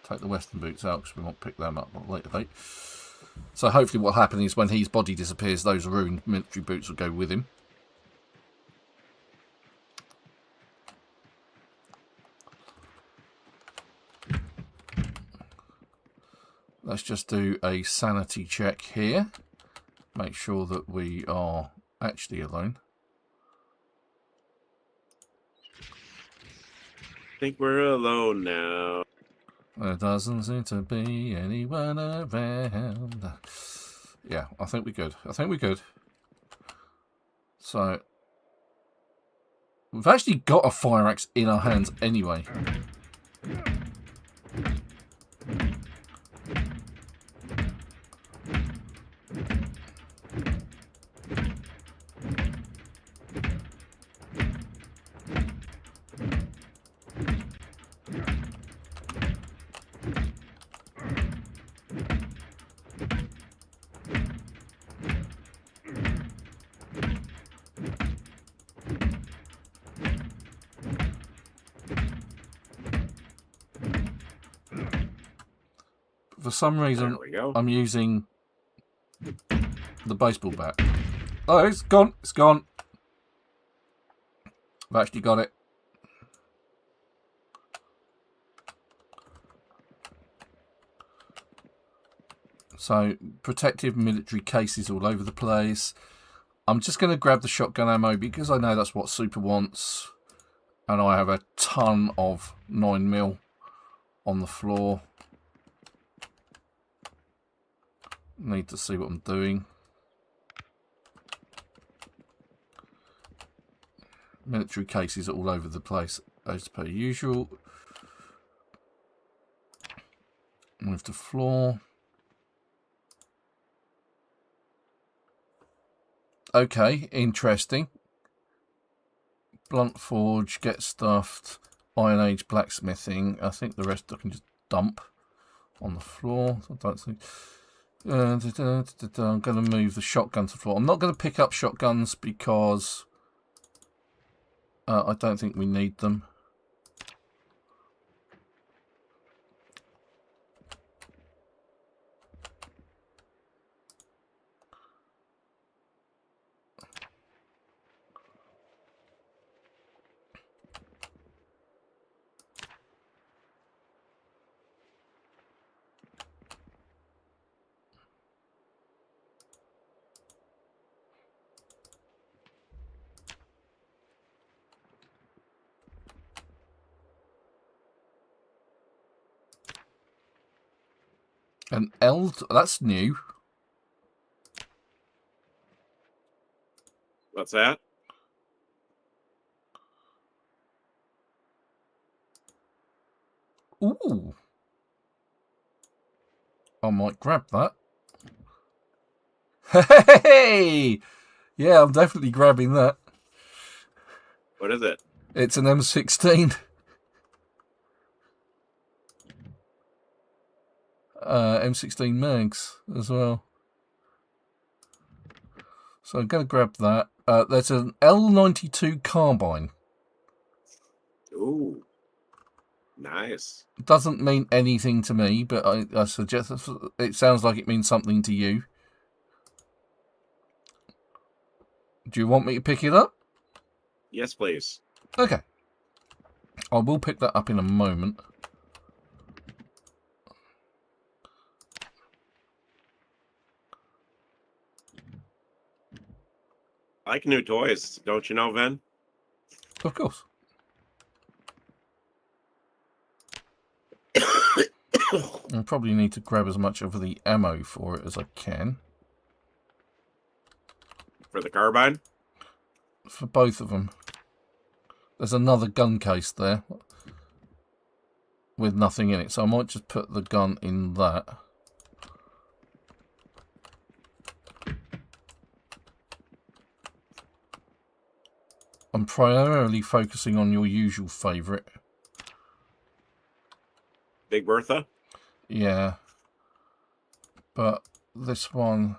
Take the western boots out because we won't pick them up at a later date. So hopefully what will happen is when his body disappears, those ruined military boots will go with him. let's just do a sanity check here. Make sure that we are actually alone. I think we're alone now. There doesn't seem to be anyone around. Yeah, I think we're good. I think we're good. So, we've actually got a fire axe in our hands anyway. For some reason, I'm using the baseball bat. Oh, it's gone. It's gone. I've actually got it. So, protective military cases all over the place. I'm just going to grab the shotgun ammo because I know that's what Super wants. And I have a ton of 9mm on the floor. Need to see what I'm doing. Military cases all over the place as per usual. Move to floor. Okay, interesting. Blunt forge, get stuffed, Iron Age blacksmithing. I think the rest I can just dump on the floor. I don't think. I'm going to move the shotgun to the floor. I'm not going to pick up shotguns because I don't think we need them. An eld? That's new. What's that? Ooh. I might grab that. Hey! Yeah, I'm definitely grabbing that. What is it? It's an M16. M16 mags as well. So I'm going to grab that. There's an L92 carbine. Ooh. Nice. Doesn't mean anything to me, but I suggest it sounds like it means something to you. Do you want me to pick it up? Yes, please. Okay. I will pick that up in a moment. I like new toys, don't you know, Ven? Of course. I probably need to grab as much of the ammo for it as I can. For the carbine? For both of them. There's another gun case there with nothing in it, so I might just put the gun in that. I'm primarily focusing on your usual favourite. Big Bertha? Yeah. But this one...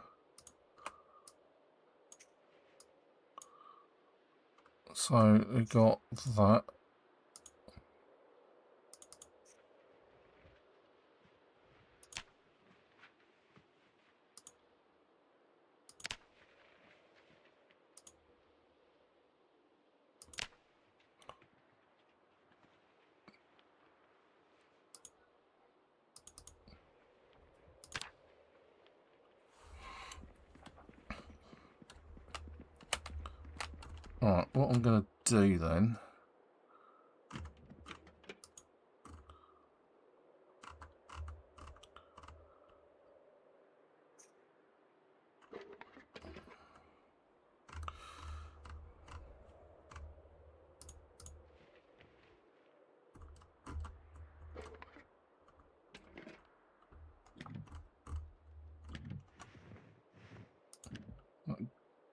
So we got that. what I'm going to do then...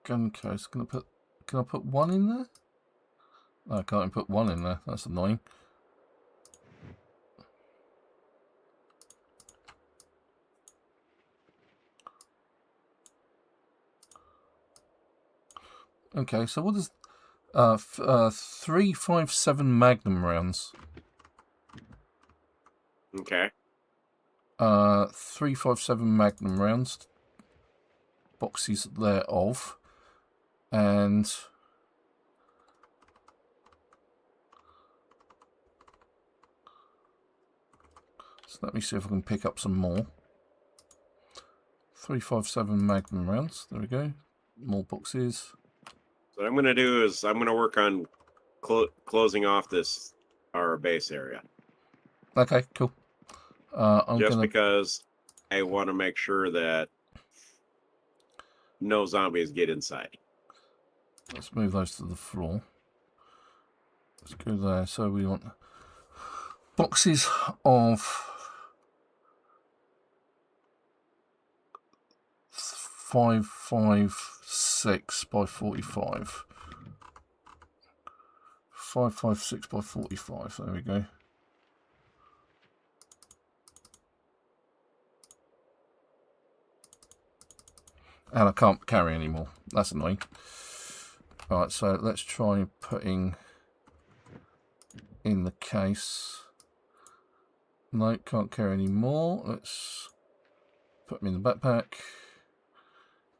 Gun case. Can I put one in there? No, I can't even put one in there. That's annoying. Okay, so what is 357 Magnum rounds? Okay. 357 Magnum rounds. Boxes thereof, and so let me see if I can pick up some more. 357 Magnum rounds. There we go. More boxes. So what I'm going to do is I'm going to work on closing off our base area. Okay, cool. Because I want to make sure that no zombies get inside. Let's move those to the floor. Let's go there. So we want boxes of 556 by 45. 556 by 45. There we go. And I can't carry anymore. That's annoying. Alright, so let's try putting in the case. No, can't carry any more. Let's put them in the backpack.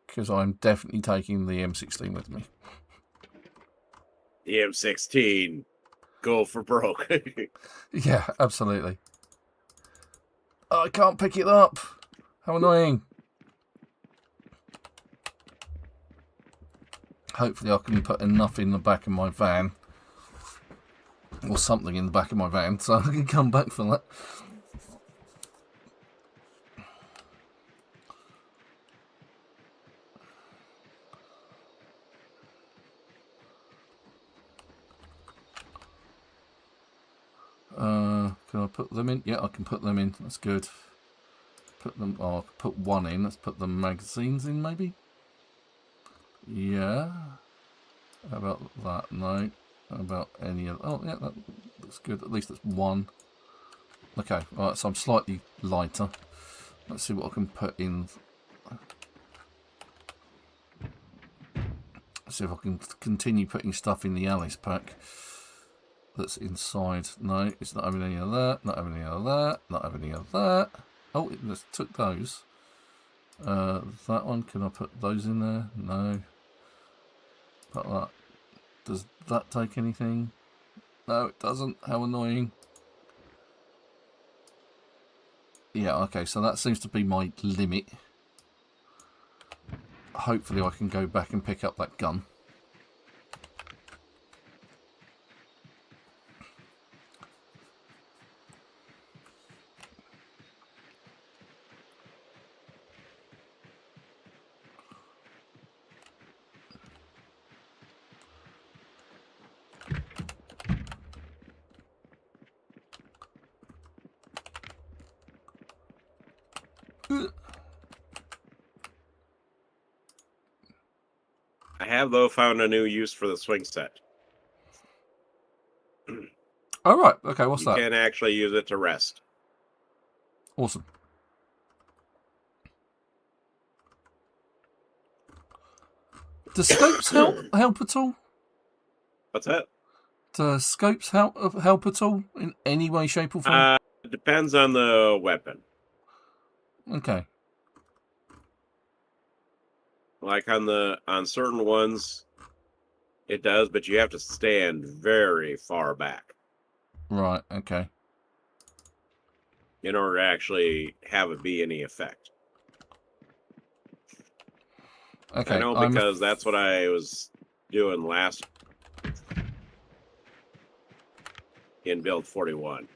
Because I'm definitely taking the M16 with me. The M16. Go for broke. Yeah, absolutely. Oh, I can't pick it up. How annoying. Hopefully I can put enough in the back of my van. Or something in the back of my van so I can come back for that. Can I put them in? Yeah, I can put them in. That's good. Put them. Oh, I'll put one in. Let's put the magazines in, maybe. Yeah. How about that? No. How about any of? Oh, yeah, that looks good. At least it's one. Okay. All right. So I'm slightly lighter. Let's see what I can put in. Let's see if I can continue putting stuff in the Alice pack. That's inside. No, it's not having any of that. Not having any of that. Not having any of that. Oh, it just took those. That one, can I put those in there? No. Put that. Does that take anything? No, it doesn't. How annoying. Yeah, okay, so that seems to be my limit. Hopefully I can go back and pick up that gun. I have, though, found a new use for the swing set. Oh, right. Okay, what's that? You can actually use it to rest. Awesome. Do scopes help at all? What's that? Do scopes help at all in any way, shape, or form? It depends on the weapon. Okay. Like on certain ones, it does, but you have to stand very far back. Right, okay. In order to actually have it be any effect. Okay. I know because that's what I was doing last in build 41.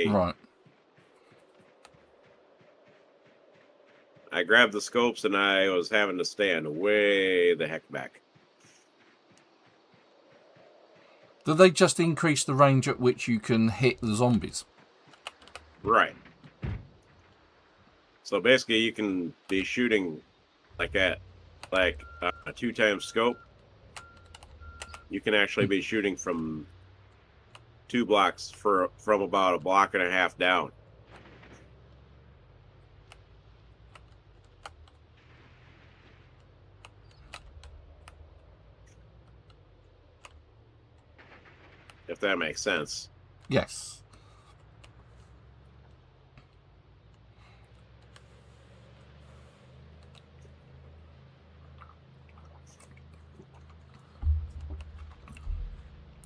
Right. I grabbed the scopes and I was having to stand way the heck back. Do they just increase the range at which you can hit the zombies? Right. So basically, you can be shooting like a 2x scope. You can actually be shooting from 2 blocks from about a block and a half down. If that makes sense. Yes.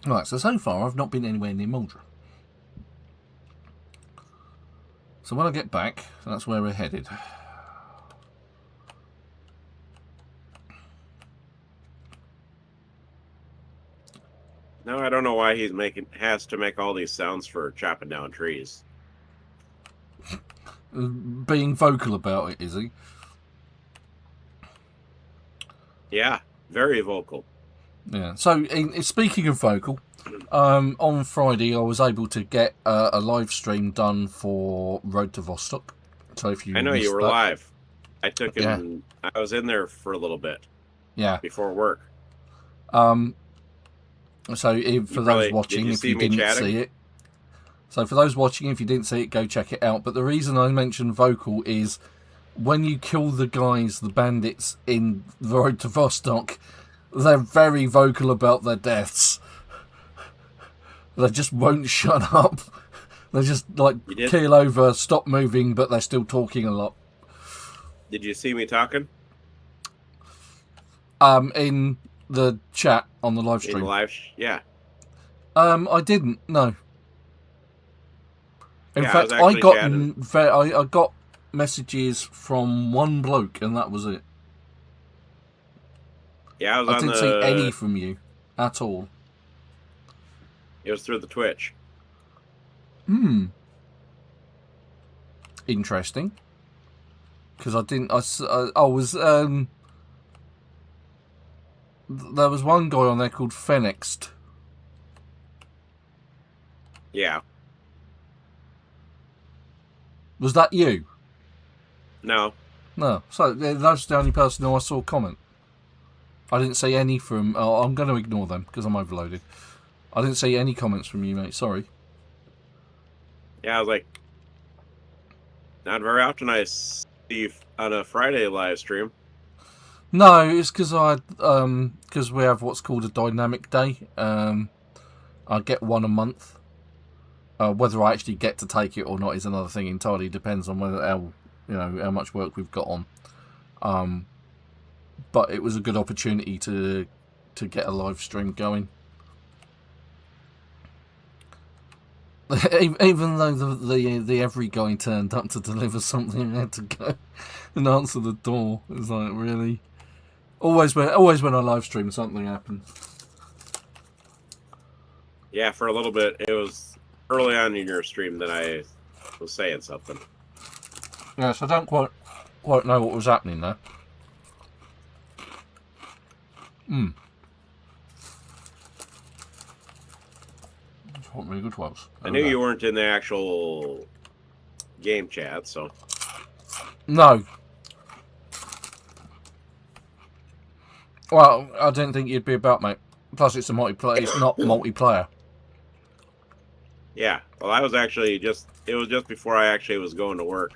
Right, so far I've not been anywhere near Muldraugh. So when I get back, that's where we're headed. No, I don't know why he has to make all these sounds for chopping down trees. Being vocal about it, is he? Yeah, very vocal. Yeah. So, speaking of vocal, on Friday I was able to get a live stream done for Road to Vostok. So if you I know you were that, live. I took him. Yeah. I was in there for a little bit. Yeah. Before work. So for those watching, if you didn't see it. So for those watching, if you didn't see it, go check it out. But the reason I mentioned vocal is when you kill the guys, the bandits in the Road to Vostok, they're very vocal about their deaths. They just won't shut up. They just keel over, stop moving, but they're still talking a lot. Did you see me talking? In the chat on the live stream. Yeah. I didn't. No. In fact, I got messages from one bloke, and that was it. Yeah, I didn't see any from you at all. It was through the Twitch. Interesting. Because I didn't. I was. There was one guy on there called Phoenixed. Yeah. Was that you? No. No. So that's the only person who I saw comment. I didn't see any from... Oh, I'm going to ignore them because I'm overloaded. I didn't see any comments from you, mate. Sorry. Yeah, I was like... Not very often I see you on a Friday live stream. No, it's because because we have what's called a dynamic day. I get one a month. Whether I actually get to take it or not is another thing. Entirely depends on how much work we've got on. But it was a good opportunity to get a live stream going. Even though the every guy turned up to deliver something and had to go and answer the door, it was like, really? Always when I live stream, something happens. Yeah, for a little bit. It was early on in your stream that I was saying something. Yes, I don't quite know what was happening there. What really good was. I knew you weren't in the actual game chat, so... No. Well, I didn't think you'd be about, mate. Plus, it's a multiplayer. It's not multiplayer. Yeah. Well, I was actually it was just before I actually was going to work.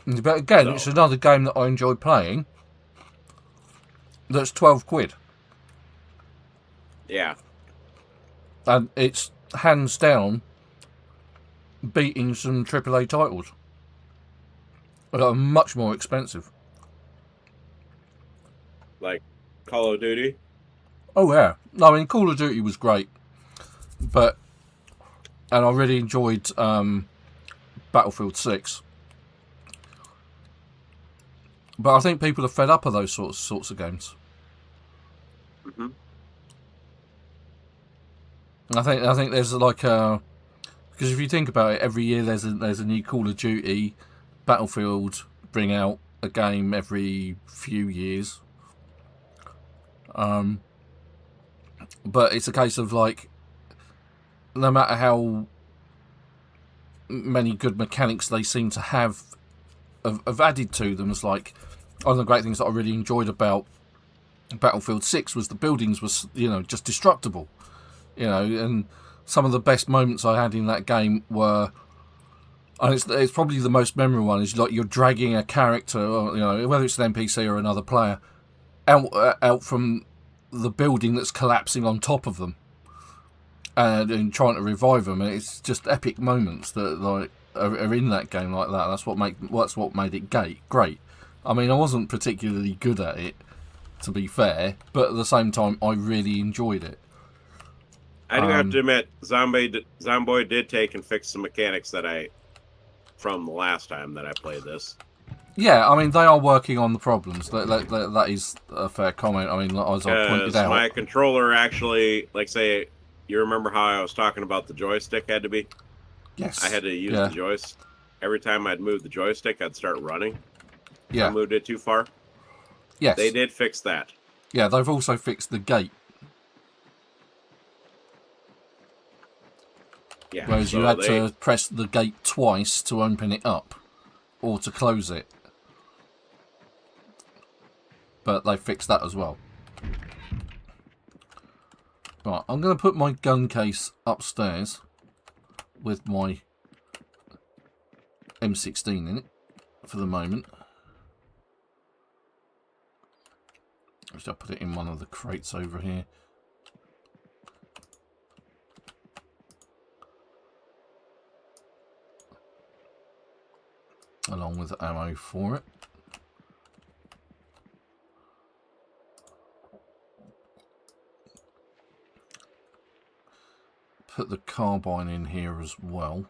But again, it's another game that I enjoy playing. That's 12 quid. Yeah. And it's hands down beating some AAA titles that are much more expensive. Like Call of Duty? Oh, yeah. No, I mean, Call of Duty was great. And I really enjoyed Battlefield 6. But I think people are fed up of those sorts of games. Mm-hmm. I think there's like a, because if you think about it, every year there's a new Call of Duty, Battlefield bring out a game every few years. But it's a case of like, no matter how many good mechanics they seem to have added to them, as like one of the great things that I really enjoyed about Battlefield 6 was the buildings was, you know, just destructible, you know, and some of the best moments I had in that game were, and it's probably the most memorable one, is like you're dragging a character, or, you know, whether it's an NPC or another player, out from the building that's collapsing on top of them, and trying to revive them, and it's just epic moments that like are in that game like that. That's what made it great. I mean, I wasn't particularly good at it, to be fair, but at the same time, I really enjoyed it. I do have to admit, Zomboid did take and fix some mechanics from the last time that I played this. Yeah, I mean, they are working on the problems. That is a fair comment. I mean, as I pointed out, my controller actually, like, say, you remember how I was talking about the joystick had to be? Yes. I had to use the joystick. Every time I'd move the joystick, I'd start running. Yeah. I moved it too far. Yes. They did fix that. Yeah, they've also fixed the gate. Yeah. Whereas you had to press the gate twice to open it up or to close it. But they fixed that as well. Right, I'm going to put my gun case upstairs with my M16 in it for the moment. I'll put it in one of the crates over here. Along with ammo for it. Put the carbine in here as well.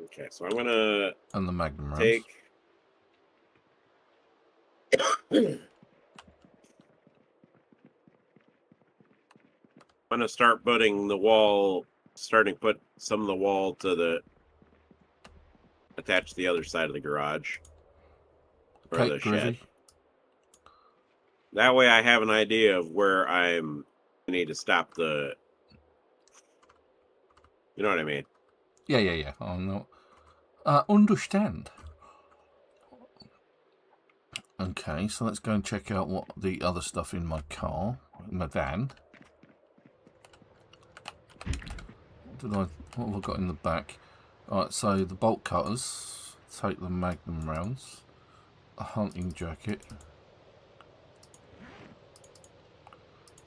Okay, so I'm gonna and the magnum rounds. take. I'm gonna start putting the wall. Put some of the wall to attach to the other side of the garage or the shed. That way, I have an idea of where I need to stop the. You know what I mean? Yeah. I know. Understand. Okay, so let's go and check out what the other stuff in my car, in my van. What have I got in the back? Alright, so the bolt cutters, take the magnum rounds, a hunting jacket,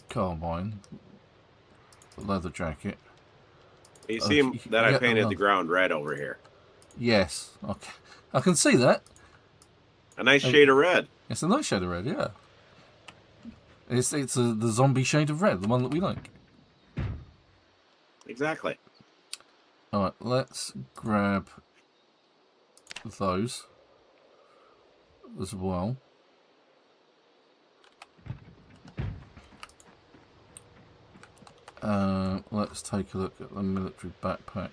carbine, leather jacket. You see that I painted the ground red over here? Yes, okay. I can see that. A nice shade of red. It's a nice shade of red, yeah. It's the zombie shade of red, the one that we like. Exactly. Alright, let's grab those as well. Let's take a look at the military backpack.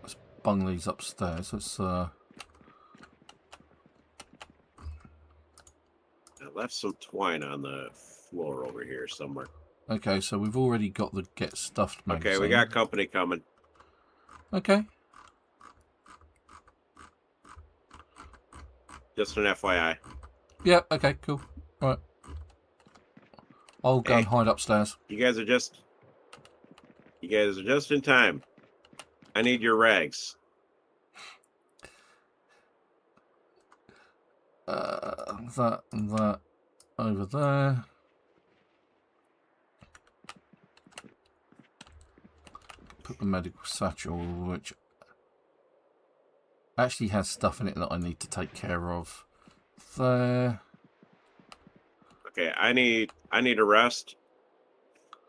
Let's bung these upstairs. Let's I left some twine on the floor over here somewhere. Okay, so we've already got the get stuffed magazine. Okay, we got company coming. Okay. Just an FYI. Yeah, okay, cool. Alright. I'll go and hide upstairs. You guys are just in time. I need your rags. That and that over there. Put the medical satchel, which actually has stuff in it that I need to take care of. There. Okay, I need a rest.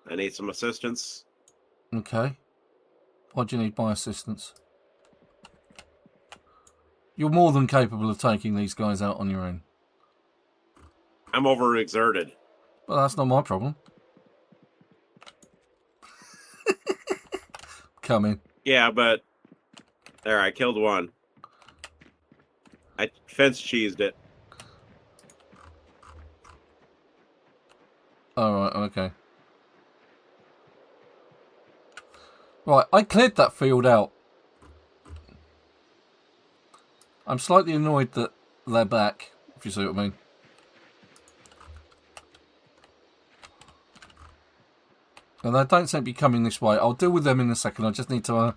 I need some assistance. Okay. Why do you need my assistance? You're more than capable of taking these guys out on your own. I'm overexerted. Well, that's not my problem. Come in. Yeah, but there, I killed one. I fence cheesed it. Alright, okay. Right, I cleared that field out. I'm slightly annoyed that they're back, if you see what I mean. And they don't seem to be coming this way. I'll deal with them in a second. I just need to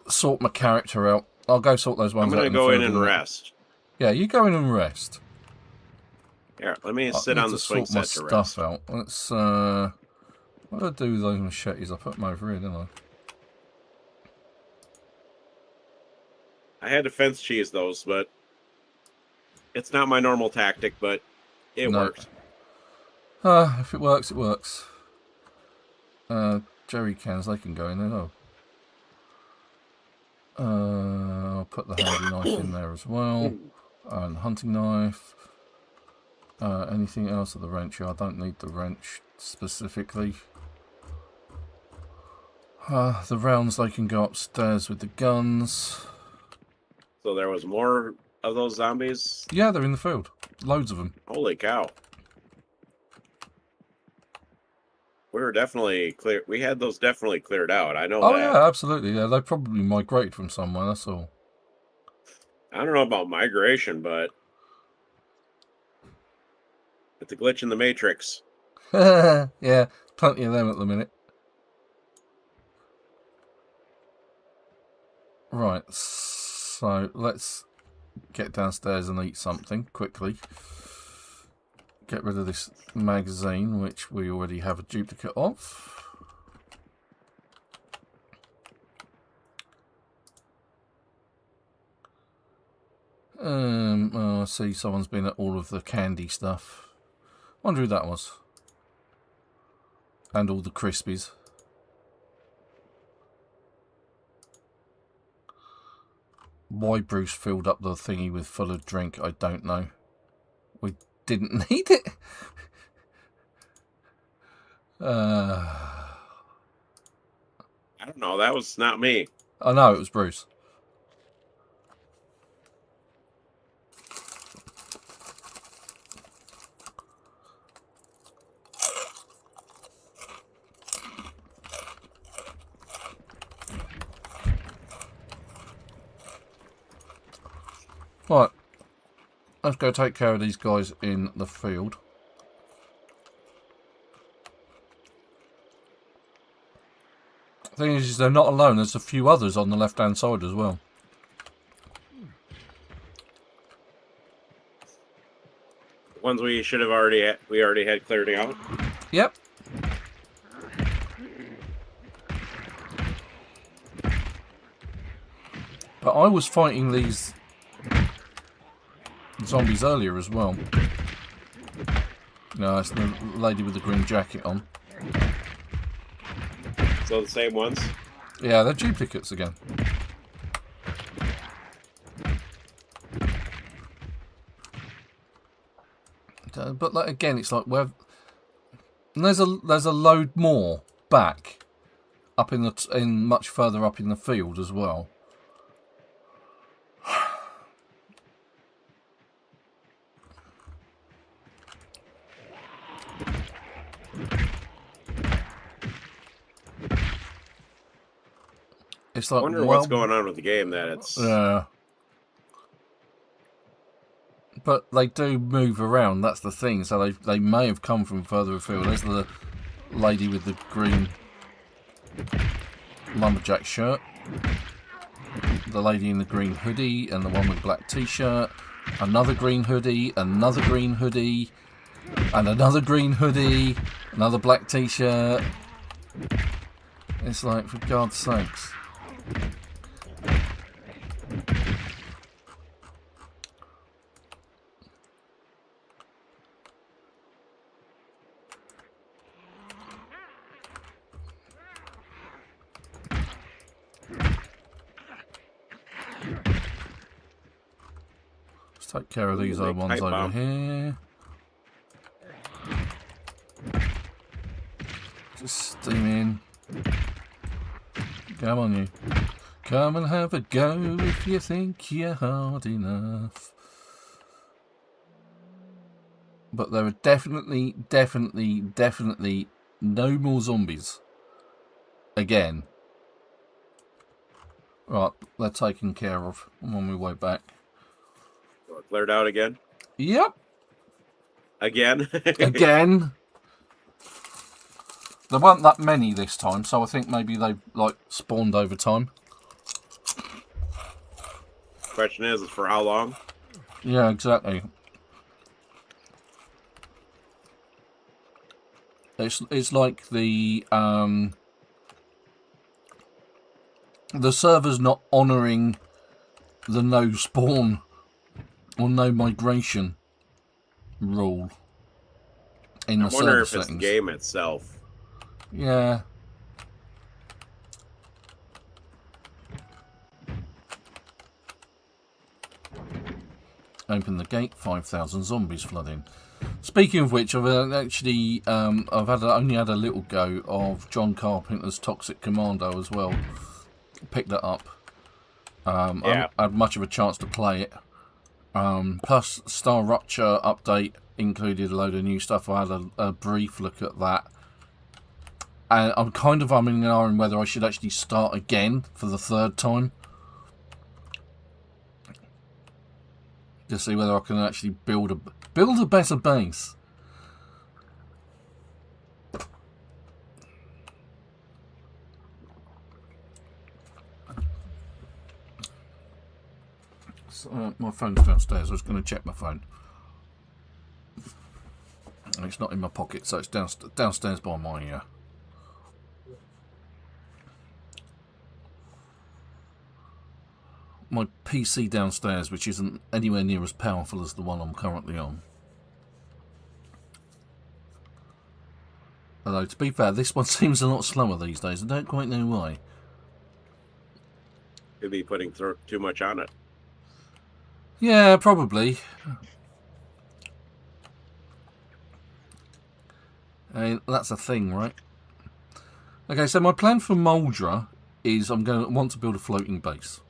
sort my character out. I'll go sort those ones I'm out. going to go in and rest. Yeah, you go in and rest. Here, let me sit on the swing set to rest. Stuff out. Let's, what did I do with those machetes? I put them over here, didn't I? I had to fence cheese those, but it's not my normal tactic, but it worked. If it works, it works. Jerry cans, they can go in there. I'll put the handy knife in there as well. And hunting knife. Anything else with the wrench? I don't need the wrench specifically. The rounds, they can go upstairs with the guns. So there was more of those zombies? Yeah, they're in the field. Loads of them. Holy cow. We were definitely clear. We had those definitely cleared out. I know that. Oh, yeah, absolutely. Yeah, they probably migrated from somewhere, that's all. I don't know about migration, but it's a glitch in the matrix. Yeah, plenty of them at the minute. Right, so let's get downstairs and eat something quickly. Get rid of this magazine, which we already have a duplicate of. Oh, I see someone's been at all of the candy stuff. Wonder who that was. And all the Crispies. Why Bruce filled up the thingy with full of drink, I don't know. We didn't need it. I don't know. That was not me. I know, it was Bruce. Right, let's go take care of these guys in the field. Thing is, they're not alone. There's a few others on the left-hand side as well. Ones we should have already had cleared out. Yep. But I was fighting these zombies earlier as well. No, it's the lady with the green jacket on. So the same ones? Yeah, they're duplicates again. But like, again, it's like and there's a load more back up in much further up in the field as well. It's like, I wonder what's going on with the game that it's... Yeah. But they do move around, that's the thing. So they may have come from further afield. There's the lady with the green lumberjack shirt. The lady in the green hoodie and the one with black t-shirt. Another green hoodie, another green hoodie, and another green hoodie, another black t-shirt. It's like, for God's sakes. Take care of these other ones over here. Just steam in. Come on, you. Come and have a go if you think you're hard enough. But there are definitely no more zombies. Again. Right, they're taken care of. I'm on my way back. Cleared out again? Yep. Again? Again. There weren't that many this time, so I think maybe they like spawned over time. Question is for how long? Yeah, exactly. It's like the server's not honouring the no spawn or no migration rule in the server settings. I wonder if it's the game itself. Yeah. Open the gate. 5,000 zombies flooding. Speaking of which, I've actually only had a little go of John Carpenter's Toxic Commando as well. Picked that up. I haven't had much of a chance to play it. Plus, Star Rupture update included a load of new stuff. I had a brief look at that. And I'm kind of umming and ahhing whether I should actually start again for the third time. To see whether I can actually build a better base. So, my phone's downstairs. I was going to check my phone. And it's not in my pocket, so it's downstairs by my my PC downstairs, which isn't anywhere near as powerful as the one I'm currently on. Although, to be fair, this one seems a lot slower these days. I don't quite know why. Could be putting too much on it. Yeah, probably. I mean, that's a thing, right? Okay, so my plan for Muldraugh is I'm going to want to build a floating base.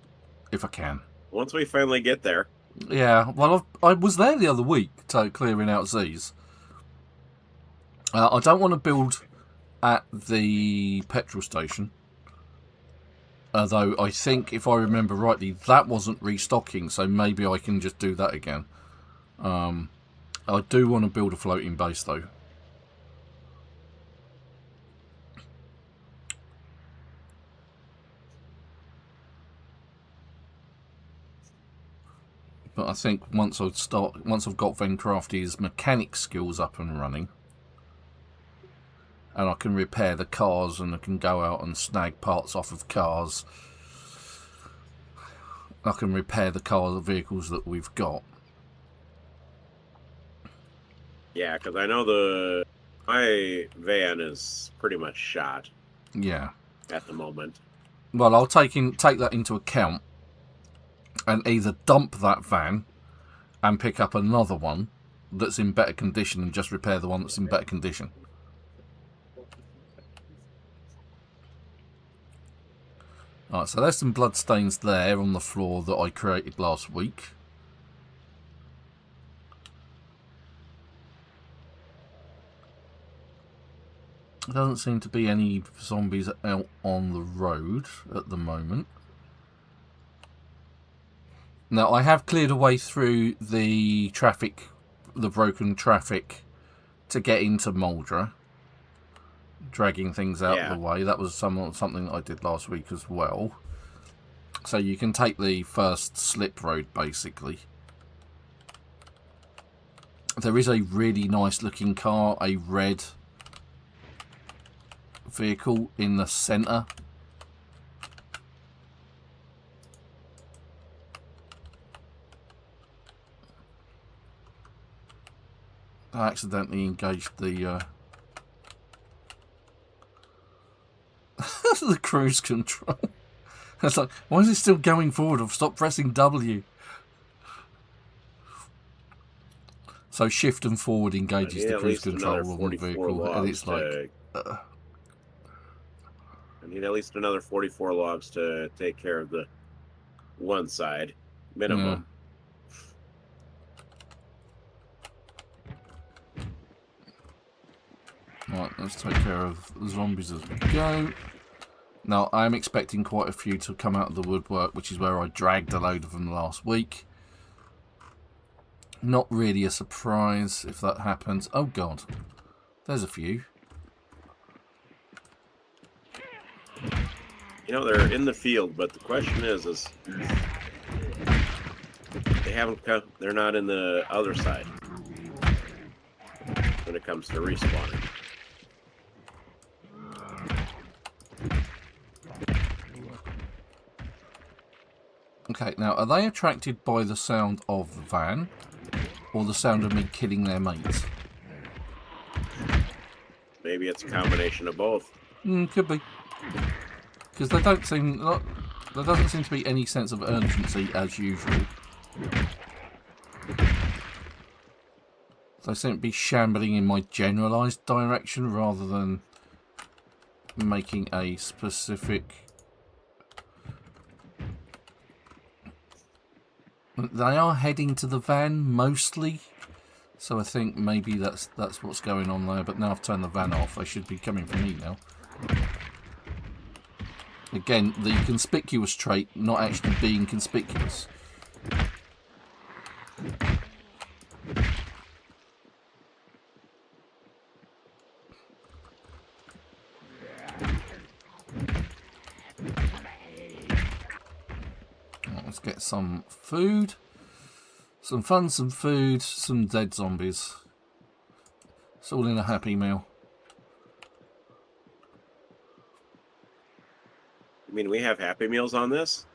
If I can. Once we finally get there. Yeah, well, I was there the other week clearing out Z's. I don't want to build at the petrol station. Although I think, if I remember rightly, that wasn't restocking, so maybe I can just do that again. I do want to build a floating base, though. But I think once I've got Vencrafty's mechanic skills up and running, and I can repair the cars, and I can go out and snag parts off of cars, I can repair the vehicles that we've got. Yeah, because I know my van is pretty much shot. Yeah. At the moment. Well, I'll take that into account. And either dump that van and pick up another one that's in better condition and just repair the one that's in better condition. Alright, so there's some blood stains there on the floor that I created last week. There doesn't seem to be any zombies out on the road at the moment. Now, I have cleared away through the broken traffic, to get into Muldraugh, dragging things out of the way. That was something that I did last week as well. So you can take the first slip road, basically. There is a really nice looking car, a red vehicle in the centre. I accidentally engaged the the cruise control. It's like, why is it still going forward? I've stopped pressing W. So shift and forward engages the at cruise least control another of the 44 vehicle, and it's like... I need at least another 44 logs to take care of the one side, minimum. Yeah. Right, let's take care of the zombies as we go. Now, I'm expecting quite a few to come out of the woodwork, which is where I dragged a load of them last week. Not really a surprise if that happens. Oh, God. There's a few. You know, they're in the field, but the question is they haven't come, they're not in the other side when it comes to respawning. Okay, now, are they attracted by the sound of the van or the sound of me killing their mates? Maybe it's a combination of both. Could be. Because there doesn't seem to be any sense of urgency as usual. They seem to be shambling in my generalised direction rather than making a specific... They are heading to the van mostly, so I think maybe that's what's going on there. But now I've turned the van off, they should be coming for me now. Again, the conspicuous trait not actually being conspicuous. Let's get some food. Some fun, some food, some dead zombies. It's all in a happy meal. I mean, we have Happy Meals on this?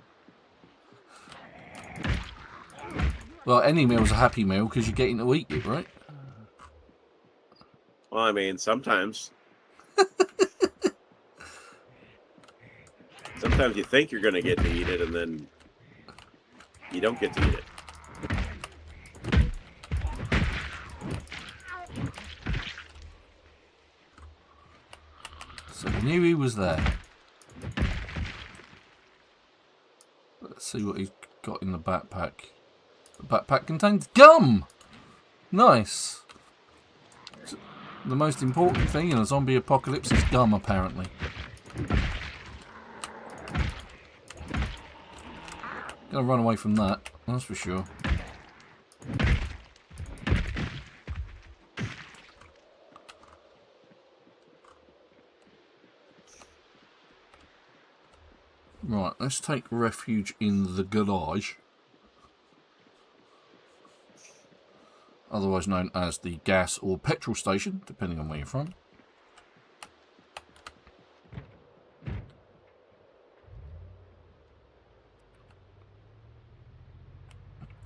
Well, any meal's a happy meal because you're getting to eat it, right? Well, I mean, sometimes. Sometimes you think you're going to get to eat it, and then you don't get to eat it. So I knew he was there. Let's see what he's got in the backpack. The backpack contains gum! Nice. The most important thing in a zombie apocalypse is gum, apparently. Gonna run away from that, that's for sure. Right, let's take refuge in the garage. Otherwise known as the gas or petrol station, depending on where you're from.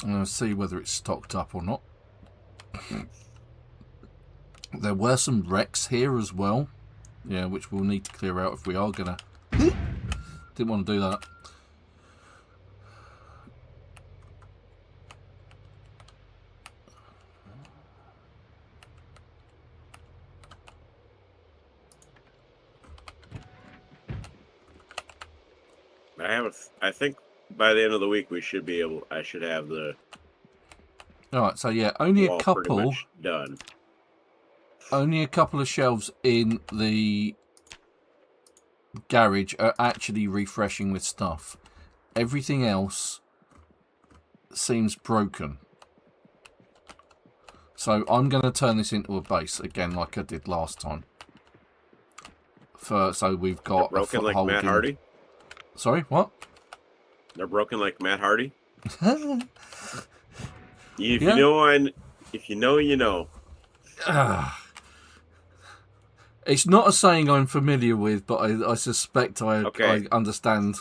I'm going to see whether it's stocked up or not. There were some wrecks here as well. Yeah, which we'll need to clear out if we are going to... Didn't want to do that. I think by the end of the week we should be able. I should have the. Alright, so yeah, only a couple done. Only a couple of shelves in the garage are actually refreshing with stuff. Everything else seems broken. So I'm going to turn this into a base again, like I did last time. So we've got They're broken like Matt Hardy. Sorry, what? They're broken like Matt Hardy. If Yeah. you know, you know. It's not a saying I'm familiar with, but I suspect I understand.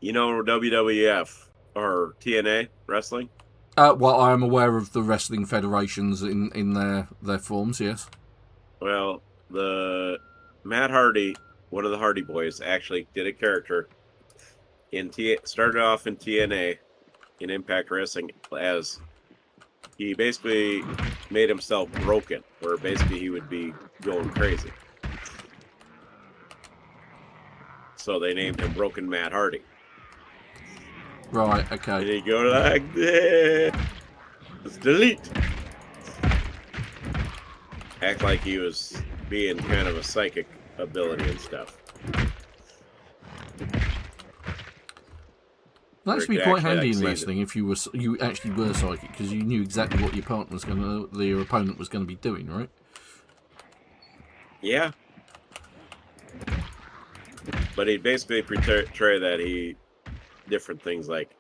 You know WWF or TNA wrestling? Well, I am aware of the wrestling federations in their forms, yes. Well, the Matt Hardy, one of the Hardy Boys, actually did a character started off in TNA in Impact Wrestling as he basically made himself broken, where basically he would be going crazy. So they named him Broken Matt Hardy. Right, And okay. he'd go like this. Let's delete. Act like he was being kind of a psychic ability and stuff. That'd Or actually be it could quite actually, handy like, in see wrestling if you actually were psychic, because you knew exactly what your partner was your opponent was going to be doing, right? Yeah. But he'd basically portray that different things like.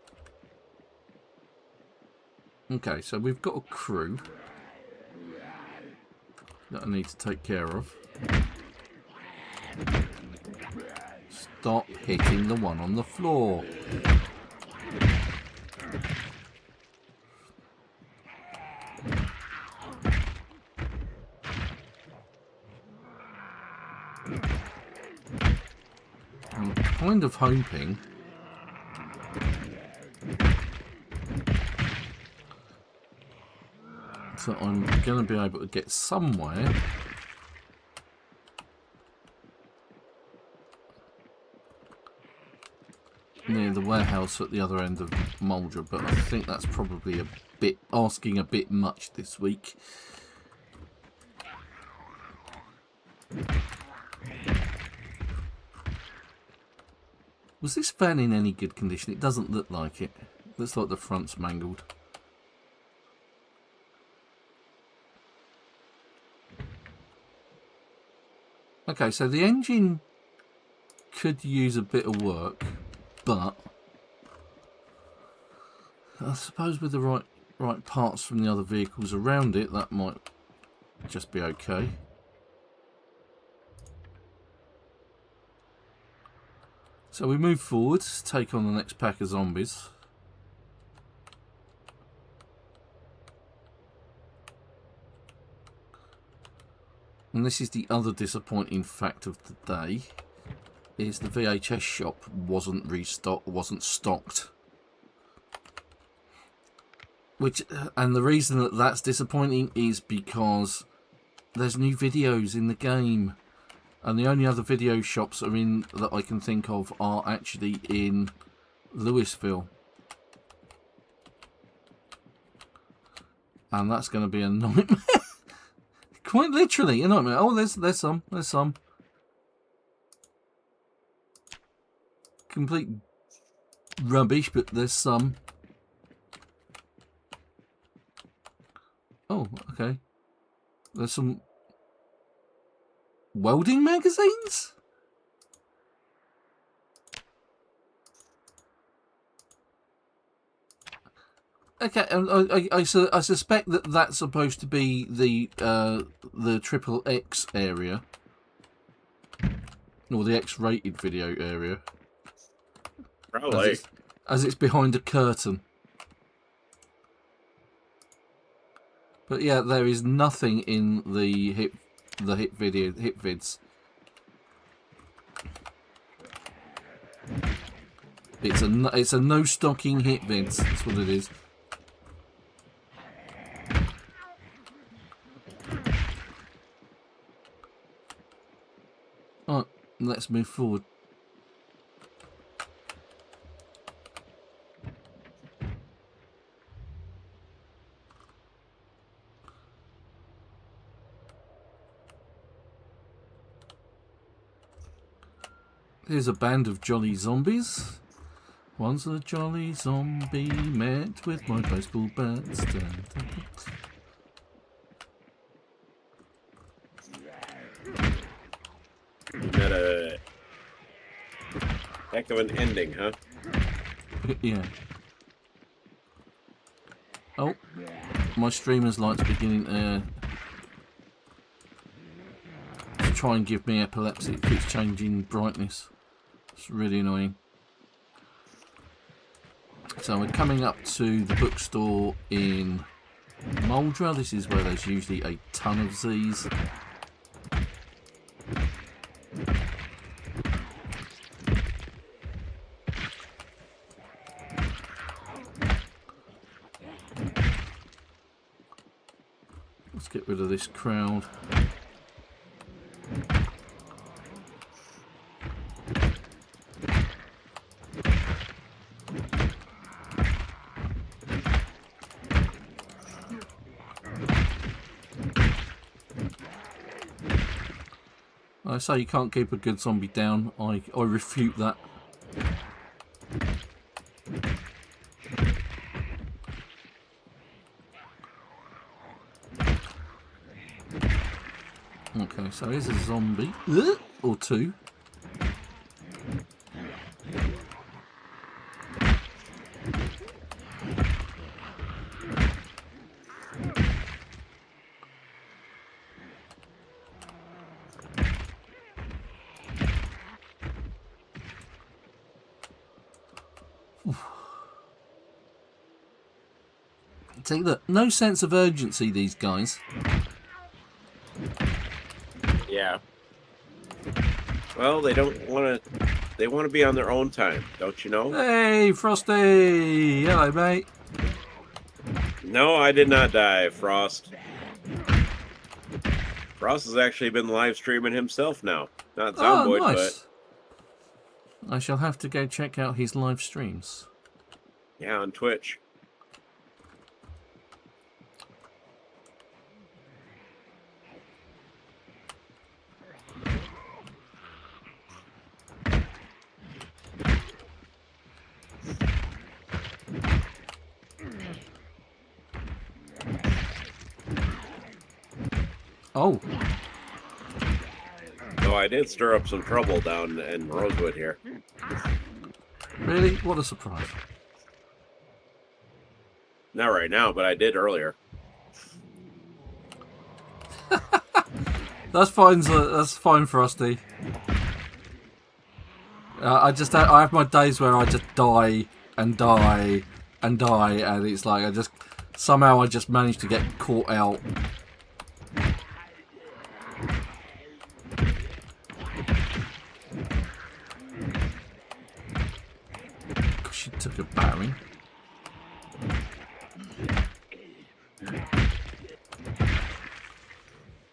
Okay, so we've got a crew that I need to take care of. Stop hitting the one on the floor. I'm kind of hoping that I'm going to be able to get somewhere near the warehouse at the other end of Muldraugh, but I think that's probably a bit asking a bit much this week. Was this van in any good condition? It doesn't look like it. Looks like the front's mangled. Okay, so the engine could use a bit of work, but I suppose with the right parts from the other vehicles around it, that might just be okay. So we move forward to take on the next pack of zombies. And this is the other disappointing fact of the day, is the VHS shop wasn't stocked. And the reason that that's disappointing is because there's new videos in the game. And the only other video shops that I can think of are actually in Louisville. And that's going to be a nightmare. Quite literally a nightmare. Oh, there's some. Complete rubbish, but there's some. Oh, okay. There's some welding magazines? Okay, I suspect that that's supposed to be the triple X area, or the X-rated video area. Probably. As it's behind a curtain. But yeah, there is nothing in the hit vids. It's a no stocking hit vids. That's what it is. Alright, let's move forward. Here's a band of jolly zombies. Once a jolly zombie met with my baseball bats. Dun, dun, dun. You got a heck of an ending, huh? Yeah. Oh, my streamer's light's beginning to try and give me epilepsy. It keeps changing brightness. It's really annoying. So we're coming up to the bookstore in Muldraugh. This is where there's usually a ton of Z's. rid of this crowd. I say you can't keep a good zombie down. I refute that. Okay, so here's a zombie. Or two. See, look, no sense of urgency, these guys. Yeah. Well, they don't want to. They want to be on their own time, don't you know? Hey, Frosty! Hello, mate. No, I did not die, Frost. Frost has actually been live streaming himself now. Not Zomboid, nice. But I shall have to go check out his live streams. Yeah, on Twitch. Oh. No, I did stir up some trouble down in Rosewood here. Really? What a surprise. Not right now, but I did earlier. That's fine, Frosty. I have my days where I just die and die and die, and it's like somehow I just manage to get caught out. She took a battering.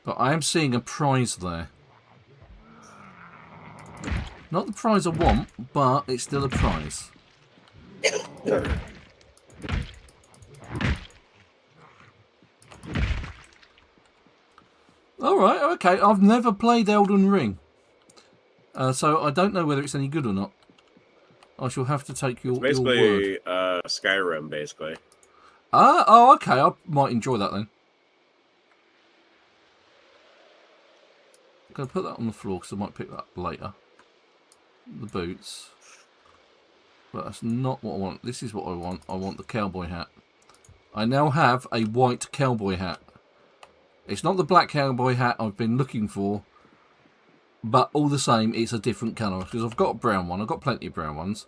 But I am seeing a prize there. Not the prize I want, but it's still a prize. Alright, okay. I've never played Elden Ring. So I don't know whether it's any good or not. I shall have to take your word. Basically, Skyrim, basically. Oh, okay. I might enjoy that then. I'm going to put that on the floor because I might pick that up later. The boots. But that's not what I want. This is what I want. I want the cowboy hat. I now have a white cowboy hat. It's not the black cowboy hat I've been looking for. But all the same, it's a different colour. Because I've got a brown one. I've got plenty of brown ones.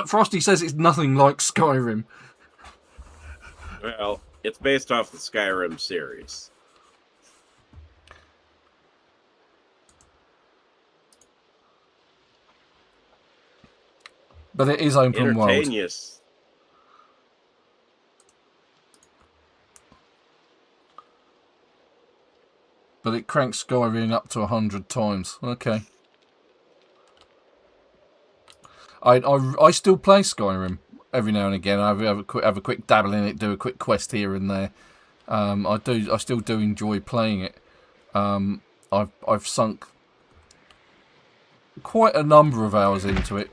Frosty says it's nothing like Skyrim. Well, it's based off the Skyrim series. But it is open world. Entertainous. But it cranks Skyrim up to 100 times. Okay. I still play Skyrim every now and again. I have a quick dabble in it, do a quick quest here and there. I still do enjoy playing it. I've sunk quite a number of hours into it.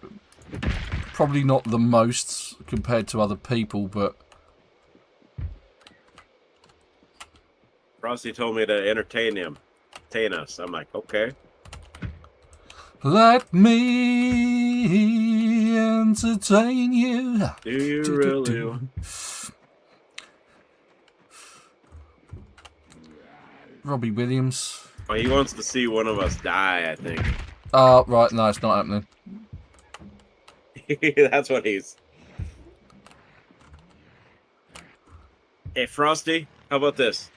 Probably not the most compared to other people, but Frosty told me to entertain us. I'm like, okay. Let me entertain you. Do you really? Robbie Williams. Oh, he wants to see one of us die, I think. Oh, right. No, it's not happening. That's what he's... Hey, Frosty, how about this?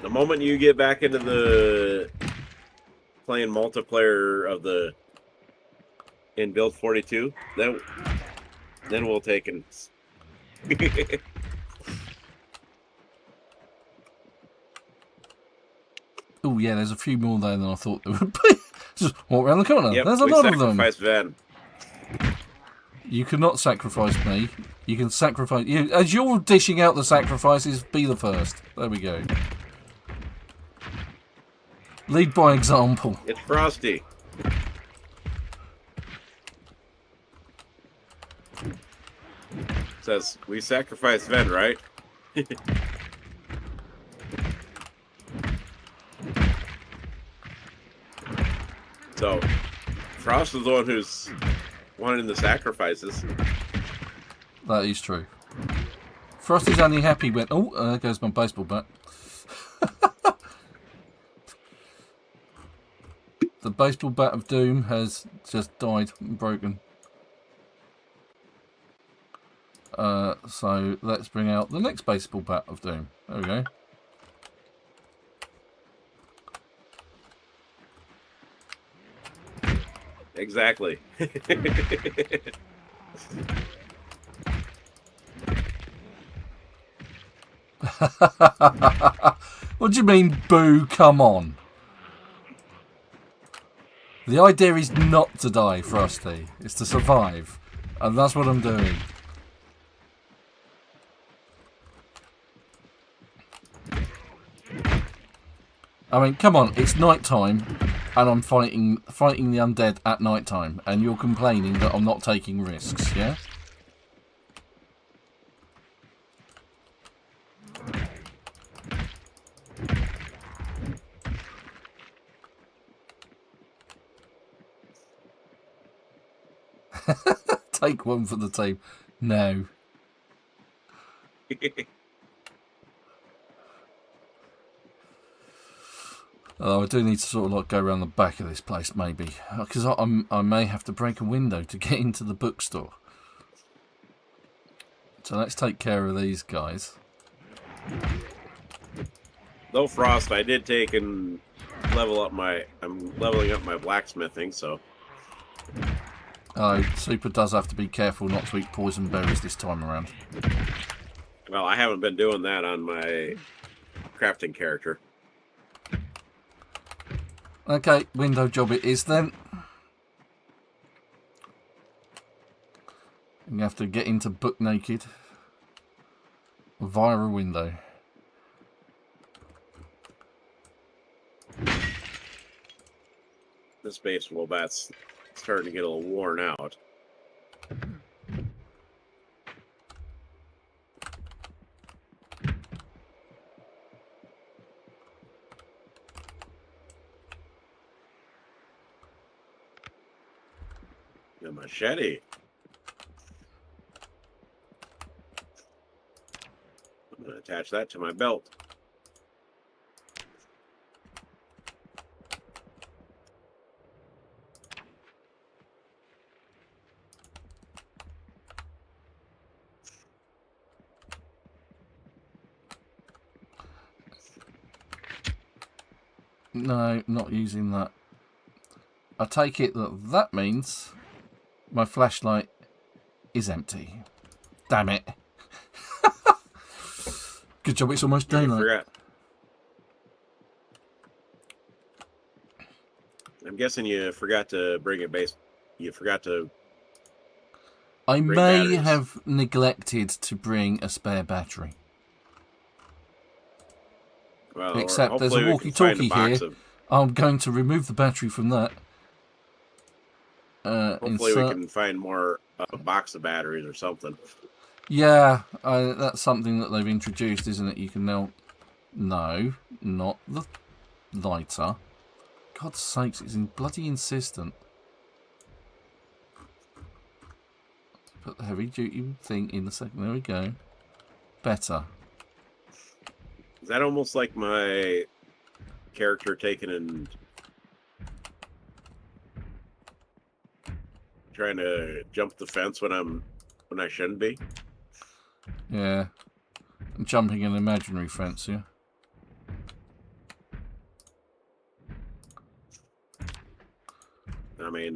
The moment you get back into the playing multiplayer of the in Build 42, then we'll take and Oh, yeah, there's a few more there than I thought there would be. Just walk around the corner. Yep, There's a lot of them. Sacrifice Ven. You cannot sacrifice me. You can sacrifice... you. As you're dishing out the sacrifices, be the first. There we go. Lead by example. It's Frosty. Says, we sacrifice Ven, right? So, Frost is the one who's wanting the sacrifices. That is true. Frosty's only happy when... oh, there goes my baseball bat. The baseball bat of doom has just died and broken. So let's bring out the next baseball bat of doom. There we go. Exactly. What do you mean, boo? Come on. The idea is not to die, Frosty. It's to survive. And that's what I'm doing. I mean, come on, it's night time, and I'm fighting the undead at night time, and you're complaining that I'm not taking risks, yeah? Take one for the team. No. Although I do need to sort of like go around the back of this place, maybe, because I may have to break a window to get into the bookstore. So let's take care of these guys. Though Frost, I did take and level up my... I'm leveling up my blacksmithing, so... Oh, Super does have to be careful not to eat poison berries this time around. Well, I haven't been doing that on my crafting character. Okay, window job it is then. You have to get into book naked via a window. This baseball bat's starting to get a little worn out. A machete. I'm going to attach that to my belt. No, not using that. I take it that means my flashlight is empty. Damn it. Good job, it's almost daylight. I'm guessing you forgot to bring a base. You forgot to... I may have neglected to bring a spare battery. Well, except there's a walkie-talkie here. I'm going to remove the battery from that. Hopefully we can find more a box of batteries or something. Yeah, that's something that they've introduced, isn't it? You can now... No, not the lighter. God's sakes, it's bloody insistent. Put the heavy-duty thing in the second. There we go. Better. Is that almost like my character taking and trying to jump the fence when I shouldn't be? Yeah. I'm jumping an imaginary fence, yeah. I mean,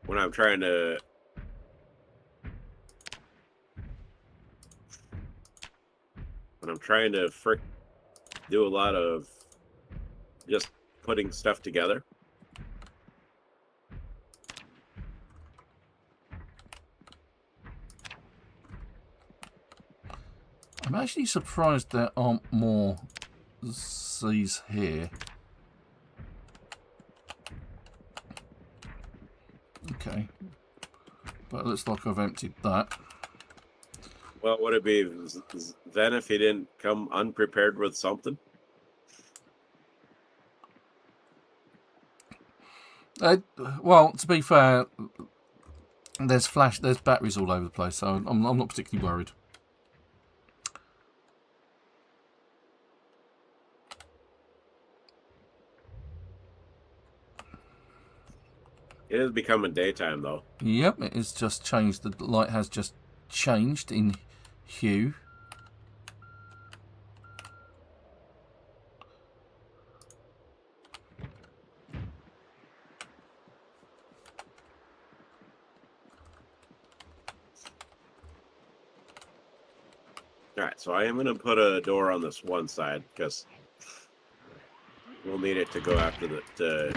when I'm trying to do a lot of just putting stuff together. I'm actually surprised there aren't more Z's here. Okay. But it looks like I've emptied that. Well, would it be then if he didn't come unprepared with something? Well, to be fair, there's batteries all over the place, so I'm not particularly worried. It is becoming daytime, though. Yep, it has just changed. The light has just changed in hue. Alright, so I am going to put a door on this one side, because we'll need it to go after to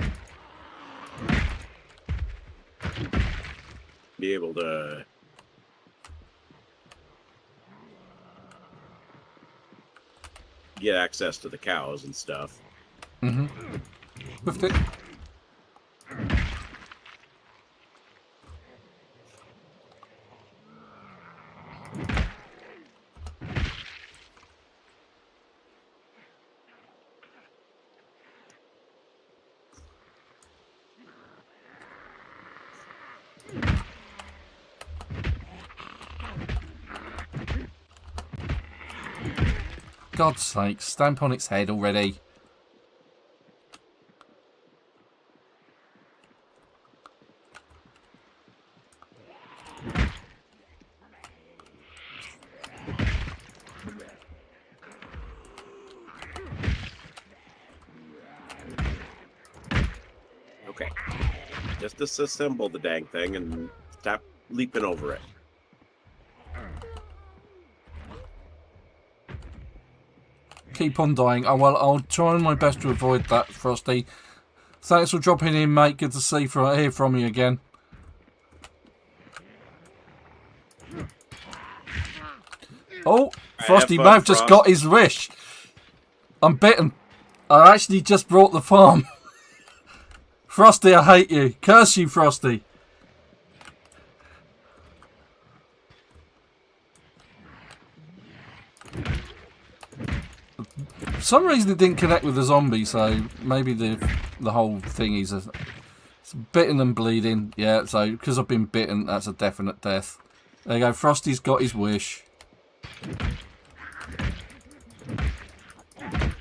be able to get access to the cows and stuff. Mm-hmm. Lift it. God's sake, stamp on its head already. Okay. Just disassemble the dang thing and stop leaping over it. Keep on dying. Oh, well, I'll try my best to avoid that, Frosty. Thanks for dropping in, mate. Good to hear from you again. Oh, Frosty may have just got his wish. I'm bitten. I actually just brought the farm. Frosty, I hate you. Curse you, Frosty. For some reason it didn't connect with the zombie, so maybe the whole thing is it's bitten and bleeding. Yeah, so because I've been bitten, that's a definite death. There you go, Frosty's got his wish.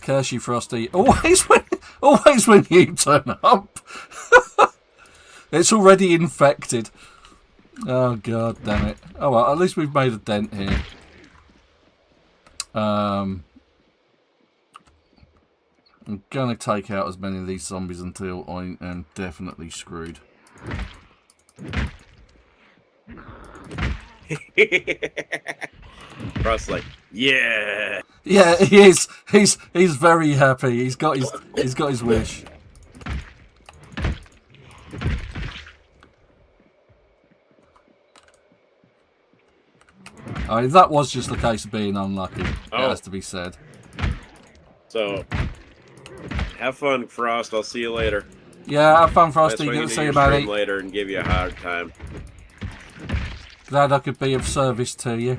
Curse you, Frosty. Always when you turn up. It's already infected. Oh, god damn it. Oh well, at least we've made a dent here. I'm gonna take out as many of these zombies until I am definitely screwed. Ross like, yeah. Yeah, he is. He's very happy. He's got his wish. I mean, that was just the case of being unlucky. Oh. It has to be said. So, have fun, Frost. I'll see you later. Yeah, have fun, Frosty. Good to see you, buddy. Later and give you a hard time. Glad I could be of service to you.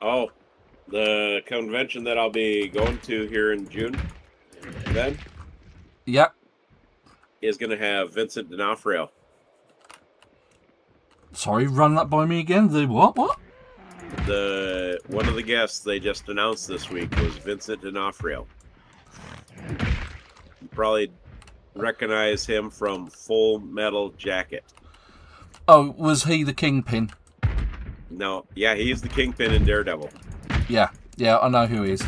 Oh, the convention that I'll be going to here in June, then? Yep. Is going to have Vincent D'Onofrio. Sorry, run that by me again. The what? What? One of the guests they just announced this week was Vincent D'Onofrio. You probably recognize him from Full Metal Jacket. Oh, was he the Kingpin? No, yeah, he's the Kingpin in Daredevil. Yeah, I know who he is.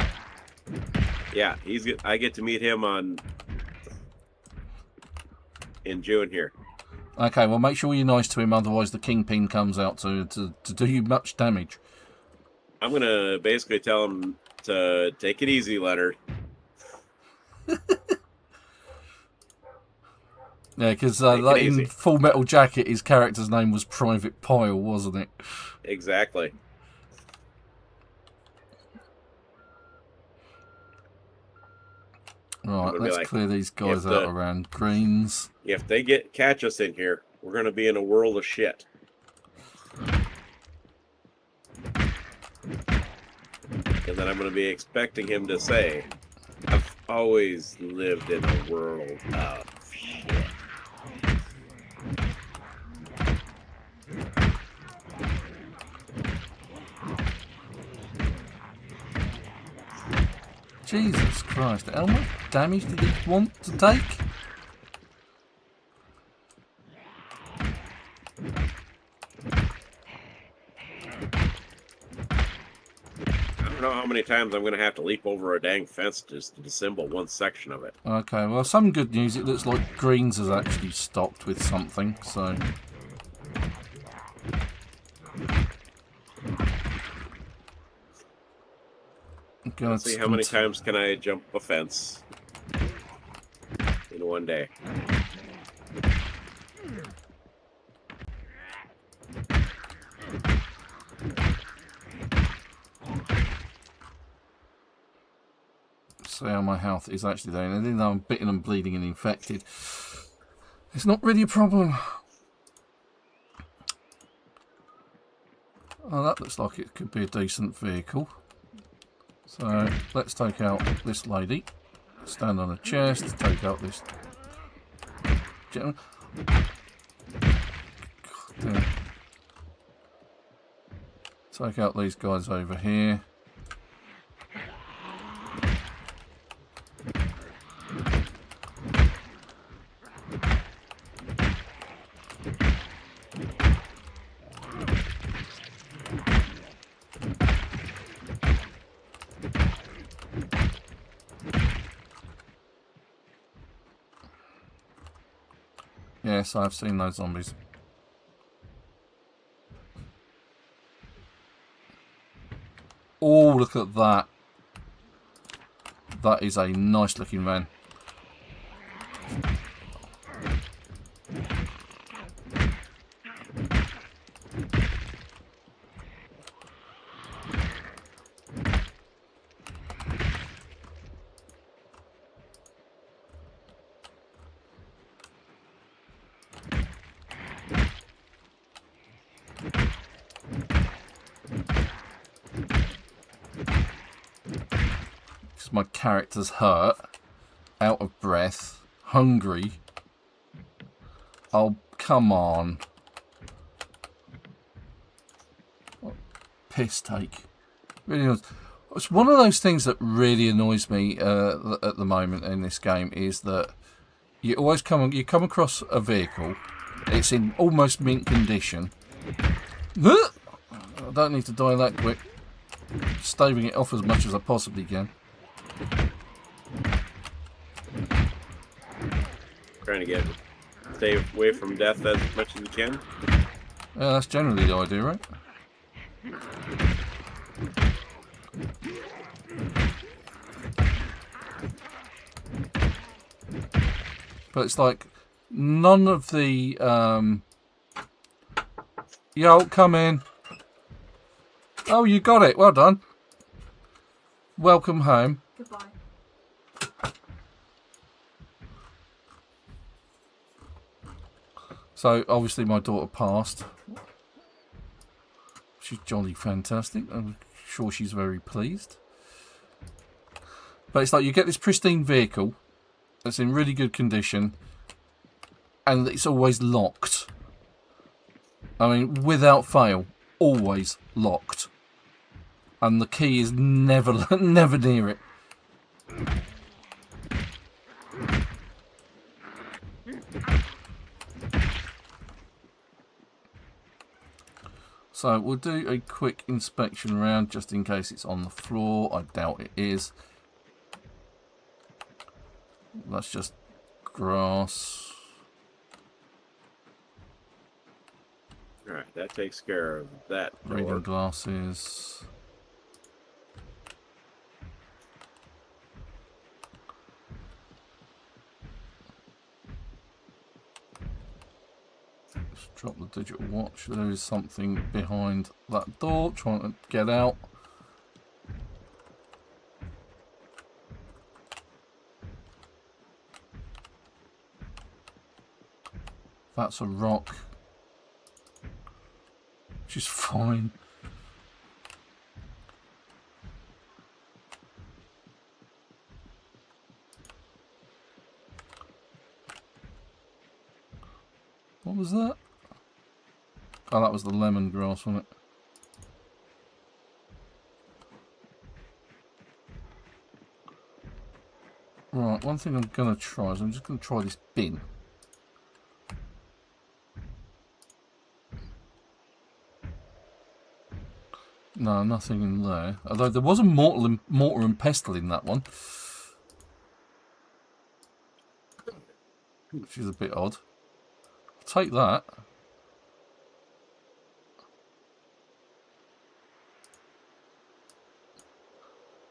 Yeah, I get to meet him in June here. Okay, well, make sure you're nice to him, otherwise the Kingpin comes out to do you much damage. I'm gonna basically tell him to take it easy, Leonard. Yeah, because like in Full Metal Jacket, his character's name was Private Pyle, wasn't it? Exactly. Right, let's clear these guys out around greens. If they catch us in here, we're gonna be in a world of shit. And then I'm gonna be expecting him to say, "I've always lived in a world of shit." Jesus Christ, how much damage did he want to take? I don't know how many times I'm going to have to leap over a dang fence just to disassemble one section of it. Okay, well, some good news. It looks like Greens has actually stopped with something, so... Let's see how many times can I jump a fence in one day. See how my health is actually doing. And even though I'm bitten and bleeding and infected, it's not really a problem. Oh, that looks like it could be a decent vehicle. So let's take out this lady. Stand on a chest. Take out this gentleman. Take out these guys over here. Yes, I've seen those zombies. Oh, look at that. That is a nice looking van. My character's hurt, out of breath, hungry. Oh, come on. What piss take. Really annoys. It's one of those things that really annoys me at the moment in this game is that you always come across a vehicle, it's in almost mint condition. I don't need to die that quick. Staving it off as much as I possibly can. Trying to stay away from death as much as you can. Yeah, that's generally the idea, right? But it's like none of the yo, come in. Oh, you got it. Well done. Welcome home. Goodbye. So, obviously my daughter passed. She's jolly fantastic. I'm sure she's very pleased. But it's like you get this pristine vehicle that's in really good condition and it's always locked. I mean, without fail, always locked. And the key is never near it. So we'll do a quick inspection round just in case it's on the floor. I doubt it is. That's just grass. Alright, that takes care of that door. Reading glasses. Drop the digital watch. There is something behind that door trying to get out. That's a rock. Which is fine. What was that? Oh, that was the lemongrass, wasn't it? Right, one thing I'm going to try is I'm just going to try this bin. No, nothing in there. Although there was a mortar and pestle in that one. Which is a bit odd. I'll take that.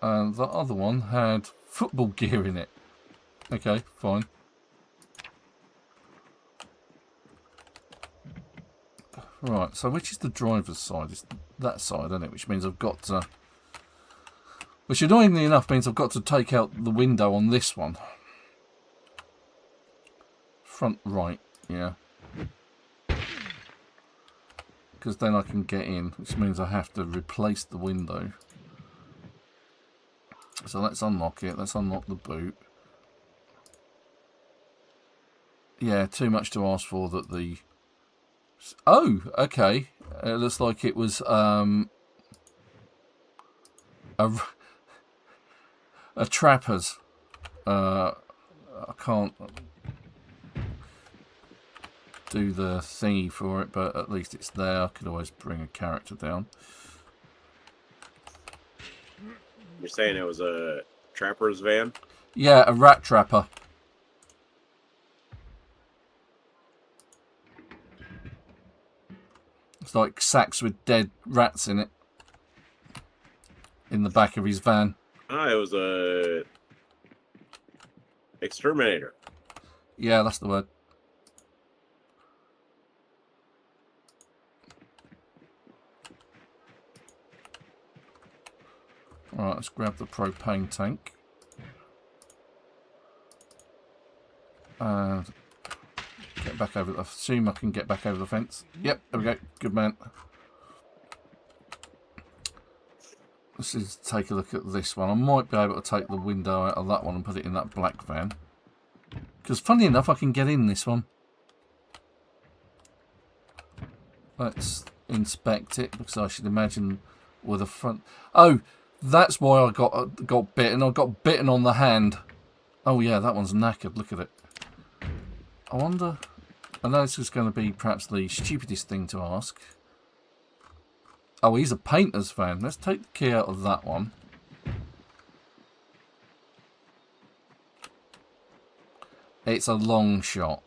And the other one had football gear in it. Okay, fine. Right, so which is the driver's side? It's that side, isn't it? Which means I've got to... Which, annoyingly enough, means I've got to take out the window on this one. Front right, yeah. Because then I can get in, which means I have to replace the window. So let's unlock it. Let's unlock the boot. Yeah, too much to ask for that the... Oh, okay. It looks like it was a trapper's. I can't do the thingy for it, but at least it's there. I could always bring a character down. You're saying it was a trapper's van? Yeah, a rat trapper. It's like sacks with dead rats in it. In the back of his van. Ah, it was a exterminator. Yeah, that's the word. Alright, let's grab the propane tank. And get back over. I assume I can get back over the fence. Yep, there we go. Good man. Let's just take a look at this one. I might be able to take the window out of that one and put it in that black van. Because funny enough, I can get in this one. Let's inspect it, because I should imagine with a front... Oh, that's why I got bitten. I got bitten on the hand. Oh yeah, that one's knackered. Look at it. I wonder... I know this is going to be perhaps the stupidest thing to ask. Oh, he's a painter's van. Let's take the key out of that one. It's a long shot.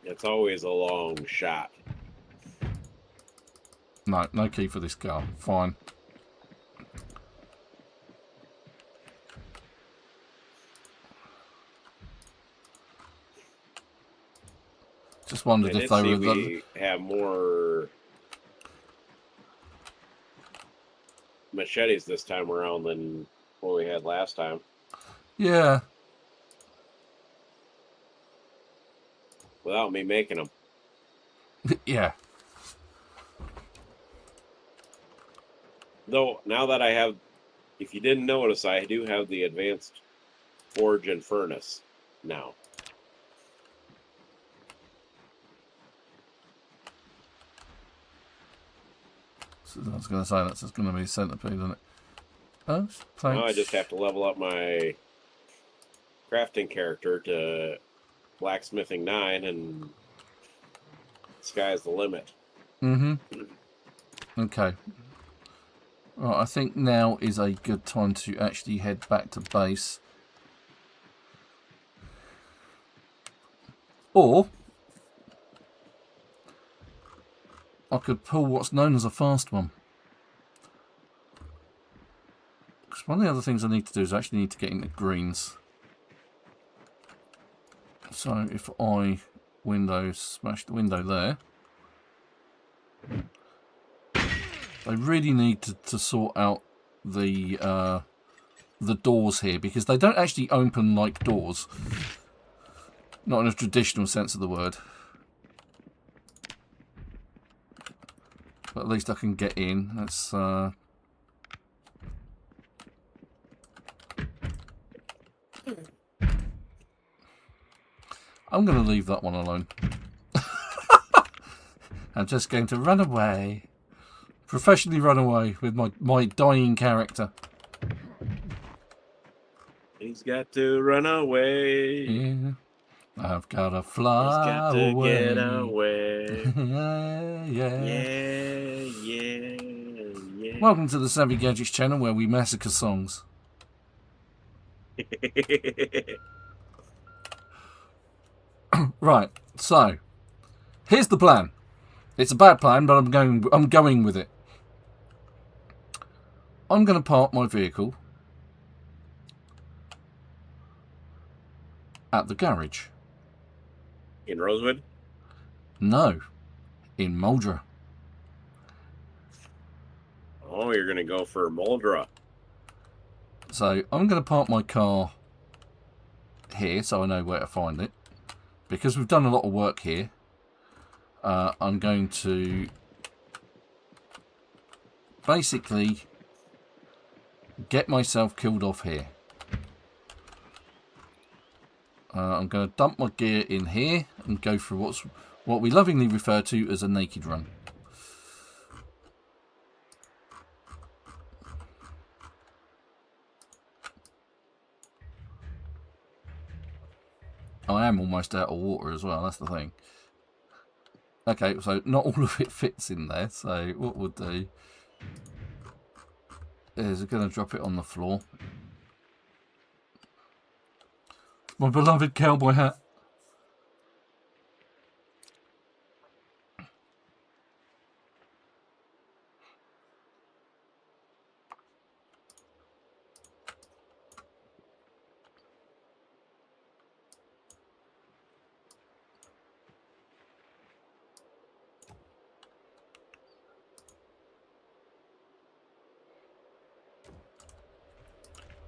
It's always a long shot. No, no key for this car. Fine. Just wondered if they were... We have more machetes this time around than what we had last time. Yeah. Without me making them. Yeah. Though, now that I have... If you didn't notice, I do have the advanced forge and furnace now. I was going to say, that's just going to be a centipede, isn't it? Oh, thanks. Now I just have to level up my crafting character to blacksmithing 9, and sky's the limit. Mm-hmm. Okay. Right, I think now is a good time to actually head back to base. Or I could pull what's known as a fast one. Because one of the other things I need to do is I actually need to get into greens. So if I smash the window there, they really need to sort out the doors here, because they don't actually open like doors. Not in a traditional sense of the word. But at least I can get in. That's I'm going to leave that one alone. I'm just going to run away. Professionally run away with my dying character. He's got to run away. Yeah. I've got to fly He's got to away. get away. Yeah. Yeah. Welcome to the Savvy Gadgets channel, where we massacre songs. Right, so here's the plan. It's a bad plan, but I'm going with it. I'm going to park my vehicle at the garage. In Rosewood? No, in Muldraugh. Oh, you're going to go for Muldraugh. So I'm going to park my car here so I know where to find it. Because we've done a lot of work here, I'm going to basically get myself killed off here. I'm going to dump my gear in here and go for what we lovingly refer to as a naked run. I am almost out of water as well, that's the thing. Okay, so not all of it fits in there, so what we'll do is we're going to drop it on the floor. My beloved cowboy hat.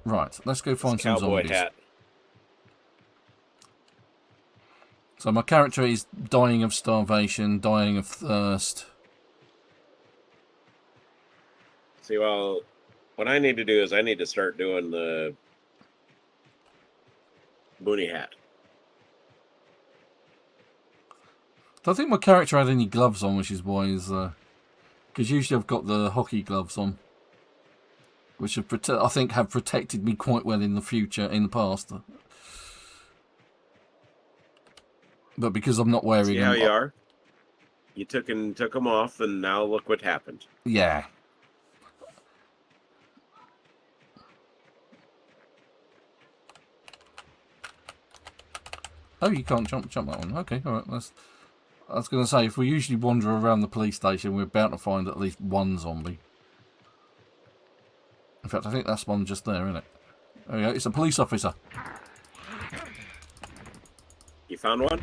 Right, let's go find some zombies. Hat. So my character is dying of starvation, dying of thirst. See, well, what I need to do is I need to start doing the boonie hat. Don't think my character had any gloves on, which is why he's... because usually I've got the hockey gloves on, which have I think have protected me quite well in the past. But because I'm not wearing them... See how you are? You took them off, and now look what happened. Yeah. Oh, you can't jump that one. Okay, alright. I was going to say, if we usually wander around the police station, we're bound to find at least one zombie. In fact, I think that's one just there, isn't it? There we go. It's a police officer. You found one?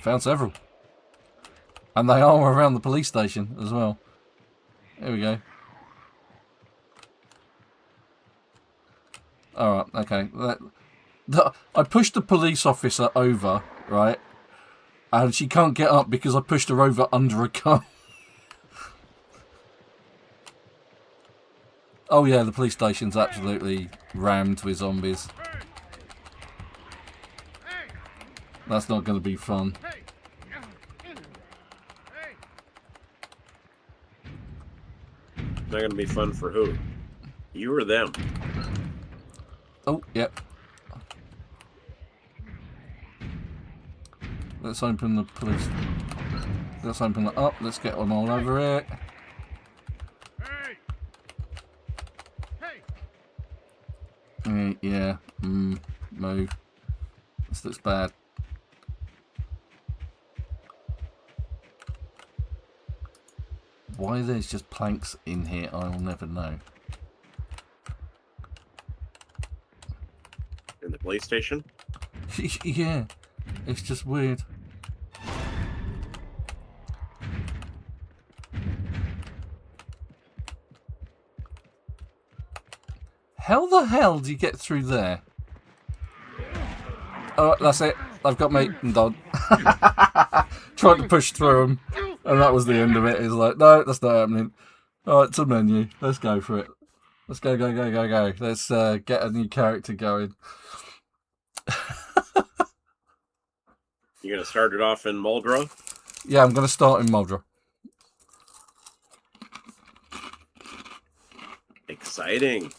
Found several. And they are around the police station as well. There we go. Alright, okay. I pushed the police officer over, right? And she can't get up because I pushed her over under a car. Oh yeah, the police station's absolutely rammed with zombies. That's not going to be fun. Not going to be fun for who? You or them? Oh, yep. Let's open the police. Let's open it up. Let's get them all over it. Yeah. Move. This looks bad. Why there's just planks in here, I'll never know. In the police station? Yeah. It's just weird. How the hell do you get through there? Oh, that's it. They've got me. I'm done. Tried to push through them, and that was the end of it. It's like, no, that's not happening. All right, to menu. Let's go for it. Let's go. Let's get a new character going. You're going to start it off in Muldraugh? Yeah, I'm going to start in Muldraugh. Exciting.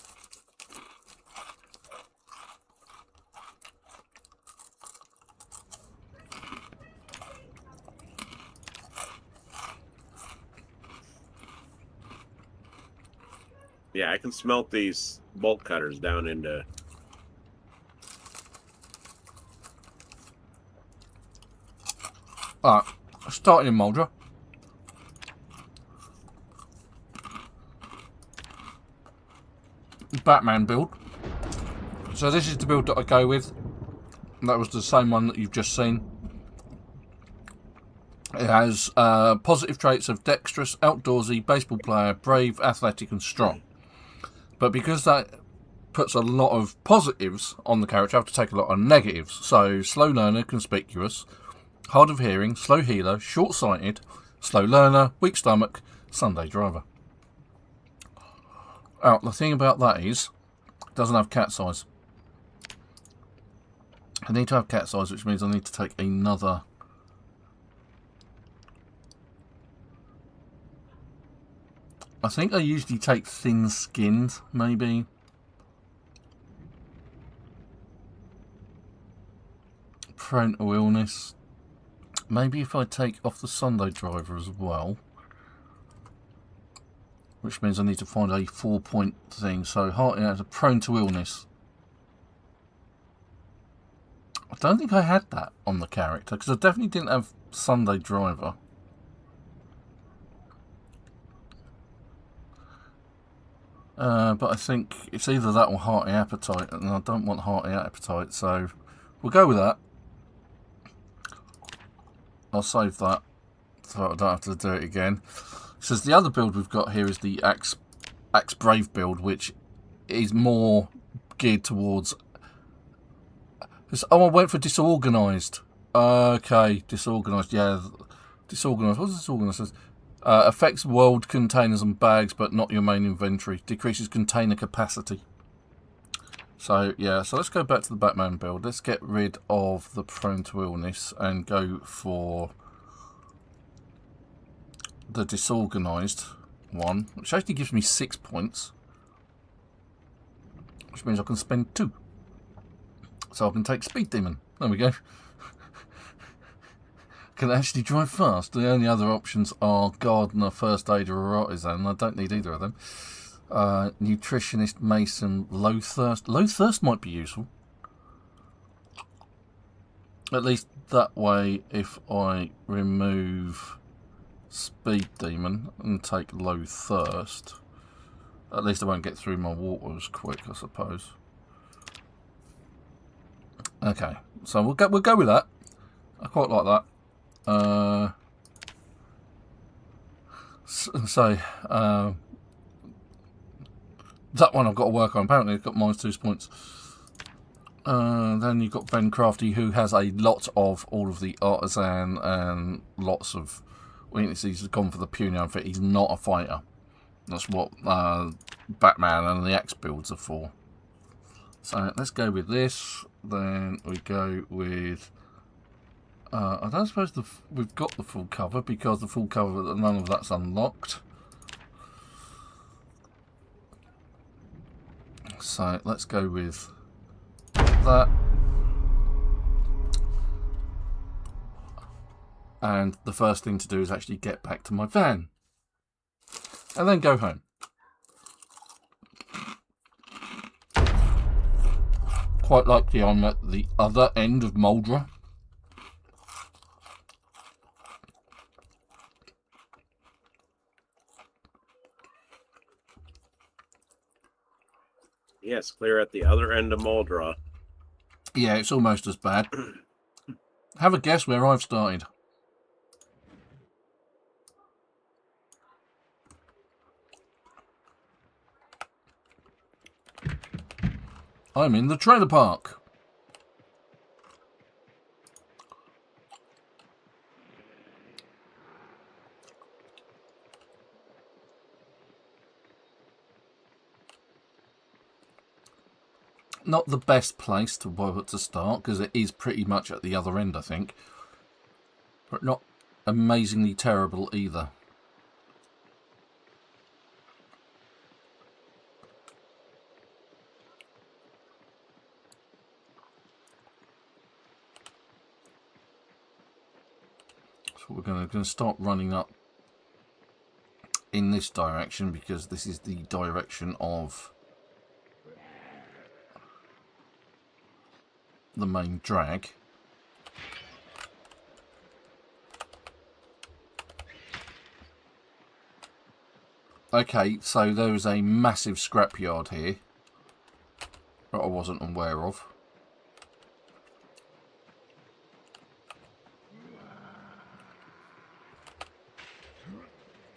Yeah, I can smelt these bolt cutters down into... Alright, starting in Muldraugh. Batman build. So this is the build that I go with. That was the same one that you've just seen. It has positive traits of dexterous, outdoorsy, baseball player, brave, athletic and strong. But because that puts a lot of positives on the character, I have to take a lot of negatives. So slow learner, conspicuous, hard of hearing, slow healer, short-sighted, slow learner, weak stomach, Sunday driver. Now, the thing about that is, it doesn't have cat size. I need to have cat size, which means I need to take another... I think I usually take thin-skinned, maybe. Prone to illness. Maybe if I take off the Sunday driver as well. Which means I need to find a 4-point thing. So, heart has a prone to illness. I don't think I had that on the character, because I definitely didn't have Sunday driver. But I think it's either that or hearty appetite, and I don't want hearty appetite, so we'll go with that. I'll save that so I don't have to do it again. So the other build we've got here is the Axe Brave build, which is more geared towards... Oh, I went for disorganised. Okay, disorganised, yeah. Disorganised, what's disorganised? Affects world containers and bags, but not your main inventory. Decreases container capacity. So, yeah, so let's go back to the Batman build. Let's get rid of the prone to illness and go for the disorganised one, which actually gives me 6 points, which means I can spend 2. So I can take Speed Demon. There we go. Can actually drive fast. The only other options are Gardener, First Aider or Artisan. I don't need either of them. Nutritionist, Mason, Low Thirst. Low Thirst might be useful. At least that way, if I remove Speed Demon and take Low Thirst, at least I won't get through my water as quick, I suppose. Okay, so we'll go with that. I quite like that. That one I've got to work on. Apparently it's got -2 points. Then you've got Ben Crafty, who has a lot of all of the Artisan and lots of weaknesses. He's gone for the puny outfit. He's not a fighter. That's what Batman and the Axe builds are for. So let's go with this. Then we go with... I don't suppose we've got the full cover, because the full cover, none of that's unlocked. So let's go with that. And the first thing to do is actually get back to my van. And then go home. Quite likely I'm at the other end of Muldraugh. Yes, clear at the other end of Muldraugh. Yeah, it's almost as bad. Have a guess where I've started. I'm in the trailer park. Not the best place to start, because it is pretty much at the other end, I think. But not amazingly terrible either. So we're going to start running up in this direction, because this is the direction of the main drag. Okay, so there is a massive scrapyard here that I wasn't aware of.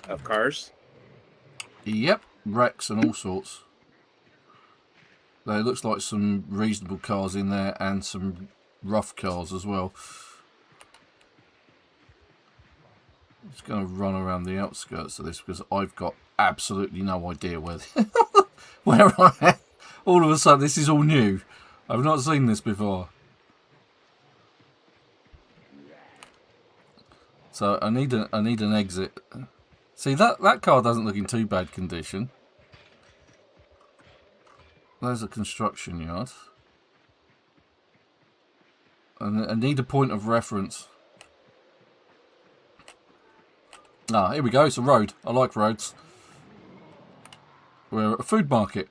Of cars? Yep, wrecks and all sorts. There looks like some reasonable cars in there and some rough cars as well. I'm just going to run around the outskirts of this because I've got absolutely no idea where where I am. All of a sudden, this is all new. I've not seen this before. So I need an exit. See, that car doesn't look in too bad condition. There's a construction yard. And I need a point of reference. Ah, here we go. It's a road. I like roads. We're at a food market.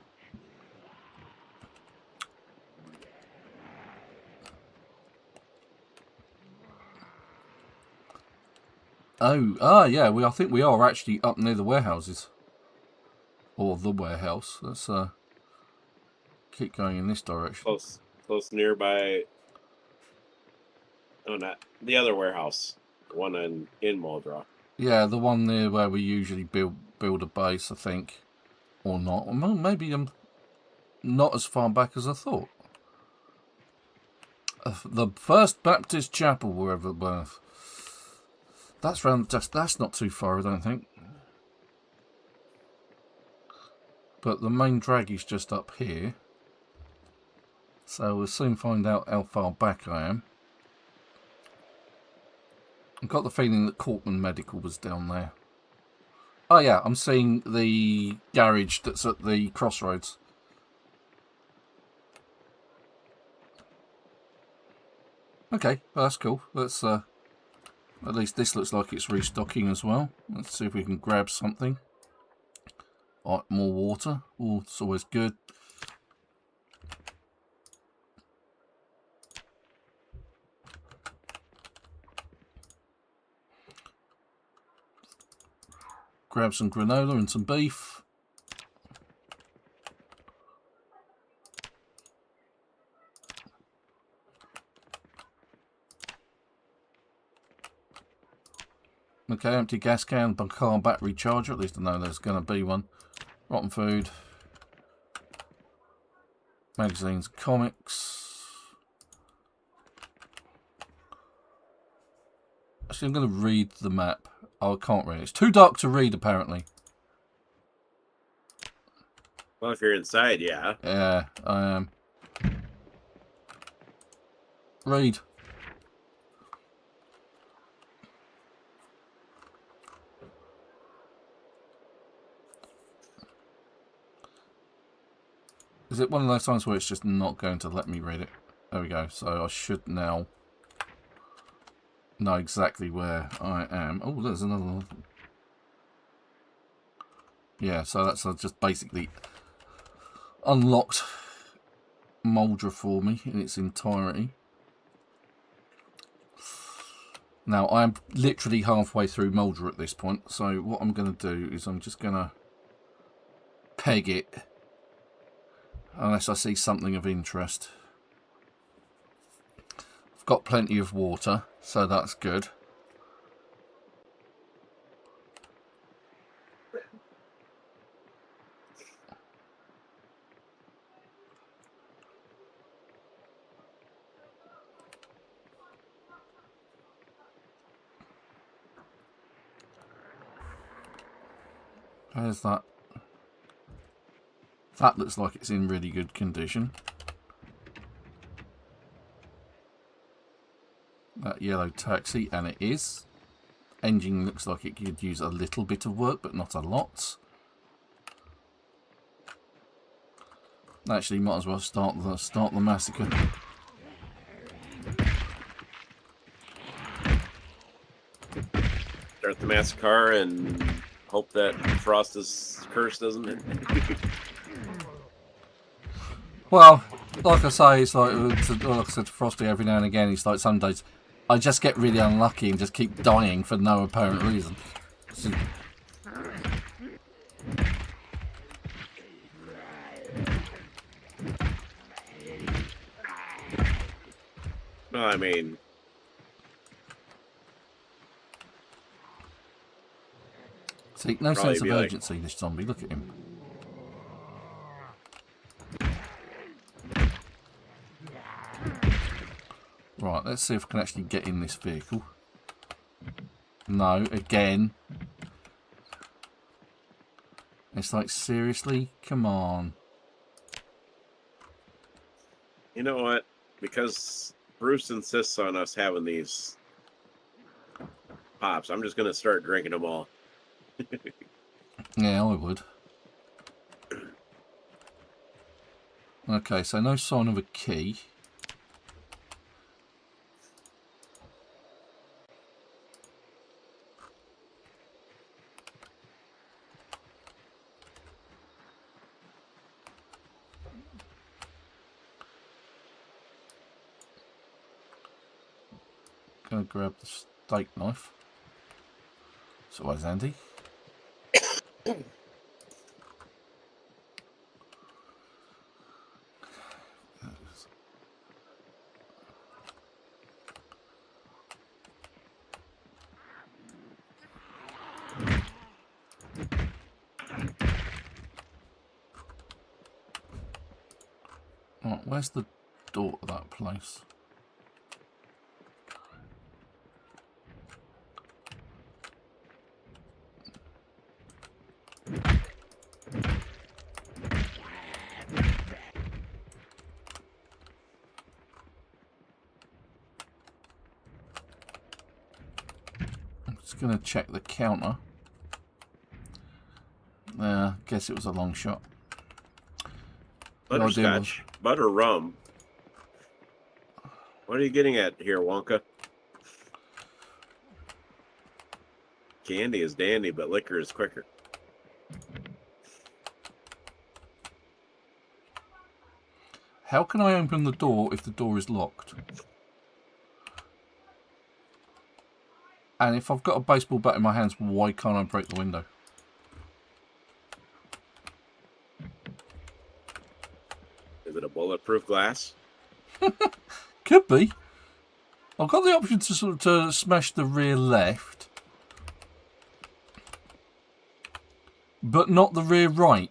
Oh, yeah. I think we are actually up near the warehouses, or the warehouse. Let's keep going in this direction. Close nearby. Oh, not the other warehouse. The one in Muldraugh. Yeah, the one near where we usually build a base, I think, or not. Or maybe I'm not as far back as I thought. The First Baptist Chapel, wherever it was. That's not too far, I don't think. But the main drag is just up here. So we'll soon find out how far back I am. I've got the feeling that Cortman Medical was down there. Oh yeah, I'm seeing the garage that's at the crossroads. Okay, well, that's cool. Let's at least this looks like it's restocking as well. Let's see if we can grab something. All right, more water. Oh, it's always good. Grab some granola and some beef. Okay, empty gas can, car battery charger. At least I know there's going to be one. Rotten food. Magazines, comics. Actually, I'm going to read the map. Oh, I can't read it. It's too dark to read, apparently. Well, if you're inside, yeah. Yeah, I am. Read. Is it one of those times where it's just not going to let me read it? There we go. So I should now know exactly where I am. Oh, there's another one. Yeah, so that's just basically unlocked Muldraugh for me in its entirety. Now, I'm literally halfway through Muldraugh at this point, so what I'm going to do is I'm just going to peg it unless I see something of interest. got plenty of water, so that's good. There's that. That looks like it's in really good condition. That yellow taxi, and it is. Engine looks like it could use a little bit of work, but not a lot. Actually, might as well start the massacre. Start the massacre and hope that Frost's curse doesn't hit. Well, like I say, it's like I said to Frosty every now and again. It's like some days I just get really unlucky and just keep dying for no apparent reason. So, No, I mean, see, no sense of be like- urgency. This zombie. Look at him. Right, let's see if I can actually get in this vehicle. No, again. It's like, seriously? Come on. you know what? Because Bruce insists on us having these pops, I'm just going to start drinking them all. Yeah, I would. Okay, so no sign of a key. Gonna grab the steak knife. It's always handy. Right, where's the door to that place? I'm just going to check the counter. Guess it was a long shot. Butterscotch, butter rum. What are you getting at here, Wonka? Candy is dandy, but liquor is quicker. How can I open the door if the door is locked? And if I've got a baseball bat in my hands, why can't I break the window? Is it a bulletproof glass? Could be. I've got the option to sort of to smash the rear left, but not the rear right.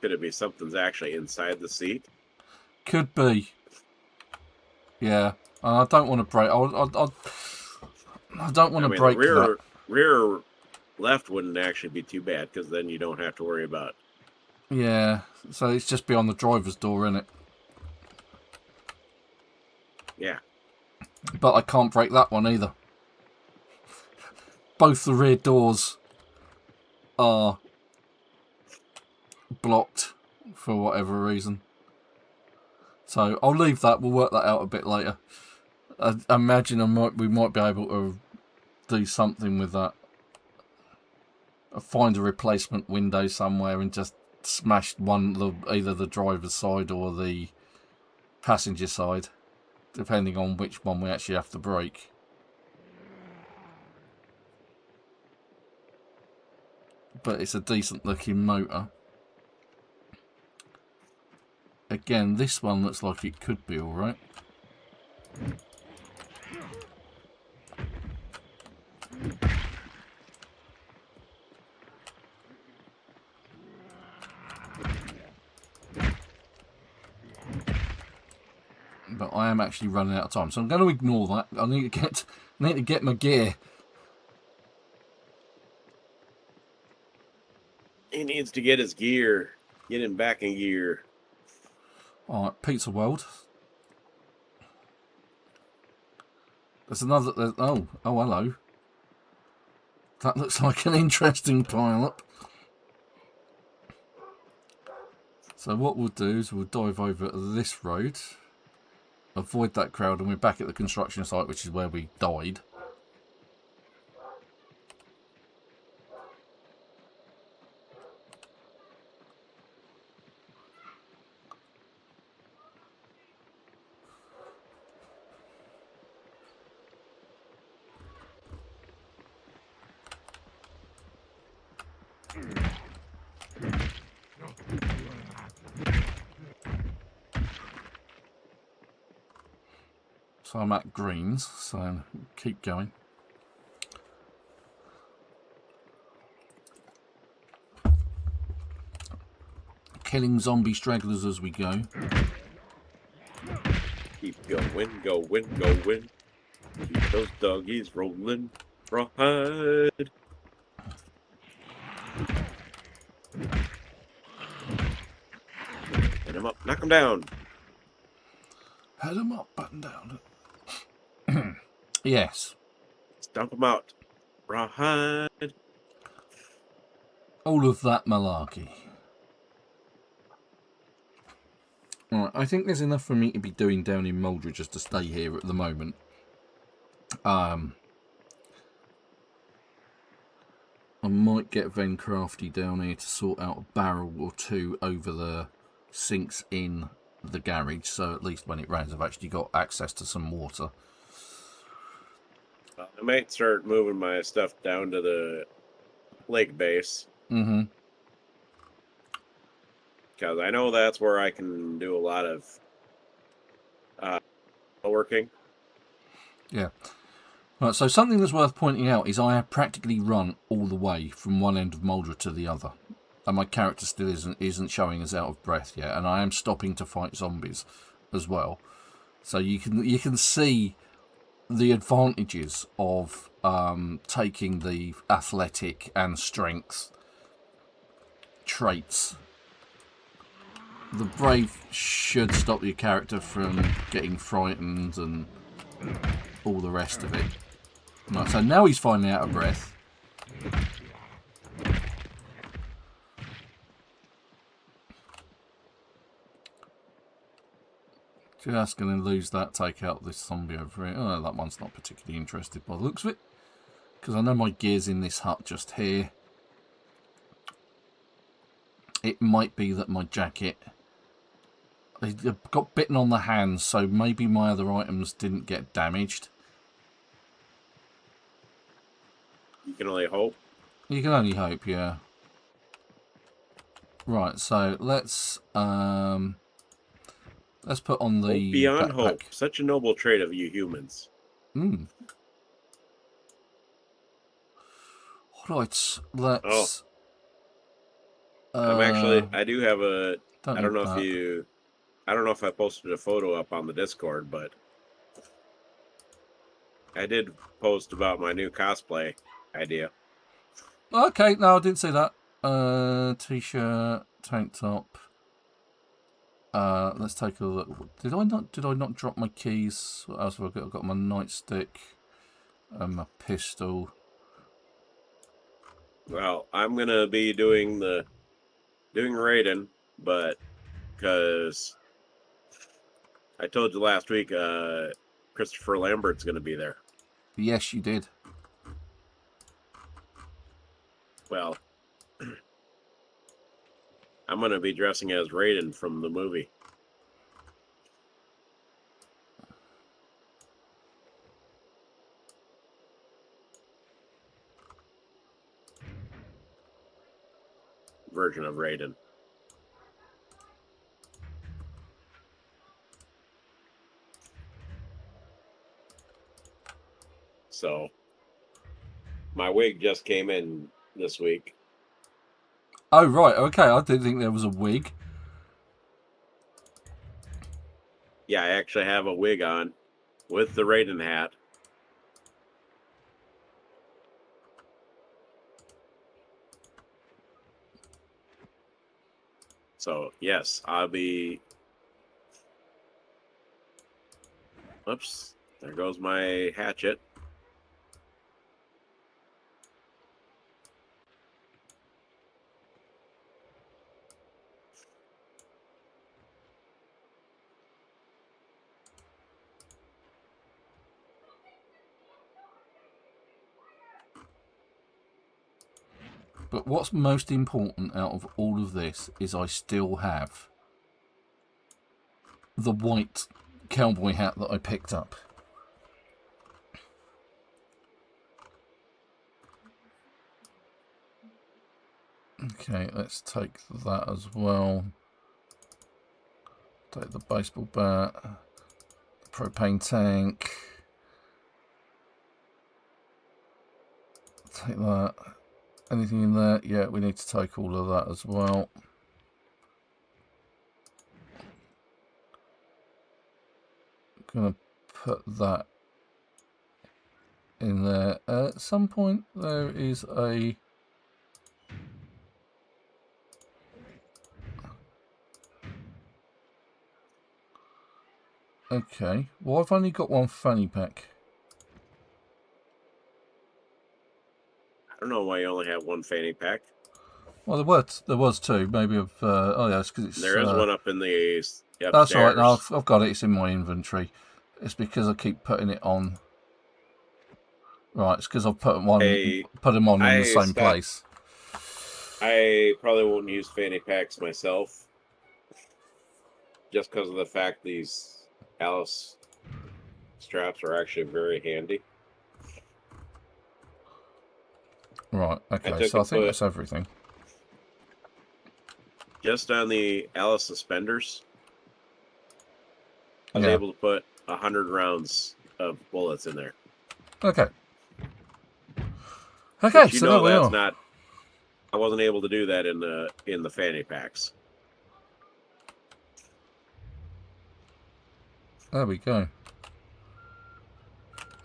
Could it be something's actually inside the seat? Could be. Yeah, I don't want to break. I don't want to break that. Rear left wouldn't actually be too bad because then you don't have to worry about. Yeah, so it's just beyond the driver's door, isn't it? Yeah. But I can't break that one either. Both the rear doors are blocked for whatever reason. So I'll leave that. We'll work that out a bit later. I imagine we might be able to do something with that. Find a replacement window somewhere and just smash either the driver's side or the passenger side, depending on which one we actually have to break. But it's a decent looking motor. Again, this one looks like it could be alright. But I am actually running out of time, so I'm going to ignore that. I need to get my gear. He needs to get his gear. Get him back in gear. Alright, Pizza World. There's another... oh, hello. That looks like an interesting pile-up. So what we'll do is we'll dive over this road. Avoid that crowd, and we're back at the construction site, which is where we died. So I'm at greens, so keep going. Killing zombie stragglers as we go. Keep going, going. Keep those doggies rolling. Rawhide. Hit him up, knock him down. Head him up, button down. Yes. Stomp him out. Rawhide. All of that malarkey. Alright, I think there's enough for me to be doing down in Muldraugh just to stay here at the moment. I might get Ven Crafty down here to sort out a barrel or two over the sinks in the garage, so at least when it rains I've actually got access to some water. I might start moving my stuff down to the lake base. Mm-hmm. Because I know that's where I can do a lot of working. Yeah. Right, so something that's worth pointing out is I have practically run all the way from one end of Muldraugh to the other. And my character still isn't showing us out of breath yet. And I am stopping to fight zombies as well. So you can see the advantages of taking the athletic and strength traits. The brave should stop your character from getting frightened and all the rest of it. Right, so now he's finally out of breath. Just going to lose that, take out this zombie over here. Oh, that one's not particularly interested by the looks of it. Because I know my gear's in this hut just here. It might be that my jacket... I got bitten on the hands, so maybe my other items didn't get damaged. You can only hope. You can only hope, yeah. Right, so let's put on the Hope beyond backpack. hope. Such a noble trait of you humans. Right, let's... I'm actually... I do have a... I don't know that. if you... I don't know if I posted a photo up on the Discord, but... I did post about my new cosplay idea. Okay, no, I didn't see that. T-shirt, tank top. Let's take a look. Did I not drop my keys? What else have I got? I've got my nightstick and my pistol. Well, I'm gonna be doing Raiden, but because I told you last week, Christopher Lambert's gonna be there. Yes, you did. Well, I'm gonna be dressing as Raiden from the movie. Version of Raiden. So my wig just came in this week. Oh, right. Okay. I didn't think there was a wig. Yeah, I actually have a wig on with the Raiden hat. So, yes, I'll be... Oops, there goes my hatchet. But what's most important out of all of this is I still have the white cowboy hat that I picked up. Okay, let's take that as well. Take the baseball bat, the propane tank. Take that. Anything in there? Yeah, we need to take all of that as well. Gonna put that in there. At some point there is a... Okay, well I've only got one fanny pack. I don't know why you only have one fanny pack. Well, there was two. Maybe of oh yeah, it's because it's There is one up in the upstairs. That's all right. No, I've got it. It's in my inventory. It's because I keep putting it on. Right, it's because I've put them on in the same place. I probably won't use fanny packs myself, just because of the fact these Alice straps are actually very handy. Right. Okay. So I think that's everything. Just on the Alice suspenders, I was able to put 100 rounds of bullets in there. Okay. Okay, but you know that's not. I wasn't able to do that in the fanny packs. There we go.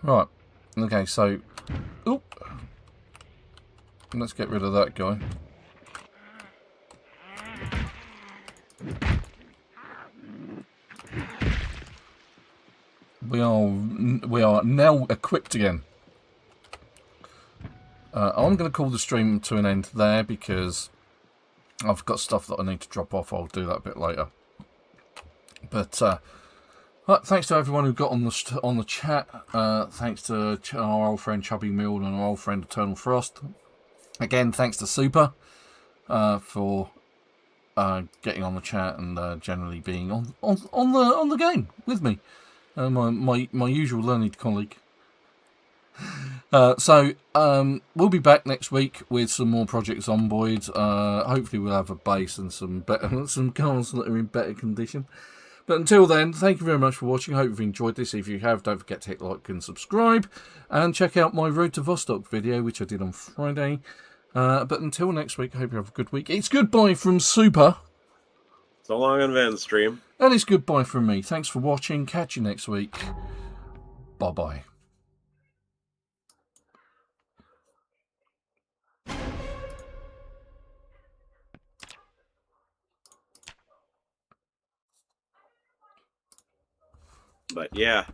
Right. Okay. So, oop. Let's get rid of that guy. We are now equipped again. I'm going to call the stream to an end there because I've got stuff that I need to drop off. I'll do that a bit later. But thanks to everyone who got on the chat. Thanks to our old friend Chubby Mill and our old friend Eternal Frost. Again, thanks to Super for getting on the chat and generally being on the game with me. My usual learned colleague. So we'll be back next week with some more Project Zomboid. Hopefully we'll have a base and some cars that are in better condition. But until then, thank you very much for watching. I hope you've enjoyed this. If you have, don't forget to hit like and subscribe. And check out my Road to Vostok video, which I did on Friday. But until next week, I hope you have a good week. It's goodbye from Super. So long on Van Stream. And it's goodbye from me. Thanks for watching. Catch you next week. Bye-bye. But yeah,